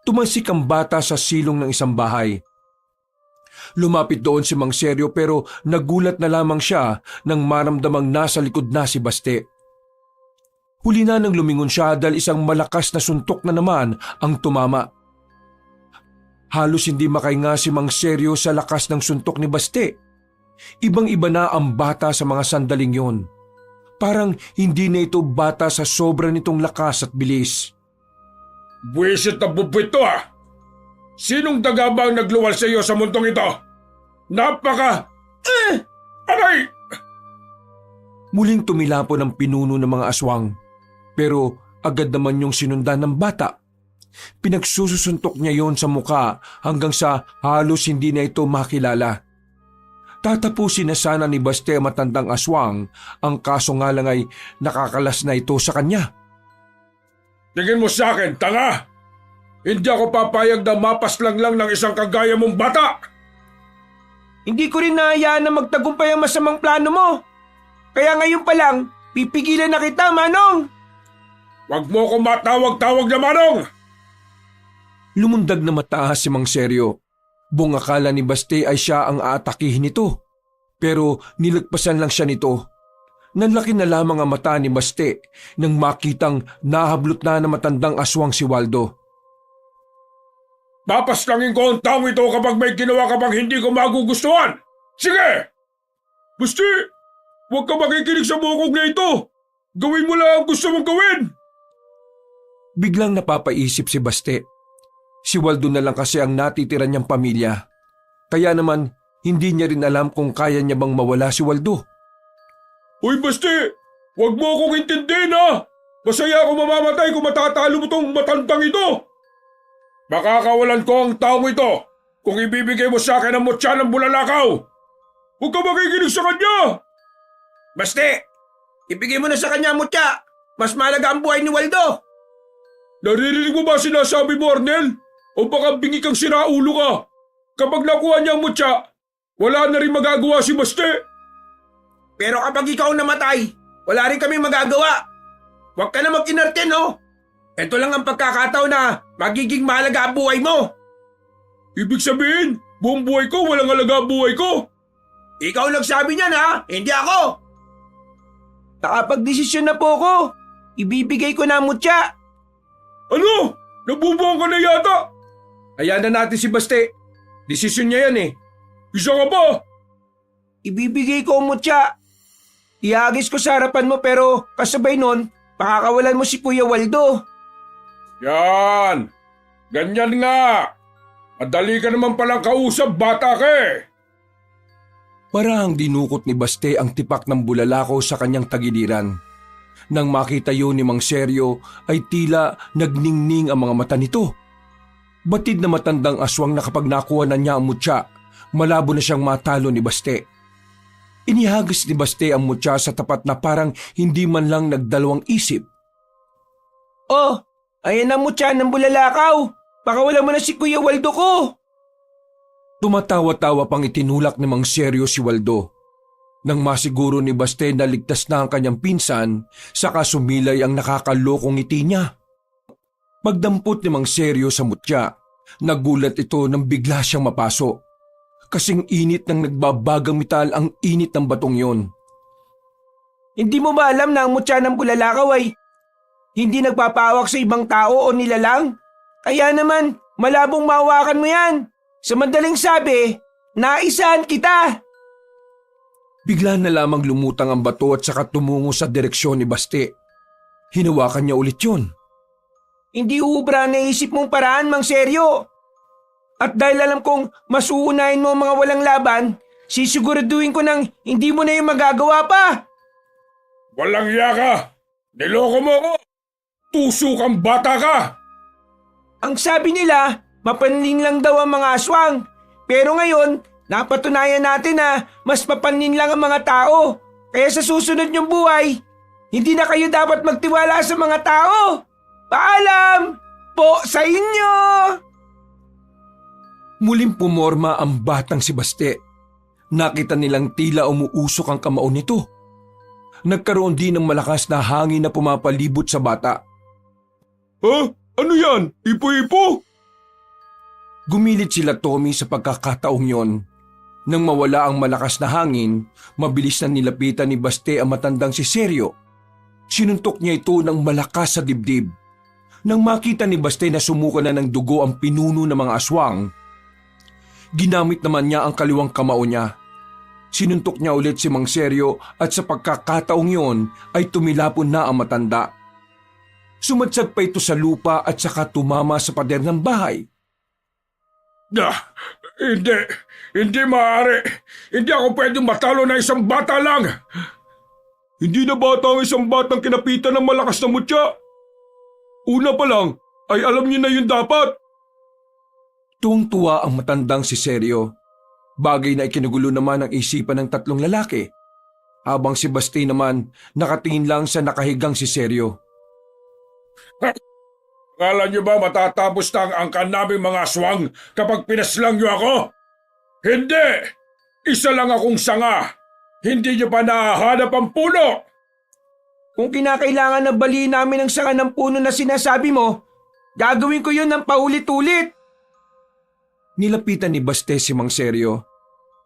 Tumansik ang bata sa silong ng isang bahay. Lumapit doon si Mang Seryo pero nagulat na lamang siya nang maramdamang nasa likod na si Baste. Huli na nang lumingon siya dahil isang malakas na suntok na naman ang tumama. Halos hindi makahinga si Mang Seryo sa lakas ng suntok ni Baste. Ibang-iba na ang bata sa mga sandaling yon. Parang hindi na ito bata sa sobra nitong lakas at bilis. Buwisit na bubwit to ah! Sinong daga ba ang nagluwal sa iyo sa mundong ito? Napaka... Aray! Muling tumilapon ang pinuno ng mga aswang. Pero agad naman yung sinundan ng bata. Pinagsusuntok niya yon sa muka hanggang sa halos hindi na ito makilala. Tatapusin na sana ni Baste matandang aswang, ang kaso nga lang ay nakakalas na ito sa kanya. Tingin mo sa akin, tanga! Hindi ako papayag na mapaslang lang ng isang kagaya mong bata! Hindi ko rin nahayaan na magtagumpay ang masamang plano mo. Kaya ngayon pa lang, pipigilan na kita, Manong! Huwag mo akong matawag-tawag na Manong! Lumundag na mataas si Mang Seryo. Buong akala ni Baste ay siya ang aatakihin nito. Pero nilagpasan lang siya nito. Nanlaki na lamang ang mata ni Baste nang makitang nahablot na matandang aswang si Waldo. Papaslangin ko ang taong ito kapag may ginawa ka pang hindi ko magugustuhan! Sige! Basti, huwag ka makikinig sa bukog na ito! Gawin mo lang ang gusto mong gawin! Biglang napapaisip si Baste. Si Waldo na lang kasi ang natitira niyang pamilya. Kaya naman, hindi niya rin alam kung kaya niya bang mawala si Waldo. Uy, Basti! Huwag mo akong intindihin ha! Masaya ako mamamatay kung matatalo mo tong matandang ito! Makakawalan ko ang taong ito kung ibibigay mo sa akin ang mutya ng bulalakaw! Huwag ka makikinig sa kanya! Baste, ibigay mo na sa kanya ang mutya. Mas mahalaga ang buhay ni Waldo. Naririnig mo ba sinasabi mo, Arnel? O baka bingi kang siraulo ka? Kapag nakuha niya ang mutya, wala na rin magagawa si Baste. Pero kapag ikaw namatay, wala rin kami magagawa. Huwag ka na mag-inarte, no? Ito lang ang pagkakataon na magiging mahalaga ang buhay mo. Ibig sabihin, buong buhay ko walang halaga ang buhay ko. Ikaw nagsabi niyan, ha? Hindi ako. Nakapag-desisyon na po ako. Ibibigay ko na ang mutya. Ano? Nabubuang ka na yata? Hayaan na natin si Baste. Desisyon niya yan eh. Isa ka pa? Ibibigay ko ang mutya. Ihagis ko sa harapan mo pero kasabay nun, pakakawalan mo si Kuya Waldo. Yan! Ganyan nga! Madali ka naman palang kausap, bata ka eh! Parang dinukot ni Baste ang tipak ng bulalakaw sa kanyang tagiliran. Nang makita yun ni Mang Seryo ay tila nagningning ang mga mata nito. Batid na matandang aswang na kapag nakuha na niya ang mutya, malabo na siyang matalo ni Baste. Inihagis ni Baste ang mutya sa tapat na parang hindi man lang nagdalawang isip. Oh, ayan ang mutya ng bulalakaw. Pakawala mo na si Kuya Waldo ko. Tumatawa-tawa pang itinulak ni Mang Seryo si Waldo. Nang masiguro ni Baste na ligtas na ang kanyang pinsan, saka sumilay ang nakakalokong ngiti niya. Pagdampot ni Mang Seryo sa mutya, nagulat ito nang bigla siyang mapaso. Kasing init ng nagbabagang metal ang init ng batong yon. Hindi mo ba alam na ang mutya ng bulalakaw ay hindi nagpapawak sa ibang tao o nilalang? Kaya naman, malabong mahawakan mo yan. Sa madaling sabi, naisahan kita. Bigla na lamang lumutang ang bato at saka tumungo sa direksyon ni Baste. Hinawakan niya ulit yun. Hindi ubra ang naisip mong paraan, Mang Seryo. At dahil alam kong mas uunahin mo ang mga walang laban, sisiguraduhin ko nang hindi mo na yung magagawa pa. Walang iya ka! Niloko mo ko! Tuso kang bata ka! Ang sabi nila, mapanlin lang daw ang mga aswang. Pero ngayon, napatunayan natin na mas mapanlin lang ang mga tao. Kaya sa susunod niyong buhay, hindi na kayo dapat magtiwala sa mga tao. Paalam po sa inyo! Muling pumorma ang batang si Baste. Nakita nilang tila umuusok ang kamao nito. Nagkaroon din ng malakas na hangin na pumapalibot sa bata. Ha? Ano yan? Ipo-ipo? Gumilit sila Tommy sa pagkakataong yon. Nang mawala ang malakas na hangin, mabilis na nilapitan ni Baste ang matandang si Seryo. Sinuntok niya ito ng malakas sa dibdib. Nang makita ni Baste na sumuka na ng dugo ang pinuno ng mga aswang, ginamit naman niya ang kaliwang kamao niya. Sinuntok niya ulit si Mang Seryo at sa pagkakataong yon ay tumilapon na ang matanda. Sumadsad pa ito sa lupa at saka tumama sa pader ng bahay. Hindi maaari. Hindi ako pwedeng matalo na isang bata lang. Hindi na bata ang isang batang kinapitan ng malakas na mutya. Una pa lang, ay alam niyo na yun dapat. Tuwang-tuwa ang matandang si Seryo. Bagay na ikinugulo naman ang isipan ng tatlong lalaki. Habang si Baste naman nakatingin lang sa nakahigang si Seryo. Akala niyo ba matatapos na ang angkan naming mga aswang kapag pinaslang niyo ako? Hindi! Isa lang akong sanga. Hindi niyo pa nahahanap ang puno. Kung kinakailangan na baliin namin ang sanga ng puno na sinasabi mo, gagawin ko yun ng paulit-ulit. Nilapitan ni Baste si Mang Seryo.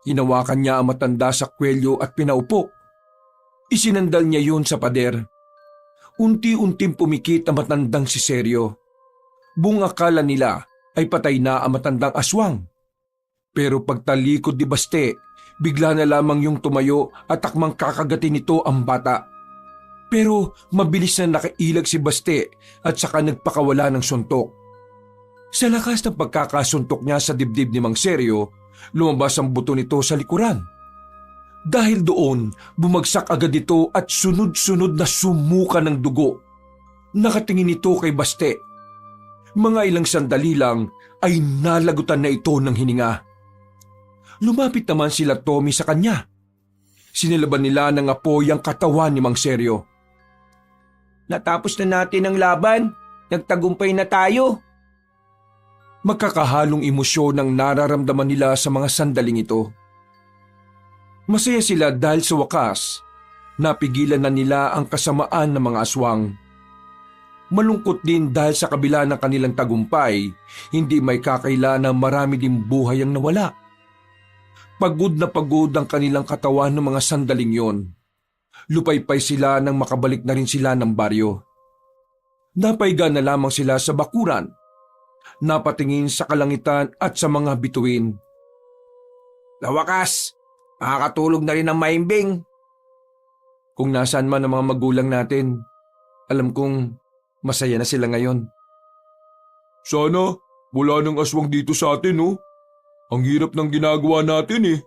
Hinawakan niya ang matanda sa kwelyo at pinaupo. Isinandal niya yun sa pader. Unti-unting pumikit ang matandang si Seryo. Buong akala nila ay patay na ang matandang aswang. Pero pagtalikod ni Baste, bigla na lamang yung tumayo at takmang kakagatin nito ang bata. Pero mabilis na nakailag si Baste at saka nagpakawala ng suntok. Sa lakas ng pagkakasuntok niya sa dibdib ni Mang Seryo, lumabas ang buto nito sa likuran. Dahil doon, bumagsak agad ito at sunod-sunod na sumuka ng dugo. Nakatingin ito kay Baste. Mga ilang sandali lang ay nalagutan na ito ng hininga. Lumapit naman sila Tommy sa kanya. Sinilaban nila ng apoy ang katawan ni Mang Seryo. Natapos na natin ang laban. Nagtagumpay na tayo. Magkakahalong emosyon ang nararamdaman nila sa mga sandaling ito. Masaya sila dahil sa wakas, napigilan na nila ang kasamaan ng mga aswang. Malungkot din dahil sa kabila ng kanilang tagumpay, hindi may kakaila na marami din buhay ang nawala. Pagod na pagod ang kanilang katawan ng mga sandaling yon. Lupaypay sila nang makabalik na rin sila ng baryo. Napaiga na lamang sila sa bakuran. Napatingin sa kalangitan at sa mga bituin. Sa wakas, makakatulog na rin ang maimbing. Kung nasaan man ang mga magulang natin, alam kong masaya na sila ngayon. Sana wala nang aswang dito sa atin, oh. Ang hirap ng ginagawa natin, eh.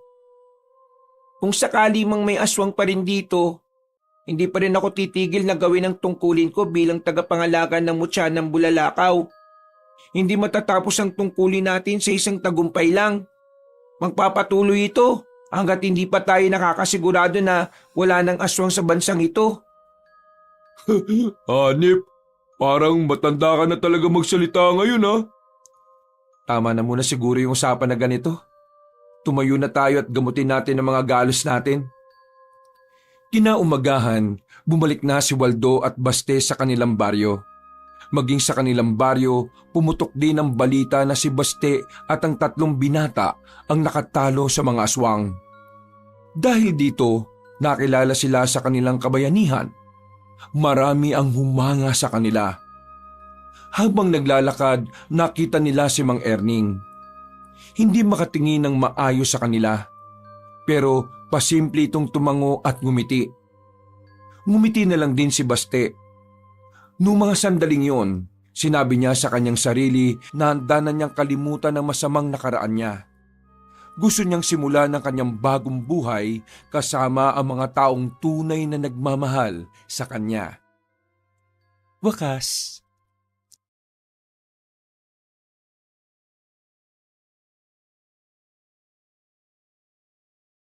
Kung sakali mang may aswang pa rin dito, hindi pa rin ako titigil na gawin ang tungkulin ko bilang tagapangalaga ng mutya ng Bulalakaw. Hindi matatapos ang tungkulin natin sa isang tagumpay lang. Magpapatuloy ito hanggat hindi pa tayo nakakasigurado na wala nang aswang sa bansang ito. Hanip, parang matanda ka na talaga magsalita ngayon, ha? Tama na muna siguro yung usapan na ganito. Tumayo na tayo at gamutin natin ang mga galos natin. Kinaumagahan, bumalik na si Waldo at Baste sa kanilang baryo. Maging sa kanilang baryo, pumutok din ang balita na si Baste at ang 3 binata ang nakatalo sa mga aswang. Dahil dito, nakilala sila sa kanilang kabayanihan. Marami ang humanga sa kanila. Habang naglalakad, nakita nila si Mang Erning. Hindi makatingin ng maayos sa kanila. Pero pasimple itong tumango at ngumiti. Ngumiti na lang din si Baste. Noong mga sandaling yon, sinabi niya sa kanyang sarili na handa na niyang kalimutan ang masamang nakaraan niya. Gusto niyang simulan ang kanyang bagong buhay kasama ang mga taong tunay na nagmamahal sa kanya. Wakas.